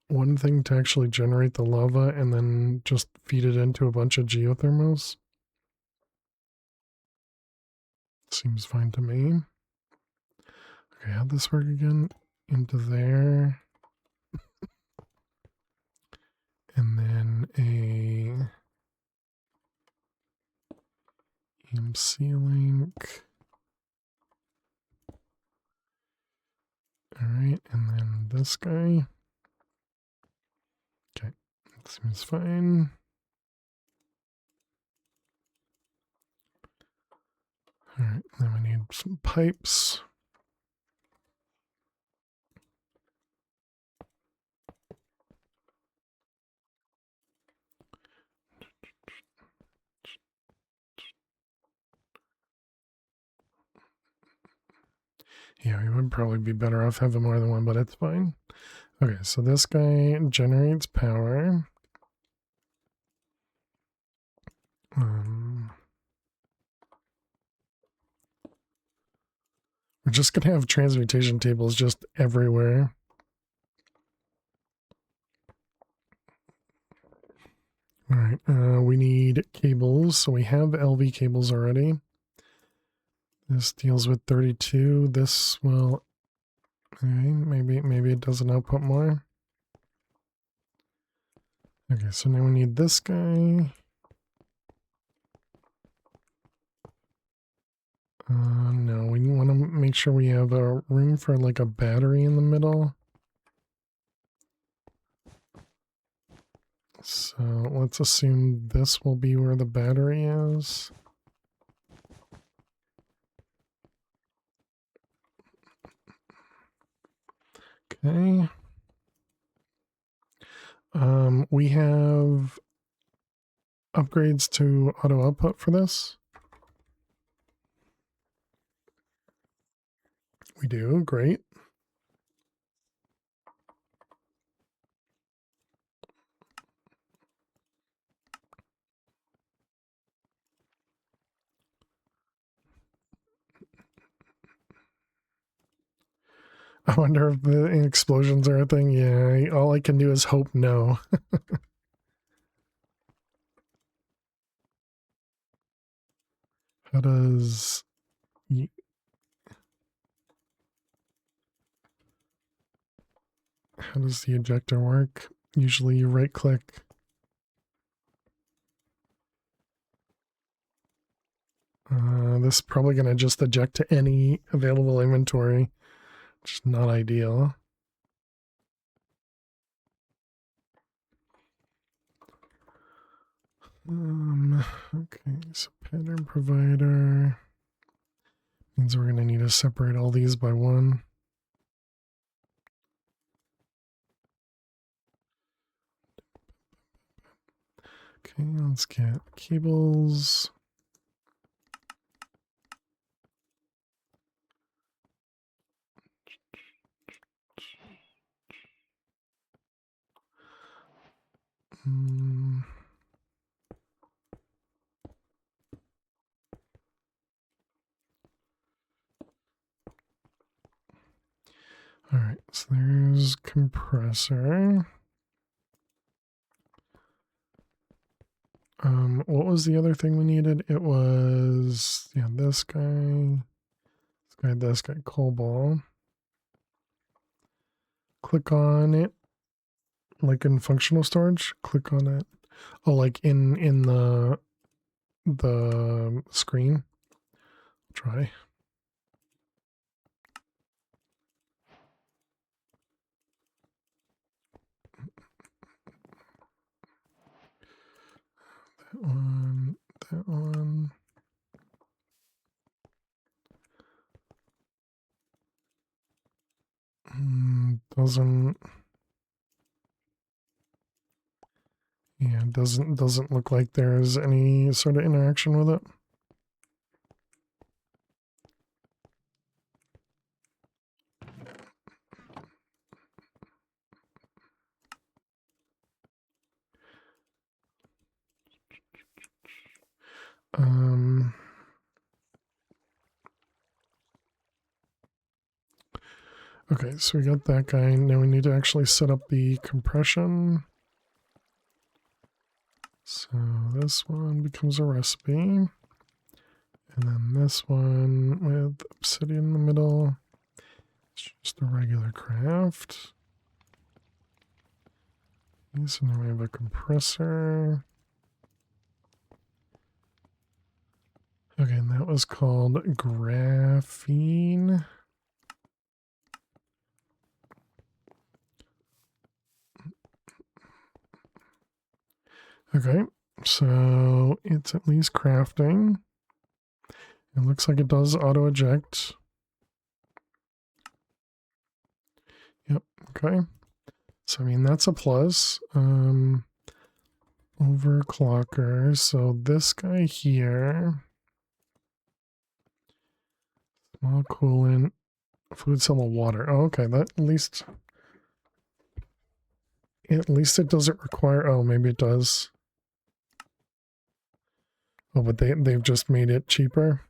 One thing to actually generate the lava and then just feed it into a bunch of geothermals. Seems fine to me. Okay, how'd this work again? Into there. And then a EMC link. Alright, and then this guy. Okay, that seems fine. Alright, then we need some pipes. Yeah, we would probably be better off having more than one, but it's fine. Okay, so this guy generates power. We're just going to have transmutation tables just everywhere. All right, we need cables. So we have LV cables already. This deals with 32. This will, okay, maybe it doesn't output more. Okay, so now we need this guy. No, we want to make sure we have a room for like a battery in the middle. So let's assume this will be where the battery is. Okay. We have upgrades to auto output for this. We do, great. I wonder if the explosions are a thing. Yeah, all I can do is hope no. How does the ejector work? Usually you right click. This is probably going to just eject to any available inventory, which is not ideal. Okay, so pattern provider means we're going to need to separate all these by one. Okay, let's get cables. All right, so there's compressor. What was the other thing we needed? It was, yeah, this guy, coal ball. Click on it, like in functional storage. Click on it. Oh, like in the screen. Try. That one. That one. Doesn't. Yeah, doesn't look like there's any sort of interaction with it. Okay, so we got that guy. Now we need to actually set up the compression. So this one becomes a recipe. And then this one with obsidian in the middle. It's just a regular craft. Okay, so now we have a compressor. Okay, and that was called graphene. Okay, so it's at least crafting. It looks like it does auto eject. Yep, okay. So I mean that's a plus. Overclocker. So this guy here. Small coolant. Fluid cell of water. Oh, okay. That at least it doesn't require, oh maybe it does. Oh, but they've just made it cheaper.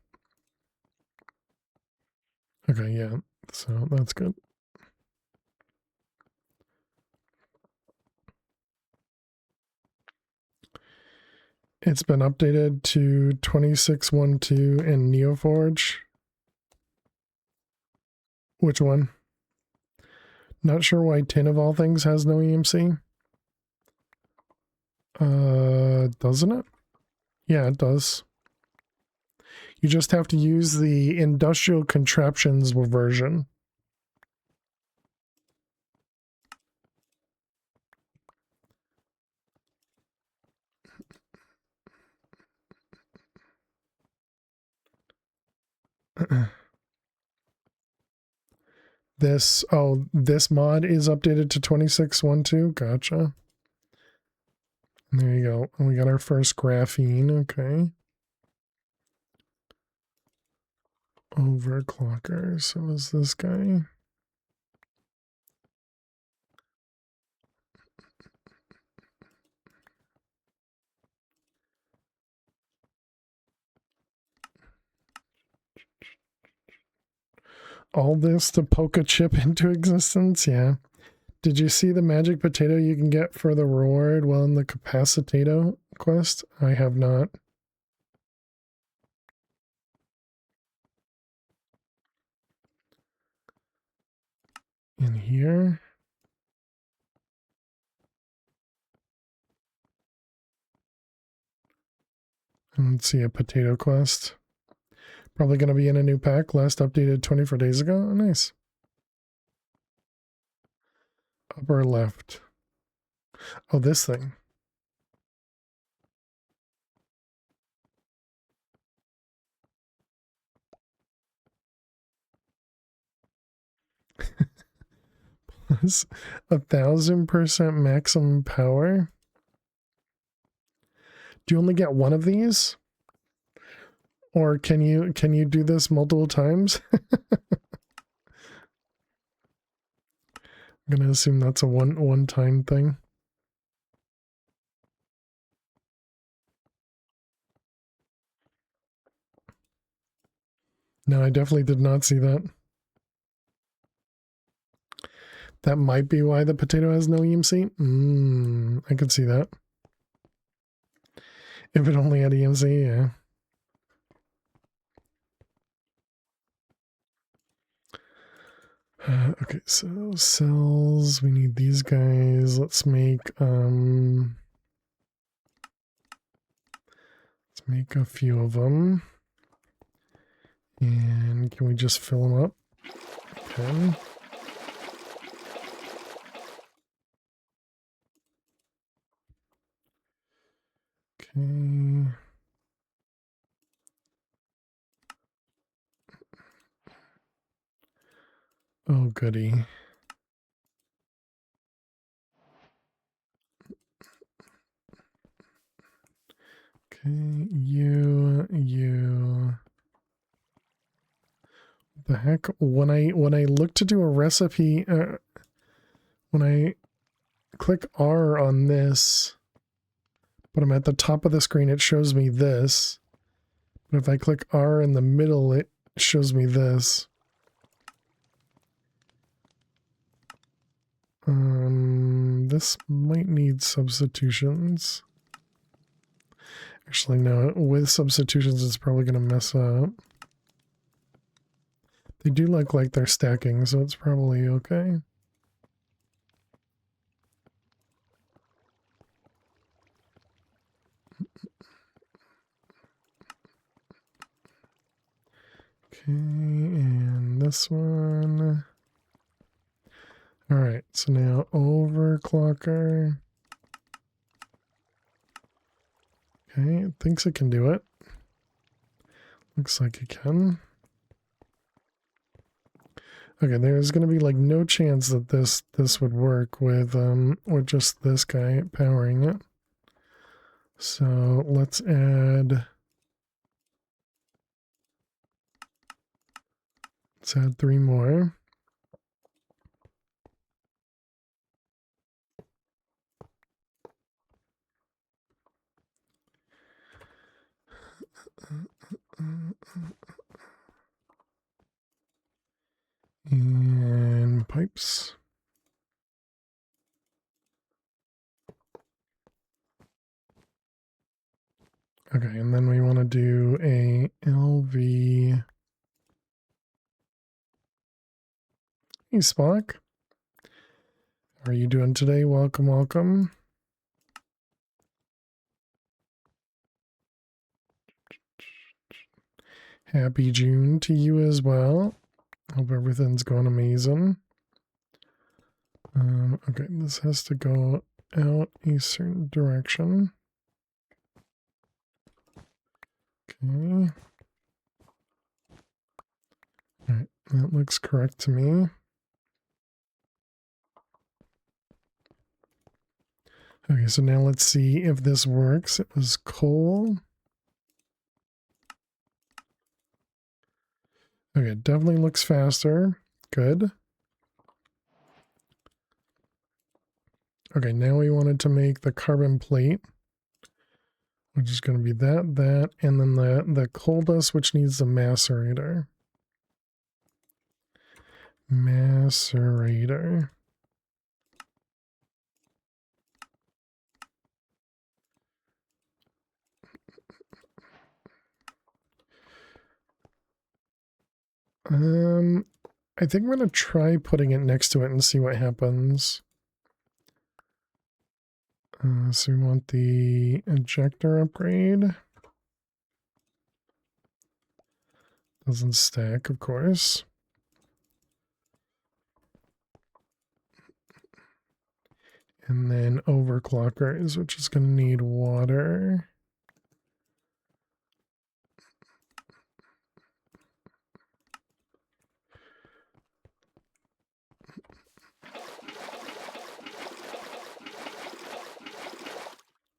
Okay, yeah. So that's good. It's been updated to 26.12 in NeoForge. Which one? Not sure why 10 of all things has no EMC. Doesn't it? Yeah, it does. You just have to use the industrial contraptions version. This mod is updated to 26.12. Gotcha. There you go. And we got our first graphene. Okay. Overclocker. So is this guy? All this to poke a chip into existence? Yeah. Did you see the magic potato you can get for the reward while in the capacitato quest? I have not. In here. Let's see, a potato quest. Probably going to be in a new pack. Last updated 24 days ago. Oh, nice. Upper left. Oh, this thing. Plus 1,000% maximum power. Do you only get one of these? Or can you do this multiple times? I'm gonna assume that's a one-time thing. No, I definitely did not see that. That might be why the potato has no EMC. I could see that. If it only had EMC, yeah. Okay, so cells, we need these guys. Let's make a few of them. And can we just fill them up? Okay. Okay. Oh, goody. Okay, you. The heck? When I look to do a recipe, when I click R on this, but I'm at the top of the screen, it shows me this. But if I click R in the middle, it shows me this. This might need substitutions. Actually, no, with substitutions, it's probably going to mess up. They do look like they're stacking, so it's probably okay. Okay, and this one. All right, so now overclocker. Okay, it thinks it can do it. Looks like it can. Okay, there's going to be like no chance that this would work with just this guy powering it. So let's add 3 more. And pipes. Okay, and then we want to do a LV. Hey, Spock. How are you doing today? Welcome, welcome. Happy June to you as well. Hope everything's going amazing. Okay, this has to go out a certain direction. Okay. Alright, that looks correct to me. Okay, so now let's see if this works. It was coal. Okay, it definitely looks faster. Good. Okay, now we wanted to make the carbon plate, which is going to be that, and then the coal dust, which needs the macerator. Macerator. I think I'm going to try putting it next to it and see what happens. So we want the injector upgrade. Doesn't stack, of course. And then overclockers, which is going to need water.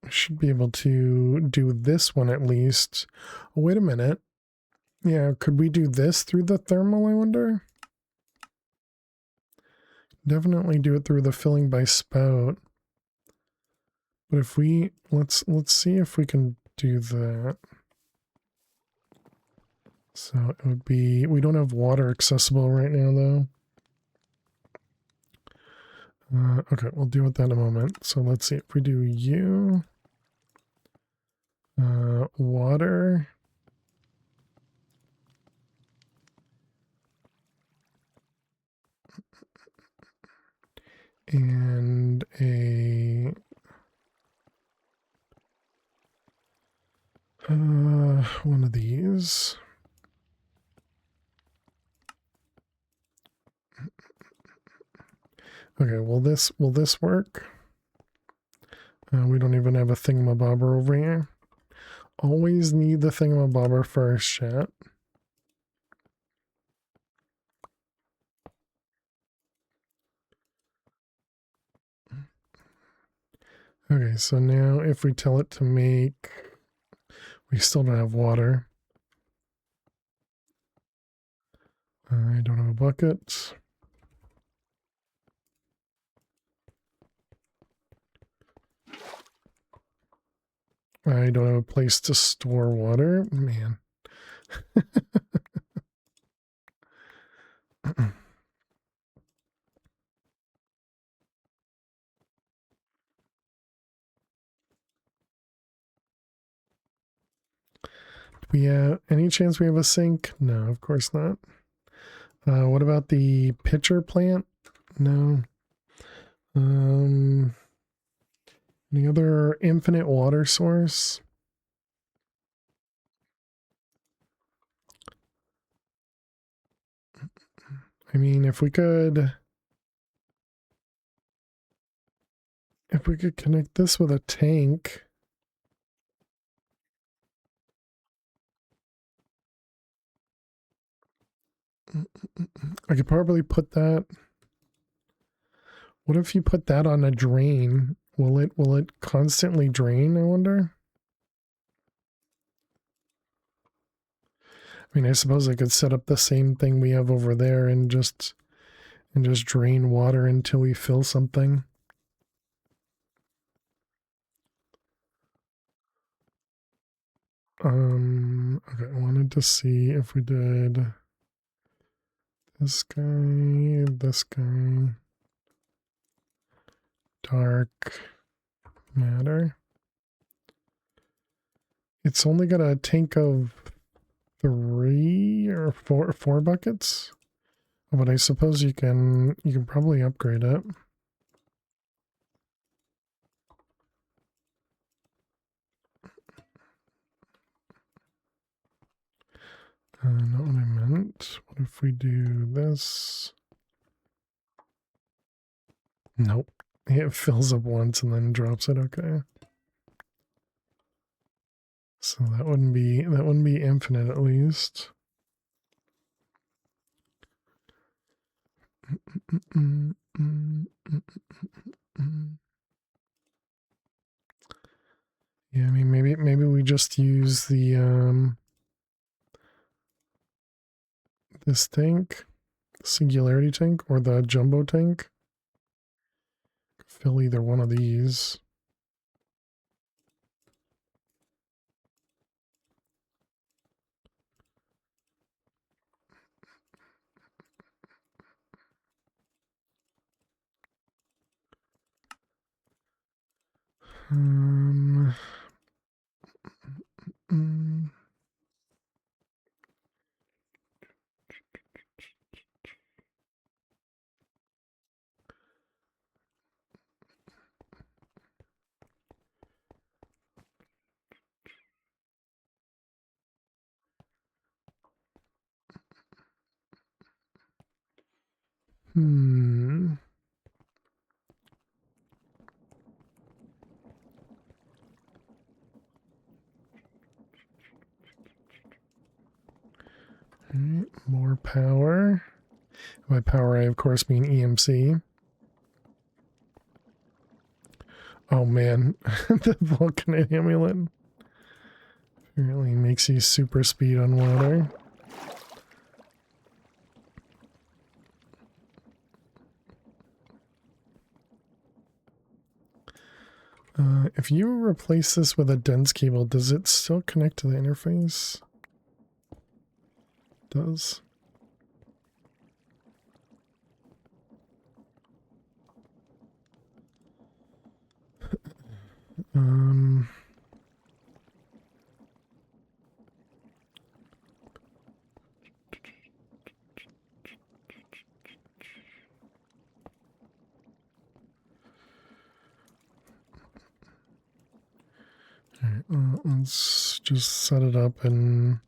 I should be able to do this one at least. Oh, wait a minute. Yeah, could we do this through the thermal, I wonder? Definitely do it through the filling by spout. But if we let's see if we can do that. So it would be, we don't have water accessible right now though. Okay, we'll deal with that in a moment. So let's see if we do U, water, and a one of these. Okay, will this work? We don't even have a thingamabobber over here. Always need the thingamabobber first, chat. Okay, so now if we tell it to make, we still don't have water. I don't have a bucket. I don't have a place to store water. Man. We have any chance we have a sink? No, of course not. What about the pitcher plant? No. Any other infinite water source? I mean, if we could connect this with a tank. I could probably put that. What if you put that on a drain? Will it constantly drain, I wonder? I mean, I suppose I could set up the same thing we have over there and just drain water until we fill something. Okay, I wanted to see if we did this guy, dark matter. It's only got a tank of 3 or 4 buckets. But I suppose you can probably upgrade it. Not what I meant. What if we do this? Nope. It fills up once and then drops it. Okay. So that wouldn't be infinite at least. Yeah, I mean maybe we just use the this tank, singularity tank, or the jumbo tank. Fill either one of these. Um, mm, hmm. Alright, more power. By power, I of course mean EMC. Oh man, the Vulcan amulet apparently makes you super speed on water. If you replace this with a dense cable, does it still connect to the interface? It does. Um, Alright, let's just set it up and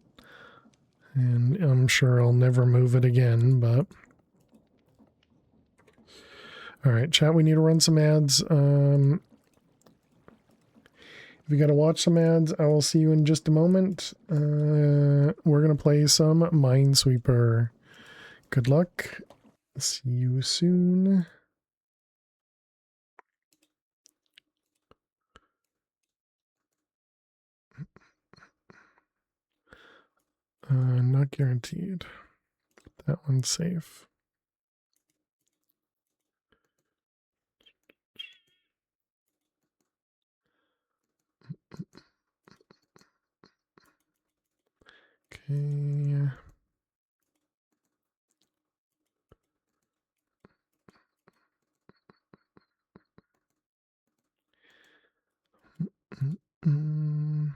I'm sure I'll never move it again, but alright, chat, we need to run some ads. If you gotta watch some ads, I will see you in just a moment. We're gonna play some Minesweeper. Good luck. See you soon. Not guaranteed. That one's safe. Okay. Mm-mm.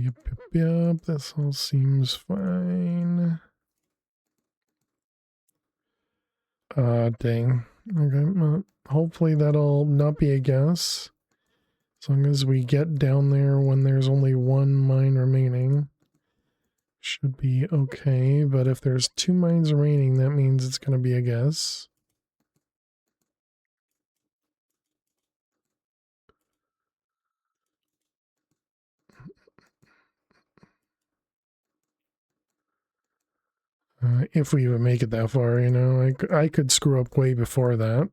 Yep. This all seems fine. Dang. Okay, well, hopefully that'll not be a guess. As long as we get down there when there's only one mine remaining. Should be okay, but if there's 2 mines remaining, that means it's going to be a guess. If we even make it that far, you know, I could screw up way before that.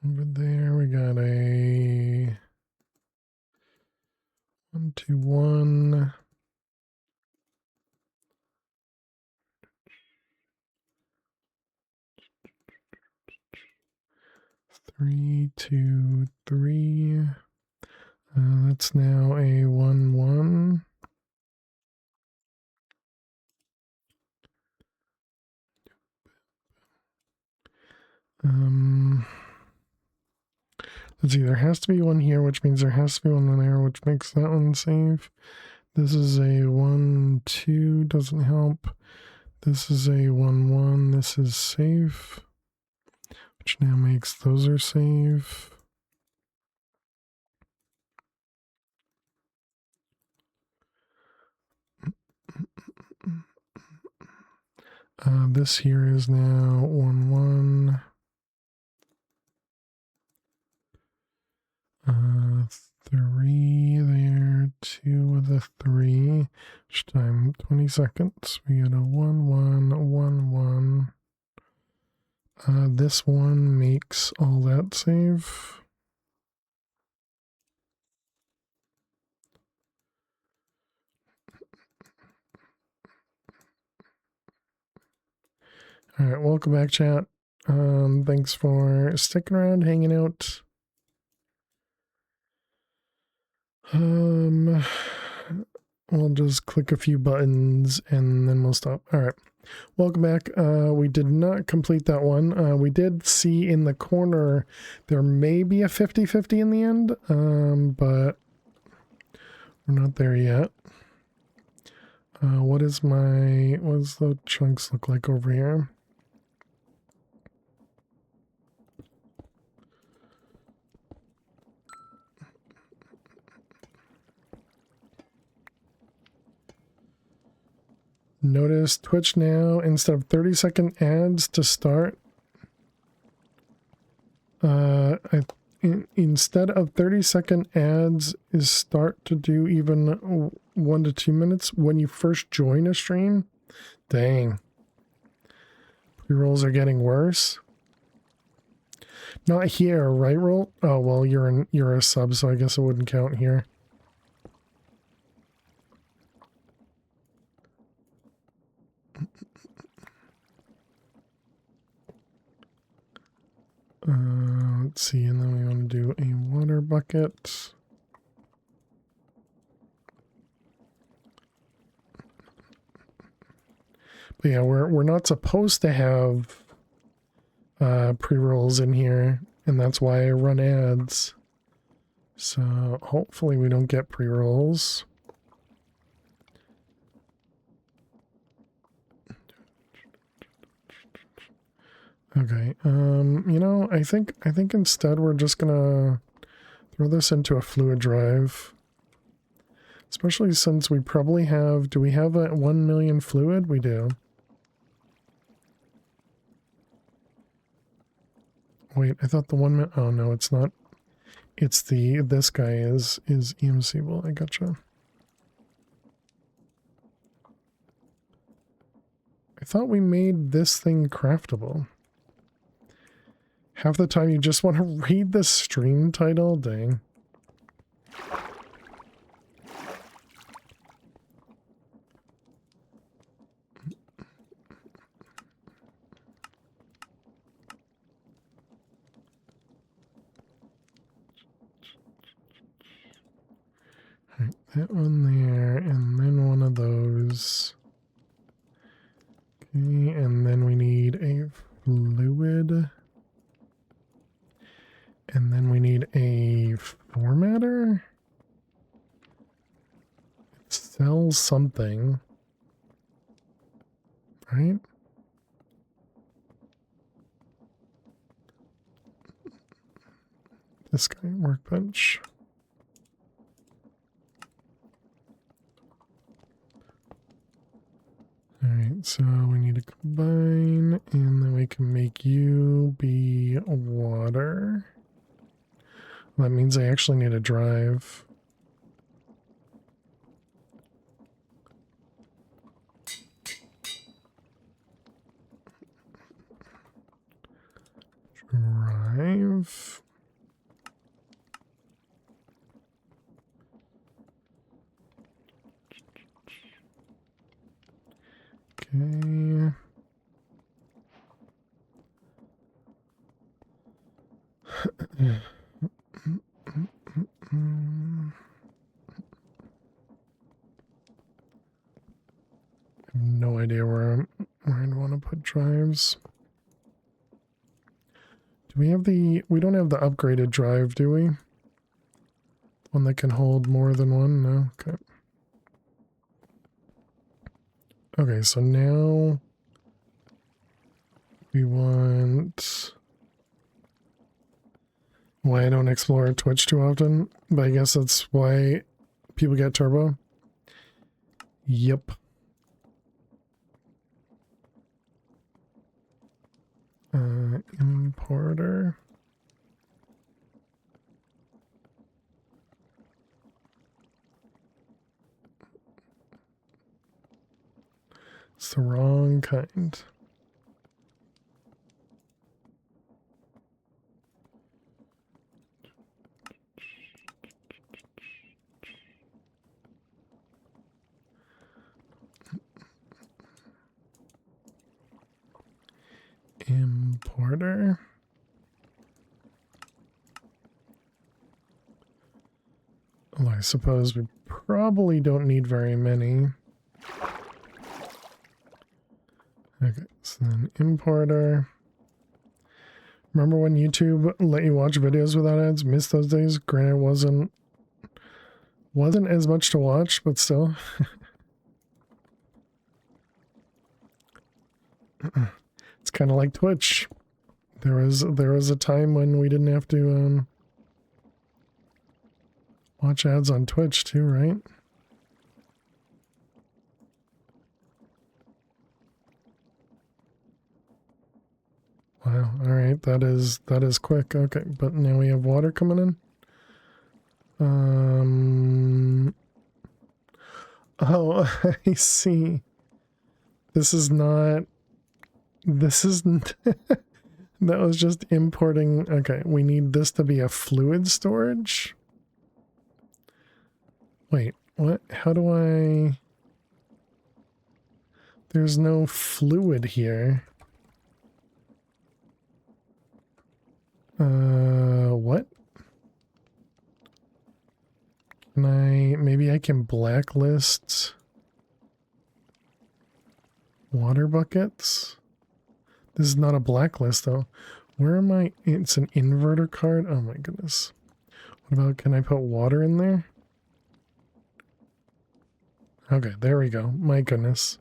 Over there, we got a 1, 2, 1. 3, 2, 3. That's now a 1, 1. Let's see, there has to be one here, which means there has to be one there, which makes that one safe. This is a 1, 2, doesn't help. This is a 1, 1, this is safe, which now makes those are safe. This here is now 1, 1. 3 there, 2 with a 3. Each time 20 seconds. We get a 1, 1, 1, 1. This one makes all that save. All right, welcome back, chat. Thanks for sticking around, hanging out. We'll just click a few buttons and then we'll stop. All right, welcome back. We did not complete that one. We did see in the corner there may be a 50-50 in the end, but we're not there yet. What does the chunks look like over here? Notice Twitch now, instead of 30-second ads to start, instead of 30-second ads is start to do even 1 to 2 minutes when you first join a stream. Dang. Pre-rolls are getting worse. Not here, right, Roll? Oh, well, you're a sub, so I guess it wouldn't count here. Let's see, and then we want to do a water bucket. But yeah, we're not supposed to have pre-rolls in here, and that's why I run ads. So hopefully we don't get pre-rolls. Okay, you know, I think instead we're just gonna throw this into a fluid drive. Especially since we probably have, do we have a 1 million fluid? We do. Wait, I thought the 1 million, oh no, it's not. It's this guy is EMC. Well, I gotcha. I thought we made this thing craftable. Half the time you just want to read the stream title? Dang. All right, that one there, and then one of those. Okay, and then we need a fluid. And then we need a formatter. It sells something. Right? This guy, workbench. Alright, so we need to combine, and then we can make you be water. That means I actually need a drive. Drive. Okay. I have no idea where I'd want to put drives. Do we have we don't have the upgraded drive, do we? One that can hold more than one? No? Okay. Okay, so now we want... Why I don't explore Twitch too often, but I guess that's why people get turbo. Yep. Importer. It's the wrong kind. Importer. Well, I suppose we probably don't need very many. Okay, so then importer. Remember when YouTube let you watch videos without ads? Missed those days. Granted, wasn't as much to watch, but still. It's kind of like Twitch. There was a time when we didn't have to watch ads on Twitch too, right? Wow. All right, that is quick. Okay, but now we have water coming in. Oh, I see. This isn't that was just importing. Okay, we need this to be a fluid storage. Wait, what? How do I... There's no fluid here. What? Maybe I can blacklist water buckets? This is not a blacklist though. Where am I? It's an inverter card? Oh my goodness. What about, can I put water in there? Okay, there we go. My goodness.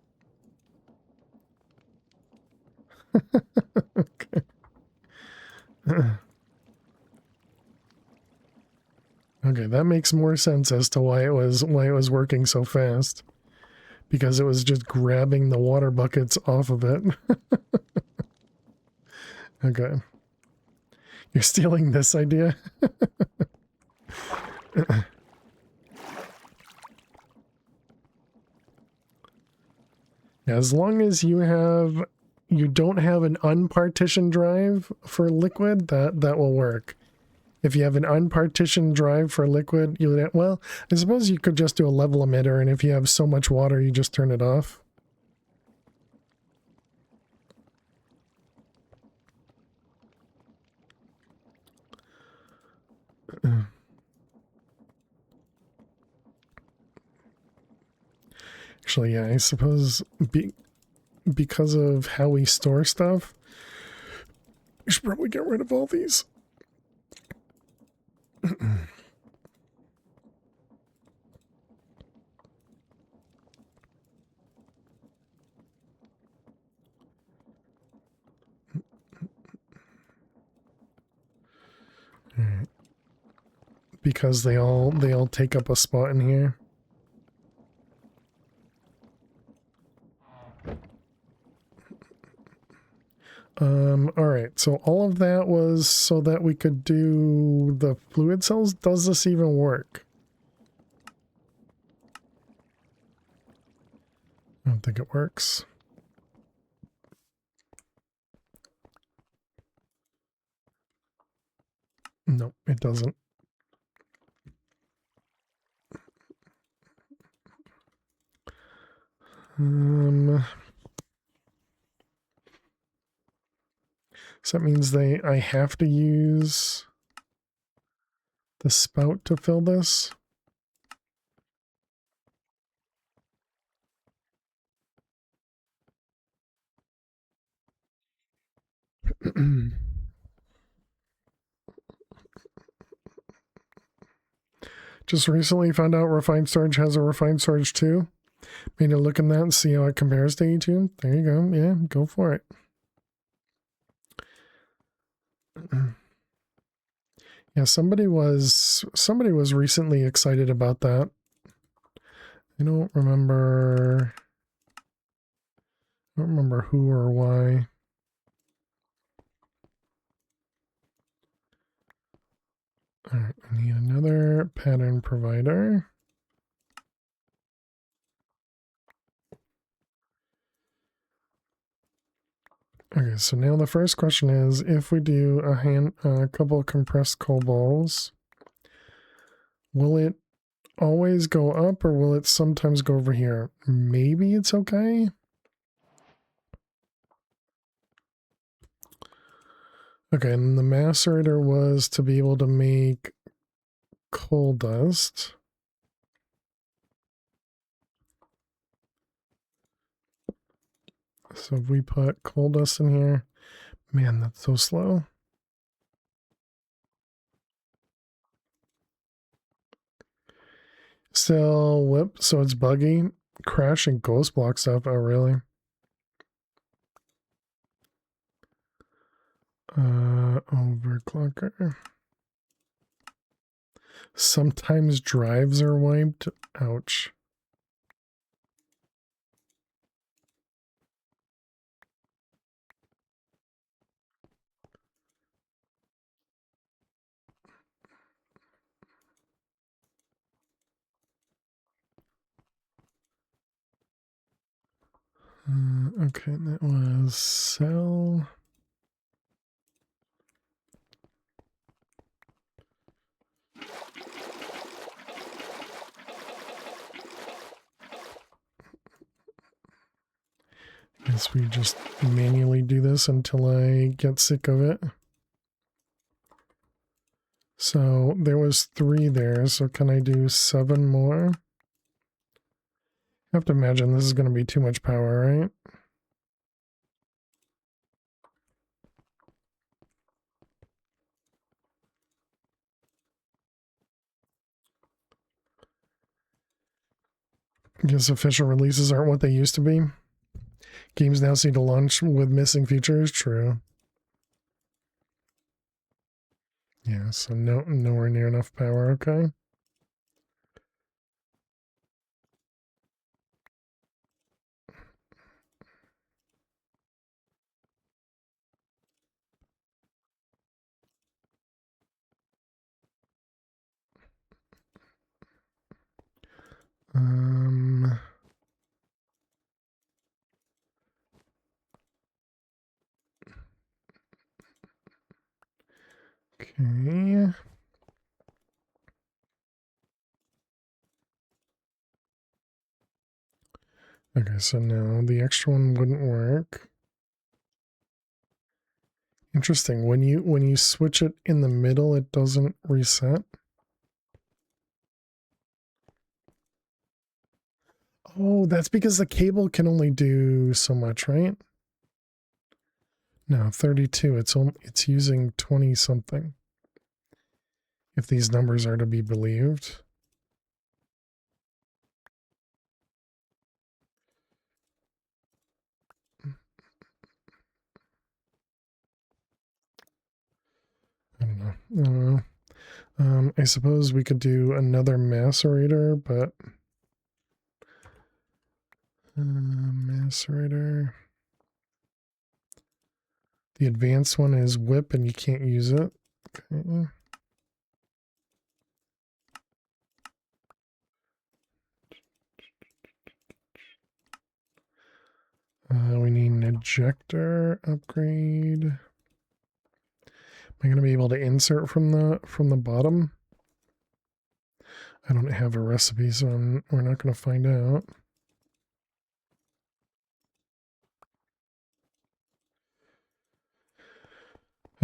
Okay. Okay, that makes more sense as to why it was working so fast. Because it was just grabbing the water buckets off of it. Okay. You're stealing this idea? As long as you don't have an unpartitioned drive for liquid, that will work. If you have an unpartitioned drive for liquid, well, I suppose you could just do a level emitter, and if you have so much water, you just turn it off. Actually, yeah, I suppose because of how we store stuff, we should probably get rid of all these. Alright. Because they all take up a spot in here. Alright, so all of that was so that we could do the fluid cells. Does this even work? I don't think it works. No, it doesn't. So that means I have to use the spout to fill this. Just recently found out refined storage has a refined storage too. Need to look in that and see how it compares to E2. There you go. Yeah, go for it. Yeah, somebody was recently excited about that. I don't remember who or why. All right, I need another pattern provider. Okay, so now the first question is, if we do a couple of compressed coal balls, will it always go up or will it sometimes go over here? Maybe it's okay. Okay, and the macerator was to be able to make coal dust. So if we put coal dust in here, man, that's so slow. Still whip, so it's buggy. Crashing ghost block stuff. Oh, really? Overclocker. Sometimes drives are wiped. Ouch. Okay, that was sell. Guess we just manually do this until I get sick of it. So there was 3 there, so can I do 7 more? I have to imagine this is going to be too much power, right? I guess official releases aren't what they used to be. Games now seem to launch with missing features. True. Yeah, so nowhere near enough power. Okay. Um. Okay. Okay, so now the extra one wouldn't work. Interesting. When you switch it in the middle, it doesn't reset. Oh, that's because the cable can only do so much, right? No, 32. It's using 20 something. If these numbers are to be believed. I don't know. I don't know. I suppose we could do another macerator, but macerator. The advanced one is whip, and you can't use it. Okay. We need an ejector upgrade. Am I going to be able to insert from the bottom? I don't have a recipe, so we're not going to find out.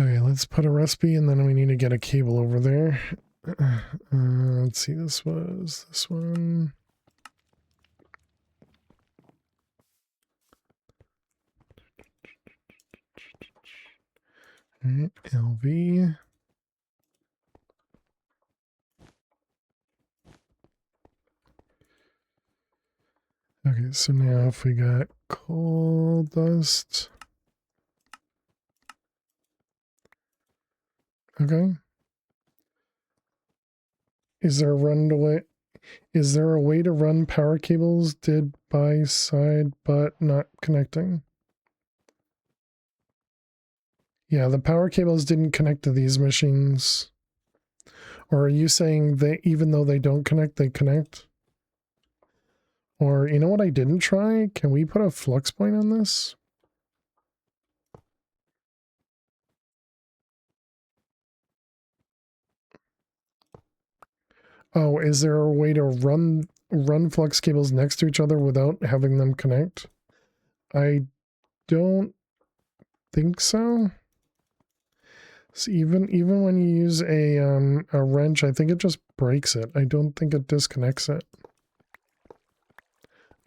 Okay, let's put a recipe and then we need to get a cable over there. Let's see, this was this one. All right, LV. Okay, so now if we got coal dust. Okay. Is there a way to run power cables did by side but not connecting? Yeah, the power cables didn't connect to these machines. Or are you saying that even though they don't connect, they connect? Or, you know what I didn't try? Can we put a flux point on this? Oh, is there a way to run flux cables next to each other without having them connect? I don't think so. So even when you use a wrench, I think it just breaks it. I don't think it disconnects it.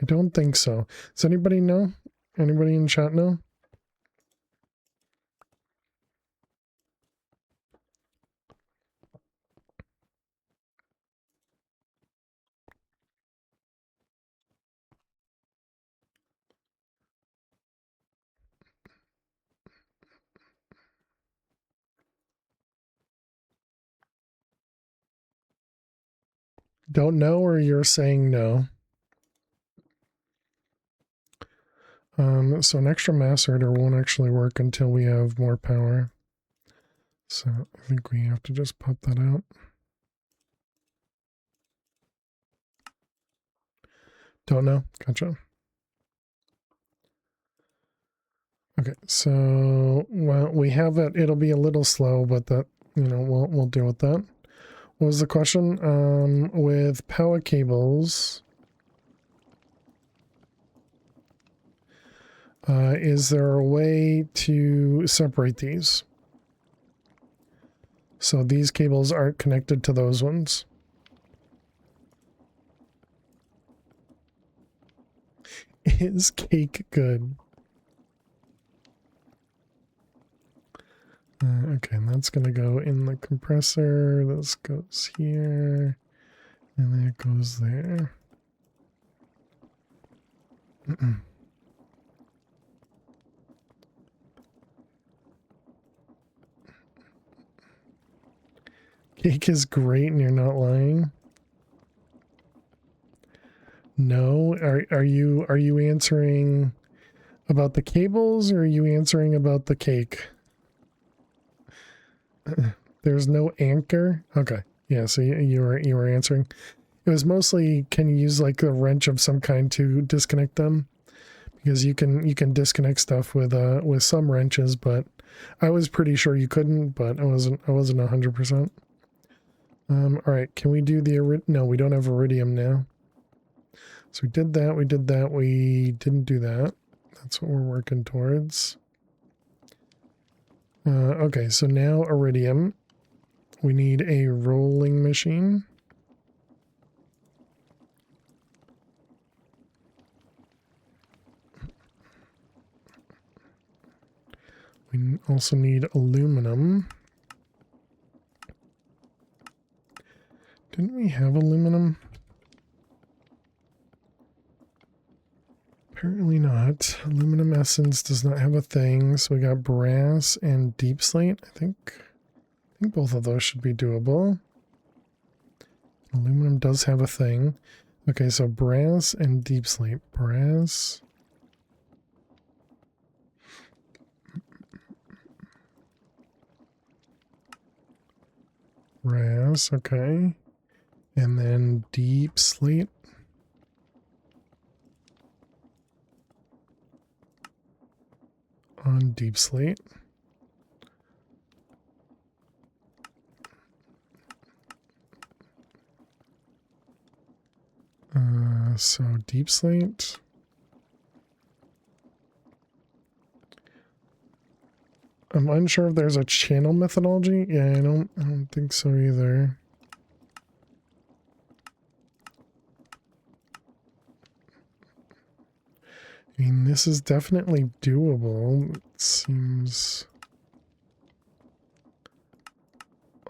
I don't think so. Does anybody know? Anybody in chat know? Don't know, or you're saying no? So an extra macerator won't actually work until we have more power. So I think we have to just pop that out. Don't know. Gotcha. Okay, so well, we have it. It'll be a little slow, but that, you know, we'll deal with that. What was the question? With power cables, is there a way to separate these? So these cables aren't connected to those ones. Is cake good? Okay, and that's going to go in the compressor. This goes here. And that goes there. Cake is great and you're not lying. No, are you answering about the cables or are you answering about the cake? There's no anchor. Okay, yeah. So you were answering. It was mostly, can you use like a wrench of some kind to disconnect them? Because you can disconnect stuff with some wrenches, but I was pretty sure you couldn't. But I wasn't 100%. All right, can we do the no? We don't have iridium now. So we did that. We didn't do that. That's what we're working towards. Okay, so now iridium. We need a rolling machine. We also need aluminum. Didn't we have aluminum? Apparently not. Aluminum essence does not have a thing. So we got brass and deep slate. I think both of those should be doable. Aluminum does have a thing. Okay, so brass and deep slate. Brass. Brass, okay. And then deep slate. On deep slate. So deep slate. I'm unsure if there's a channel methodology. Yeah, I don't think so either. I mean, this is definitely doable. It seems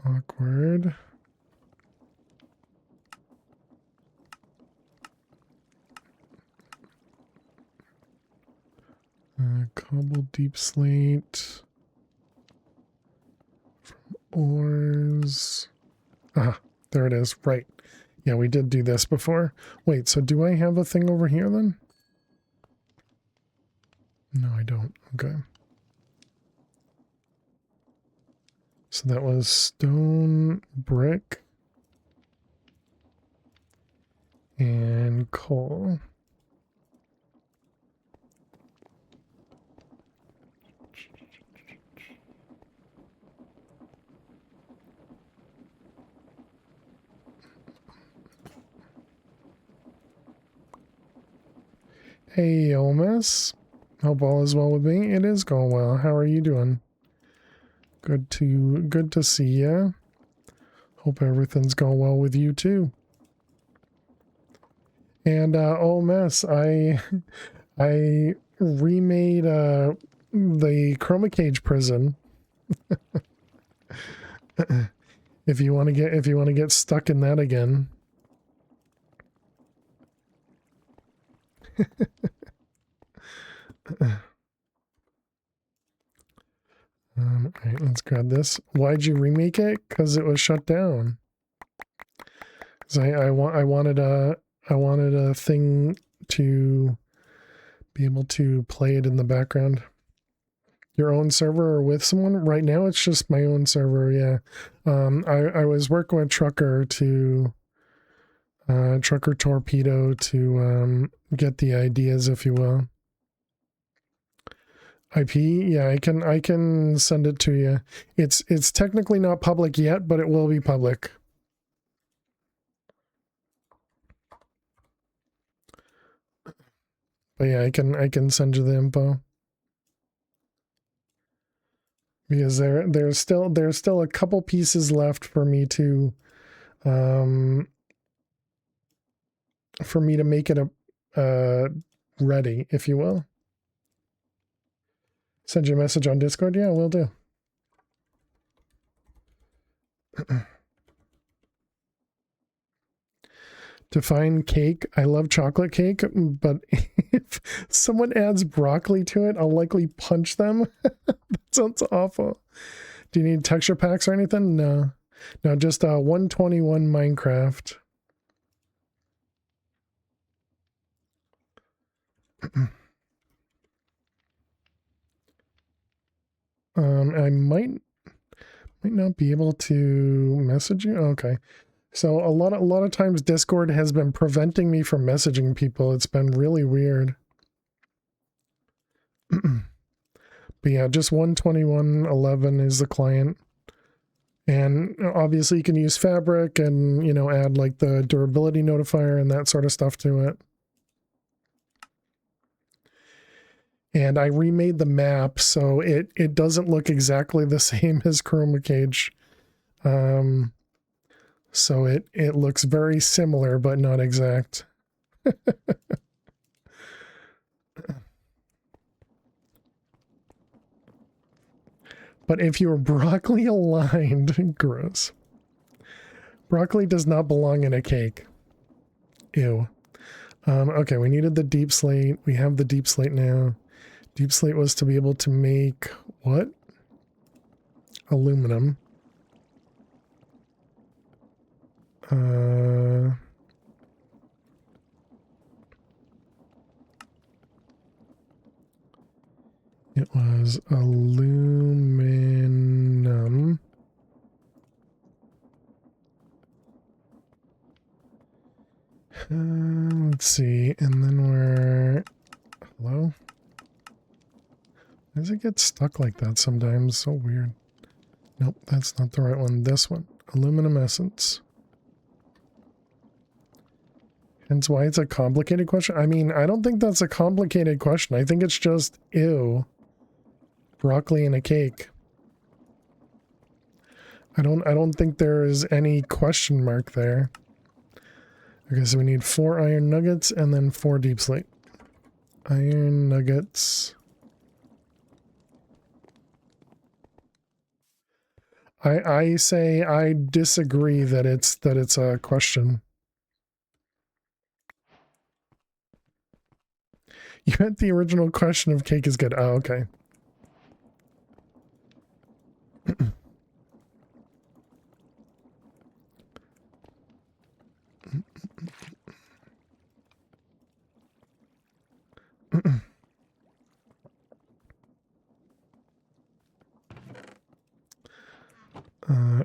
awkward. Cobble deep slate from ores. Ah, there it is. Right. Yeah, we did do this before. Wait, so do I have a thing over here then? No, I don't. Okay. So that was stone, brick, and coal. Hey, Omis. Hope all is well with me. It is going well. How are you doing? Good to see ya. Hope everything's going well with you too. And Omis, I remade the chroma cage prison. if you want to get stuck in that again. All right, let's grab this. Why'd you remake it? Because it was shut down. Because I wanted a thing to be able to play it in the background. Your own server or with someone? Right now it's just my own server, yeah. I was working with Trucker Torpedo to get the ideas, if you will. IP, yeah, I can send it to you. It's technically not public yet, but it will be public. But yeah, I can send you the info. Because there's still a couple pieces left for me to make it ready, if you will. Send you a message on Discord? Yeah, will do. Define cake. I love chocolate cake, but if someone adds broccoli to it, I'll likely punch them. That sounds awful. Do you need texture packs or anything? No. No, just 121 Minecraft. I might not be able to message you. Okay. So a lot of times Discord has been preventing me from messaging people. It's been really weird. But yeah, just 121.11 is the client. And obviously you can use Fabric and, you know, add like the durability notifier and that sort of stuff to it. And I remade the map so it doesn't look exactly the same as Chroma Cage. So it looks very similar, but not exact. But if you're broccoli aligned, gross. Broccoli does not belong in a cake. Ew. Okay, we needed the deep slate. We have the deep slate now. Deep slate was to be able to make what? Aluminum. It was aluminum. Let's see, and then we're... Hello? Why does it get stuck like that sometimes? So weird. Nope, that's not the right one. This one. Aluminum essence. Hence why it's a complicated question. I mean, I don't think that's a complicated question. I think it's just, ew. Broccoli in a cake. I don't think there is any question mark there. Okay, so we need 4 iron nuggets and then 4 deep slate. Iron nuggets. I say I disagree that it's a question. You meant the original question of cake is good. Oh, okay.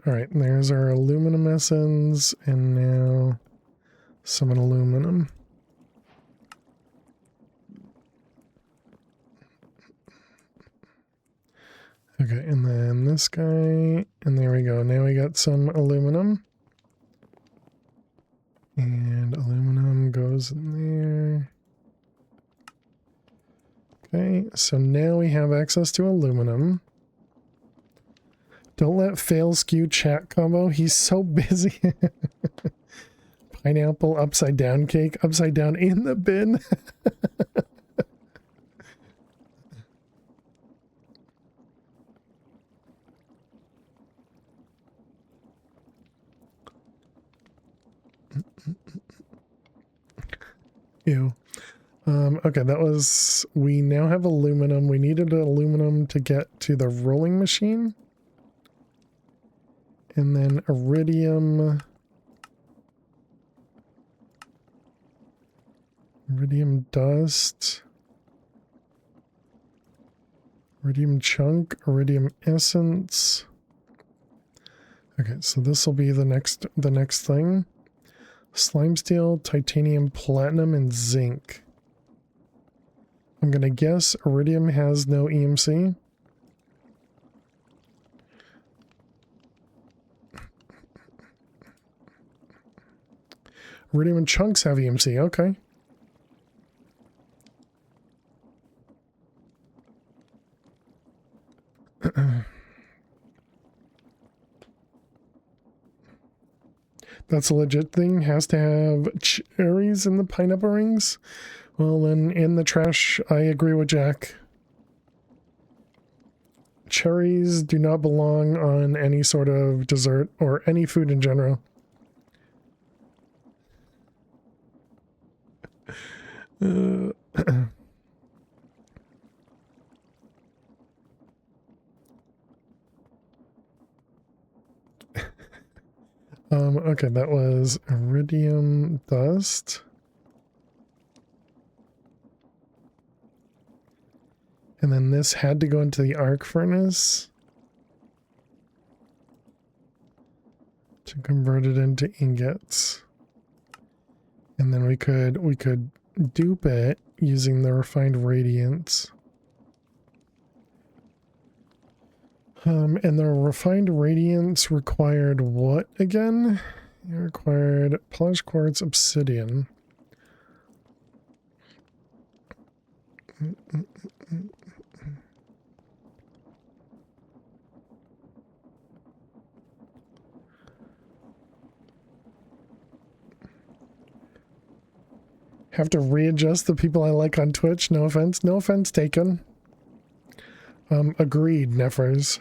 All right, there's our aluminum essence, and now some aluminum. Okay, and then this guy, and there we go. Now we got some aluminum. And aluminum goes in there. Okay, so now we have access to aluminum. Don't let fail skew chat combo. He's so busy. Pineapple upside down cake, upside down in the bin. Ew. Okay, that was, we now have aluminum. We needed aluminum to get to the rolling machine. And then iridium. Iridium dust. Iridium chunk, iridium essence. Okay, so this will be the next thing. Slime steel, titanium, platinum, and zinc. I'm gonna guess iridium has no EMC. Iridium and chunks have EMC, okay. That's a legit thing. Has to have cherries in the pineapple rings. Well, then in the trash, I agree with Jack. Cherries do not belong on any sort of dessert or any food in general. Okay, that was iridium dust. And then this had to go into the arc furnace to convert it into ingots. And then we could dupe it using the refined radiance. And the refined radiance required what again? It required polished quartz obsidian. Have to readjust the people I like on Twitch. No offense. No offense taken. Agreed, Neffers.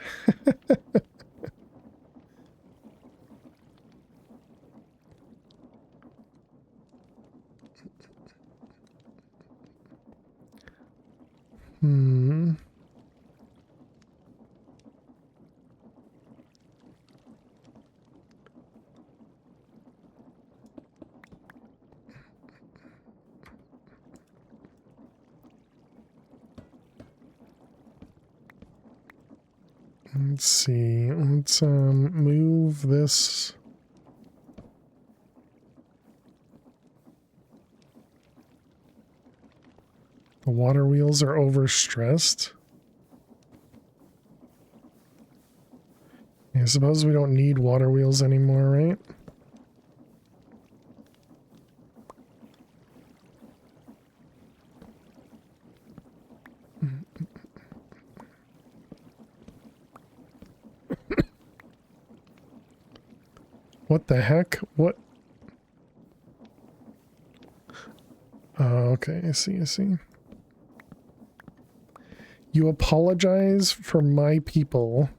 Let's see. Let's move this. The water wheels are overstressed. I suppose we don't need water wheels anymore, right? What the heck? What? Oh, okay, I see, I see. You apologize for my people.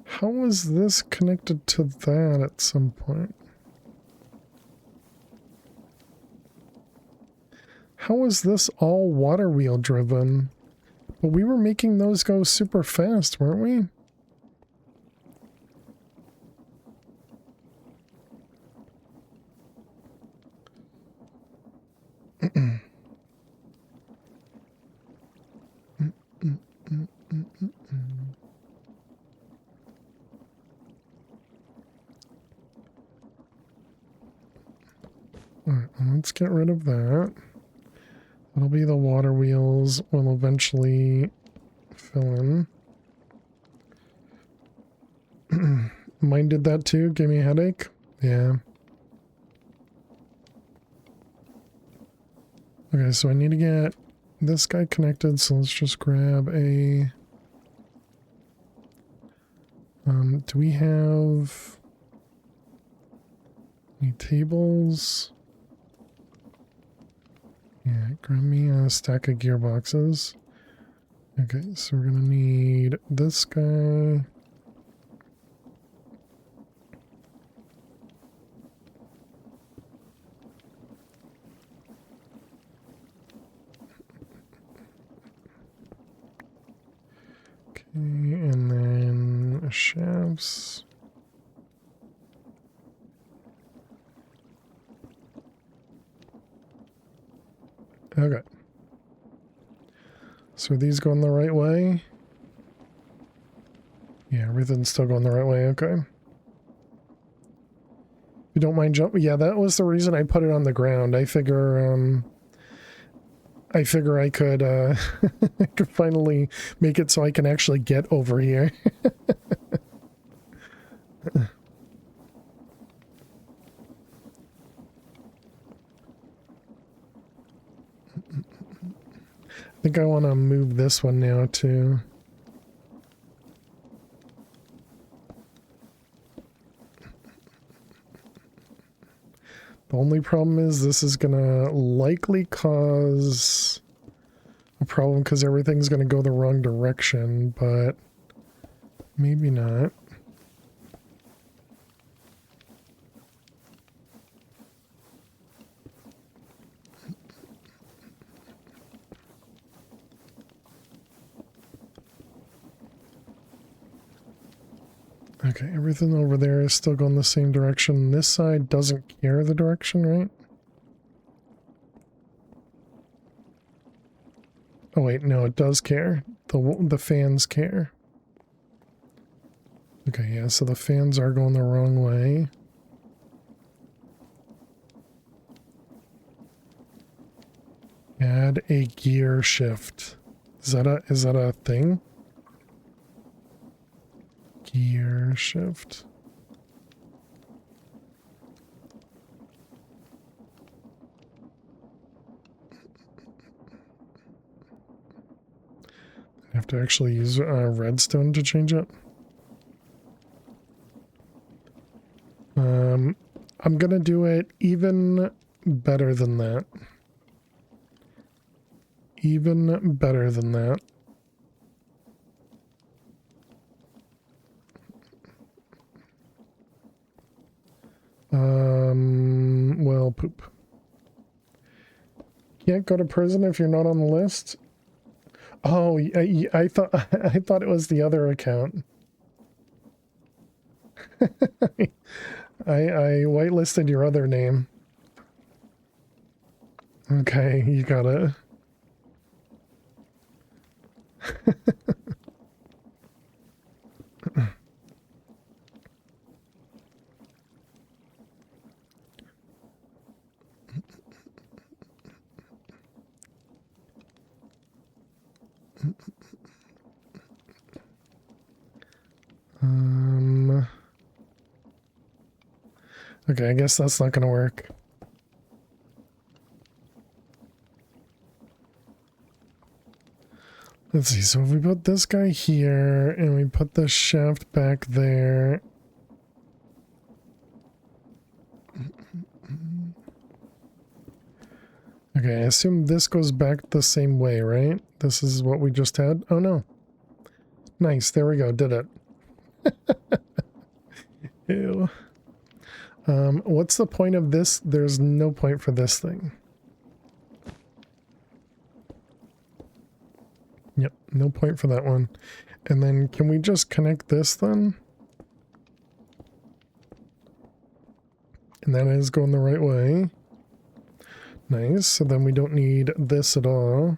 How is this connected to that at some point? How is this all water wheel driven? But we were making those go super fast, weren't we? Alright, let's get rid of that. That'll be the water wheels will eventually fill in. Mine did that too, gave me a headache. Yeah. Okay, so I need to get this guy connected, so let's just grab a... do we have any tables? Yeah, grab me a stack of gearboxes. Okay, so we're gonna need this guy. Okay, and then shafts. Okay. So are these going the right way? Yeah, everything's still going the right way, okay. If you don't mind jumping, yeah, that was the reason I put it on the ground. I figure I could I could finally make it so I can actually get over here. I think I want to move this one now too. The only problem is this is gonna likely cause a problem because everything's gonna go the wrong direction, but maybe not. Okay, everything over there is still going the same direction. This side doesn't care the direction, right? Oh wait, no, it does care. The fans care. Okay, yeah, so the fans are going the wrong way. Add a gear shift. Is that a thing? Gear shift. I have to actually use redstone to change it. I'm gonna do it even better than that. Even better than that. Well, poop. Can't go to prison if you're not on the list. Oh, I thought I thought it was the other account. I whitelisted your other name. Okay, you got it. Okay, I guess that's not gonna work. Let's see, so if we put this guy here and we put the shaft back there. Okay, I assume this goes back the same way, right? This is what we just had? Oh no. Nice, there we go, did it. Ew. What's the point of this? There's no point for this thing. Yep, no point for that one. And then can we just connect this then? And that is going the right way. Nice, so then we don't need this at all.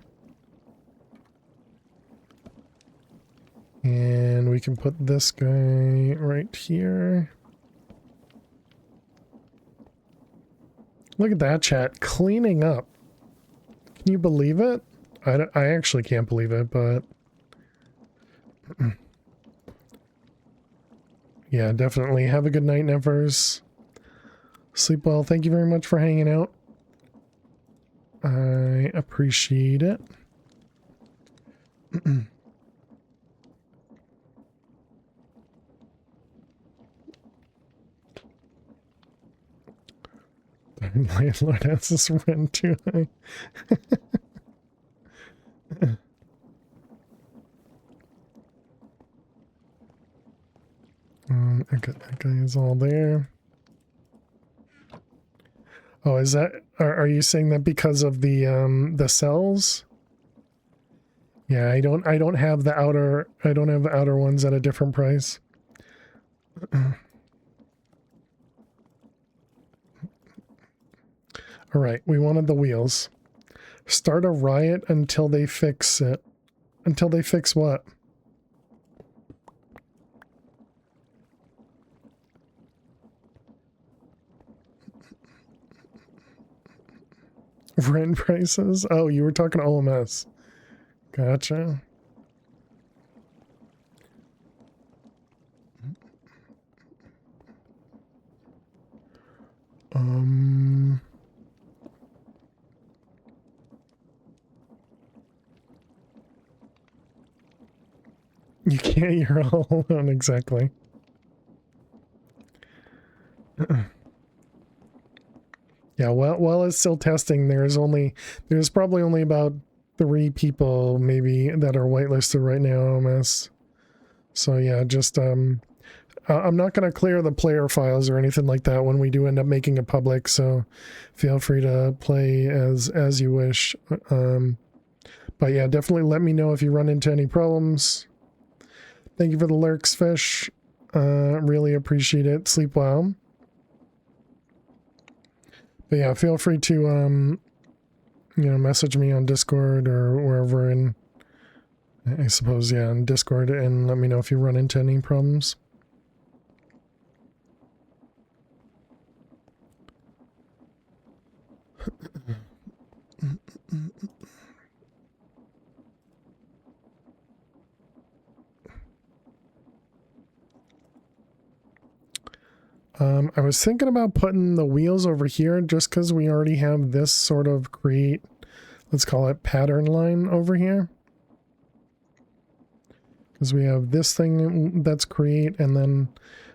And we can put this guy right here. Look at that, chat. Cleaning up. Can you believe it? I actually can't believe it, but... yeah, definitely. Have a good night, Nevers. Sleep well. Thank you very much for hanging out. I appreciate it. Landlord has this rent too high. Okay, that guy is all there. Oh, is that? Are you saying that because of the cells? Yeah, I don't have the outer. I don't have the outer ones at a different price. All right, we wanted the wheels. Start a riot until they fix it. Until they fix what? Rent prices? Oh, you were talking OMS. Gotcha. You can't, you're all alone, exactly. Yeah, while it's still testing, there's probably only about 3 people maybe that are whitelisted right now, OMS. So yeah, just I'm not going to clear the player files or anything like that when we do end up making it public, so feel free to play as you wish. But yeah, definitely let me know if you run into any problems. Thank you for the lurks, Fish. Really appreciate it. Sleep well. But yeah, feel free to message me on Discord or wherever, and I suppose on Discord, and let me know if you run into any problems. I was thinking about putting the wheels over here just because we already have this sort of create, let's call it pattern line over here. Because we have this thing that's create, and then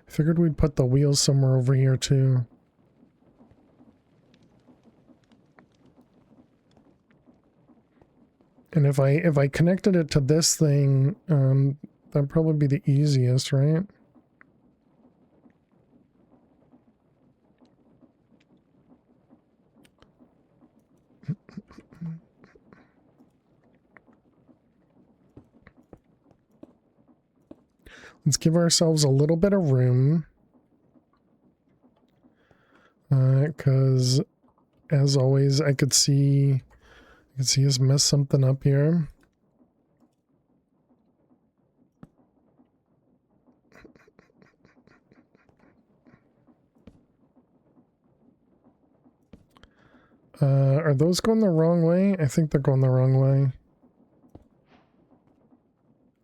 I figured we'd put the wheels somewhere over here too. And if I connected it to this thing, that'd probably be the easiest, right? Let's give ourselves a little bit of room. Because as always, I could see us mess something up here. Are those going the wrong way? I think they're going the wrong way.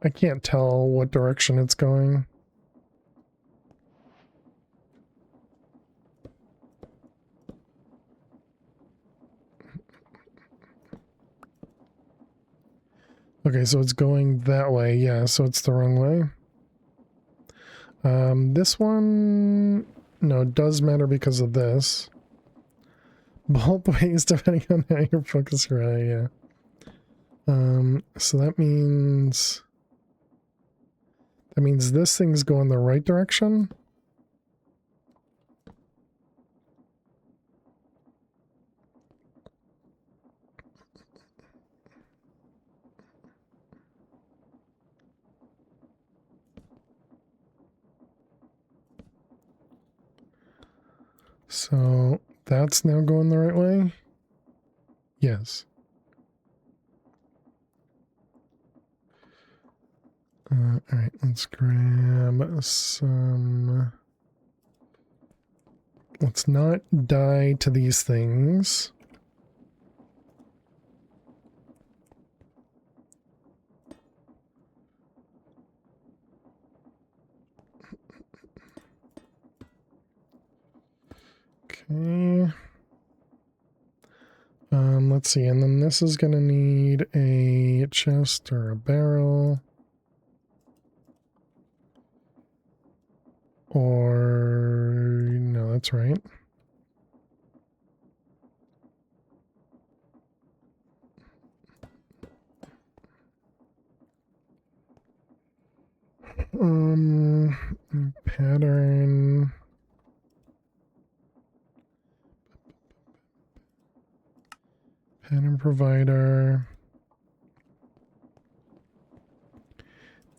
I can't tell what direction it's going. Okay, so it's going that way. Yeah, so it's the wrong way. This one, no, it does matter because of this. Both ways depending on how you focus your eye, yeah. So that means this thing's going the right direction. So that's now going the right way? Yes. Alright, let's grab some... Let's not die to these things. Okay. Let's see, and then this is gonna need a chest or a barrel. Or... no, that's right. Pattern... Pattern provider.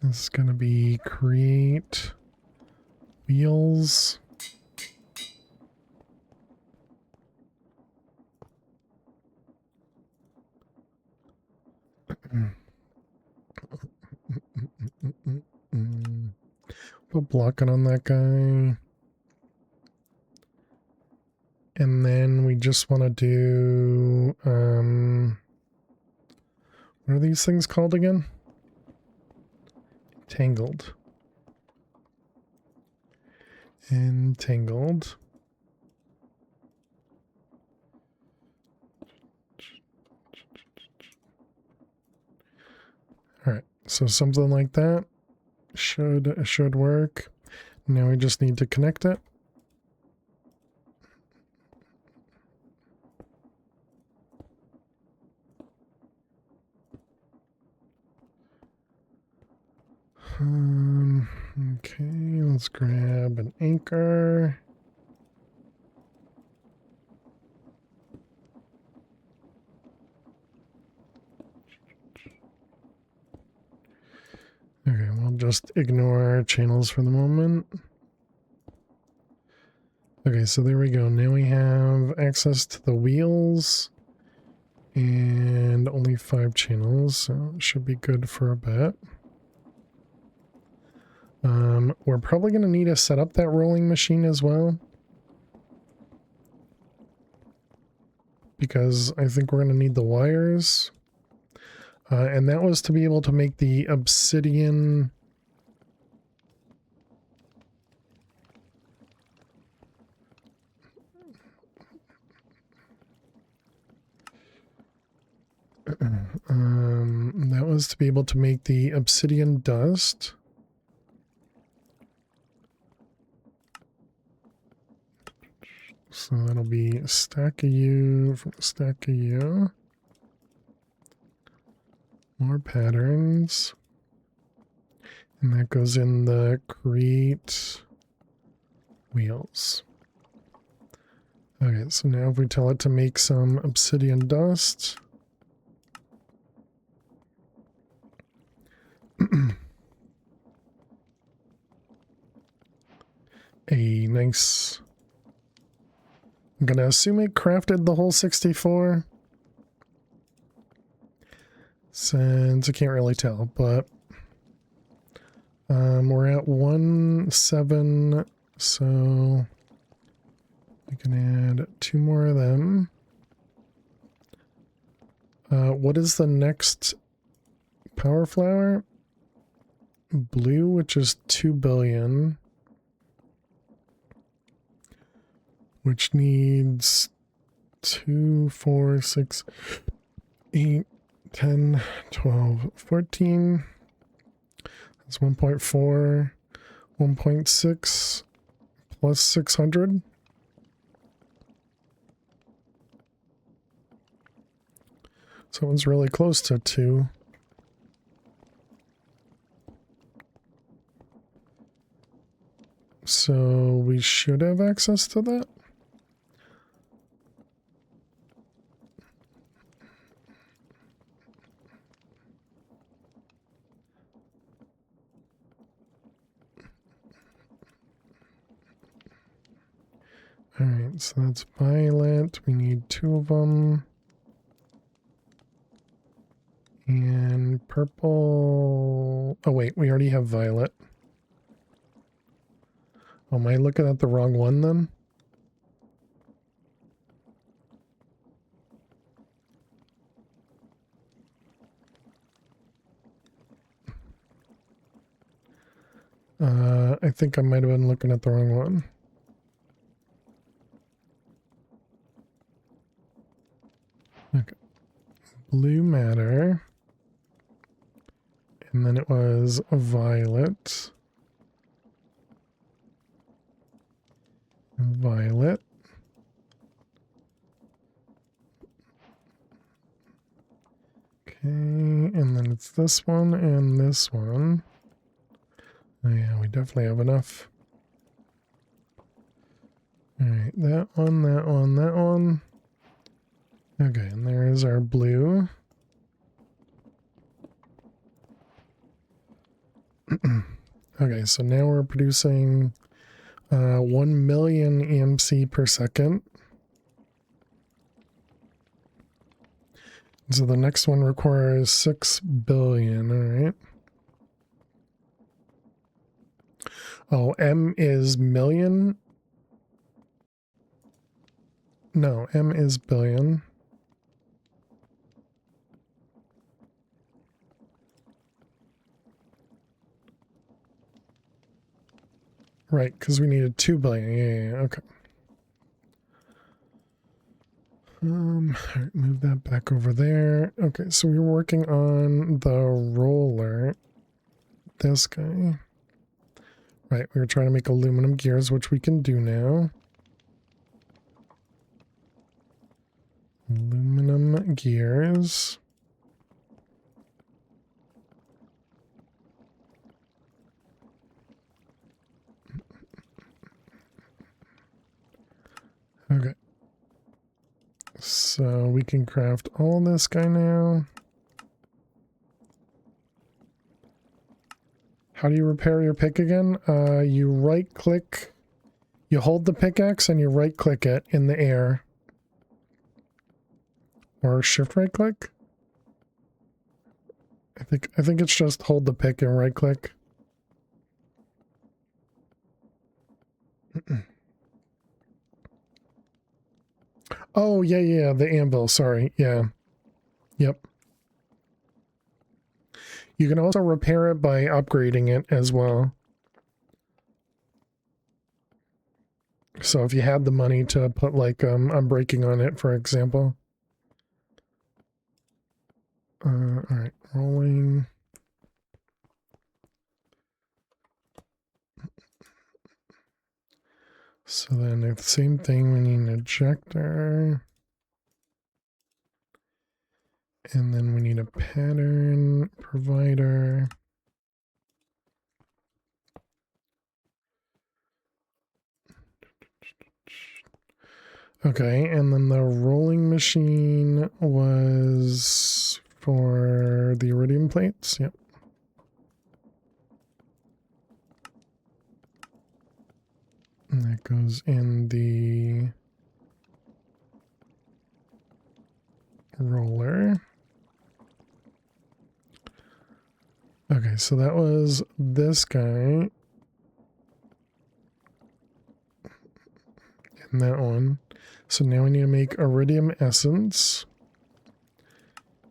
This is going to be create wheels. Put blocking on that guy. And then we just want to do, what are these things called again? Tangled. Entangled. Alright, so something like that should work. Now we just need to connect it. Okay, let's grab an anchor. Okay, we'll just ignore channels for the moment. Okay, so there we go. Now we have access to the wheels and only 5 channels, so it should be good for a bit. We're probably going to need to set up that rolling machine as well, because I think we're going to need the wires. And that was to be able to make the obsidian that was to be able to make the obsidian dust. So that'll be a stack of you from a stack of you. More patterns. And that goes in the create wheels. Okay, so now if we tell it to make some obsidian dust. A nice... I'm gonna assume it crafted the whole 64. Since I can't really tell, but we're at 1-7, so we can add 2 more of them. What is the next power flower? Blue, which is 2 billion. Which needs 2, 4, 6, 8, 10, 12, 14. That's 1.4, 1.6 plus 600. So it's really close to 2. So we should have access to that. Alright, so that's violet. We need 2 of them. And purple. Oh, wait, we already have violet. Oh, am I looking at the wrong one then? I think I might have been looking at the wrong one. Okay. Blue matter. And then it was violet. Violet. Okay, and then it's this one and this one. Oh yeah, we definitely have enough. Alright, that one, that one, that one. Okay, and there's our blue. Okay, so now we're producing 1 million EMC per second. So the next one requires 6 billion, alright. Oh, M is million? No, M is billion. Right, because we needed 2 billion. Yeah, okay. Alright, move that back over there. Okay, so we were working on the roller. This guy. Right, we were trying to make aluminum gears, which we can do now. Aluminum gears. Okay. So we can craft all this guy now. How do you repair your pick again? You right click, you hold the pickaxe and you right click it in the air. Or shift right click? I think it's just hold the pick and right click. Oh, yeah, the anvil, sorry, yeah. Yep. You can also repair it by upgrading it as well. So if you had the money to put like unbreaking on it, for example. Alright, rolling. So then the same thing, we need an ejector. And then we need a pattern provider. Okay, and then the rolling machine was for the iridium plates. Yep. And that goes in the roller. Okay, so that was this guy. And that one. So now we need to make iridium essence.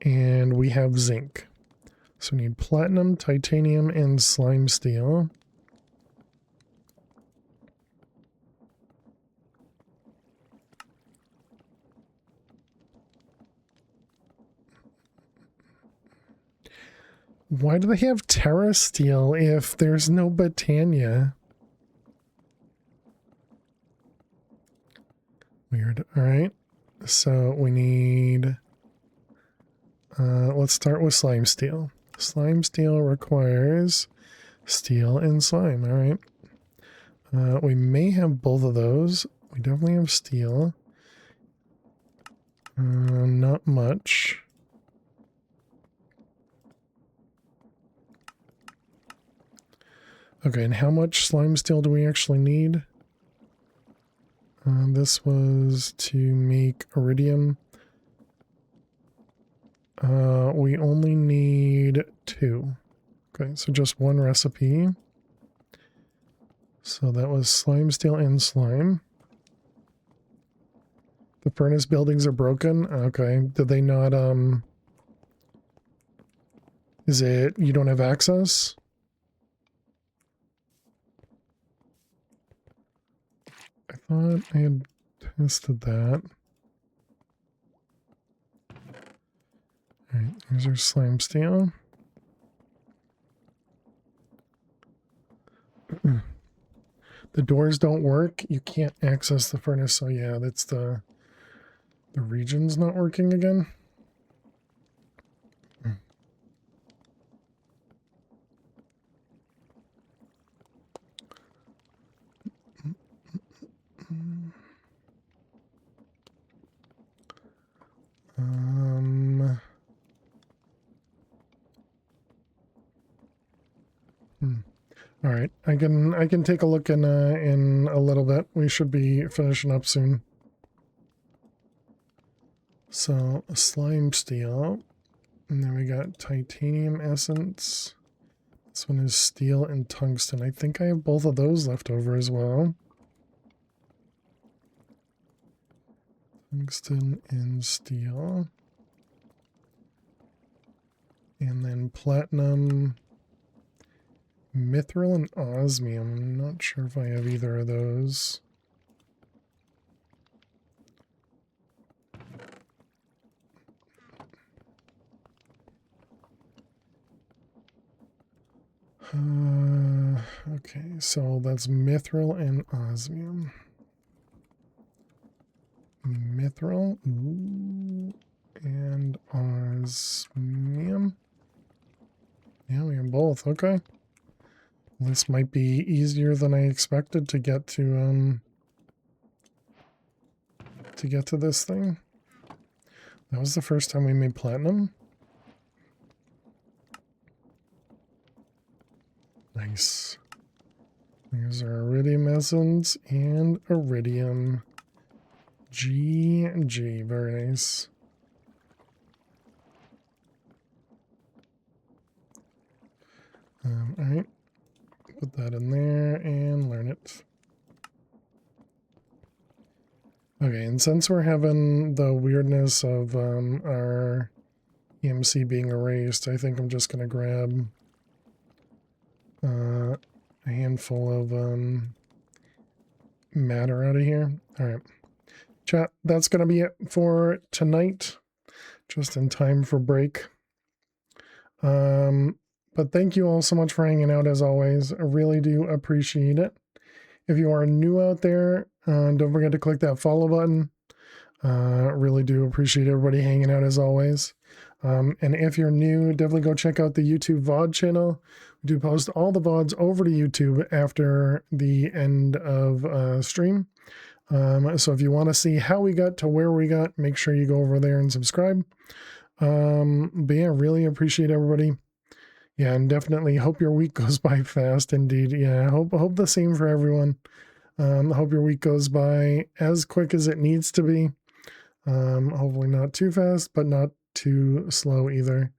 And we have zinc. So we need platinum, titanium, and slime steel. Why do they have Terra Steel if there's no Botania? Weird. All right. So we need... let's start with slime steel. Slime steel requires steel and slime. All right. We may have both of those. We definitely have steel. Not much. Okay, and how much slime steel do we actually need? This was to make iridium. We only need 2. Okay, so just 1 recipe. So that was slime steel and slime. The furnace buildings are broken. Okay, did they not, is it you don't have access? I thought I had tested that. Alright, here's our slime steel. The doors don't work. You can't access the furnace, so yeah, that's the region's not working again. All right, I can take a look in a little bit. We should be finishing up soon. So slime steel, and then we got titanium essence. This one is steel and tungsten. I think I have both of those left over as well. Tungsten and steel. And then platinum, mithril, and osmium. I'm not sure if I have either of those. Okay, so that's mithril and osmium. Mithril and osmium. Yeah, we have both. Okay. This might be easier than I expected to get to this thing. That was the first time we made platinum. Nice. There's our iridium essence and iridium. G. Very nice. Alright. Put that in there and learn it. Okay, and since we're having the weirdness of our EMC being erased, I think I'm just going to grab a handful of matter out of here. Alright. Chat, that's going to be it for tonight. Just in time for break. But thank you all so much for hanging out as always. I really do appreciate it. If you are new out there, don't forget to click that follow button. Really do appreciate everybody hanging out as always. And if you're new, definitely go check out the YouTube VOD channel. We do post all the VODs over to YouTube after the end of stream. So if you want to see how we got to where we got, make sure you go over there and subscribe. But yeah, really appreciate everybody. Yeah, and definitely hope your week goes by fast indeed. Yeah, I hope the same for everyone. Hope your week goes by as quick as it needs to be. Hopefully not too fast, but not too slow either.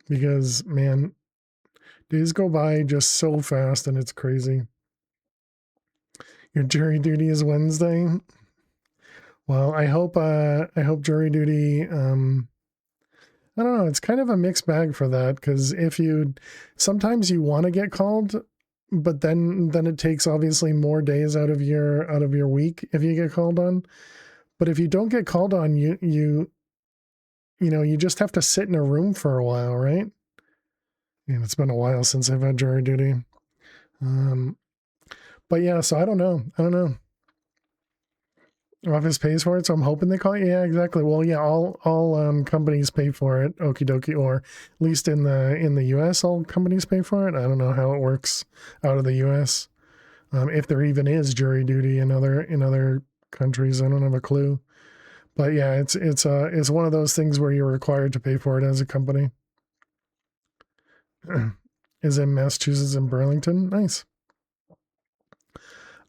Because man, days go by just so fast and it's crazy. Your jury duty is Wednesday. Well, I hope jury duty, I don't know, it's kind of a mixed bag for that, because sometimes you want to get called, but then it takes obviously more days out of your week if you get called on. But if you don't get called on, you just have to sit in a room for a while, right? And it's been a while since I've had jury duty. But yeah, so I don't know. Office pays for it, so I'm hoping they call it. Yeah, exactly. Well, yeah, all companies pay for it. Okie dokie. Or at least in the U.S., all companies pay for it. I don't know how it works out of the U.S. If there even is jury duty in other countries, I don't have a clue. But yeah, it's one of those things where you're required to pay for it as a company. Is in Massachusetts in Burlington. Nice.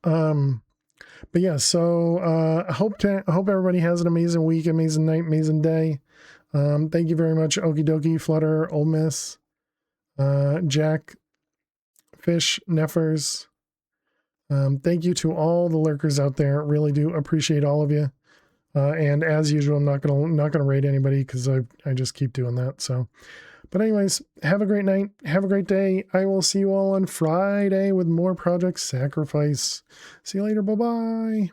But yeah, so I hope everybody has an amazing week, amazing night, amazing day. Thank you very much, Okie dokie, Flutter, Ole Miss, Jack, Fish, Neffers. Thank you to all the lurkers out there. Really do appreciate all of you. And as usual, I'm not gonna rate anybody because I just keep doing that. So, but anyways, have a great night. Have a great day. I will see you all on Friday with more Project Sacrifice. See you later. Bye bye.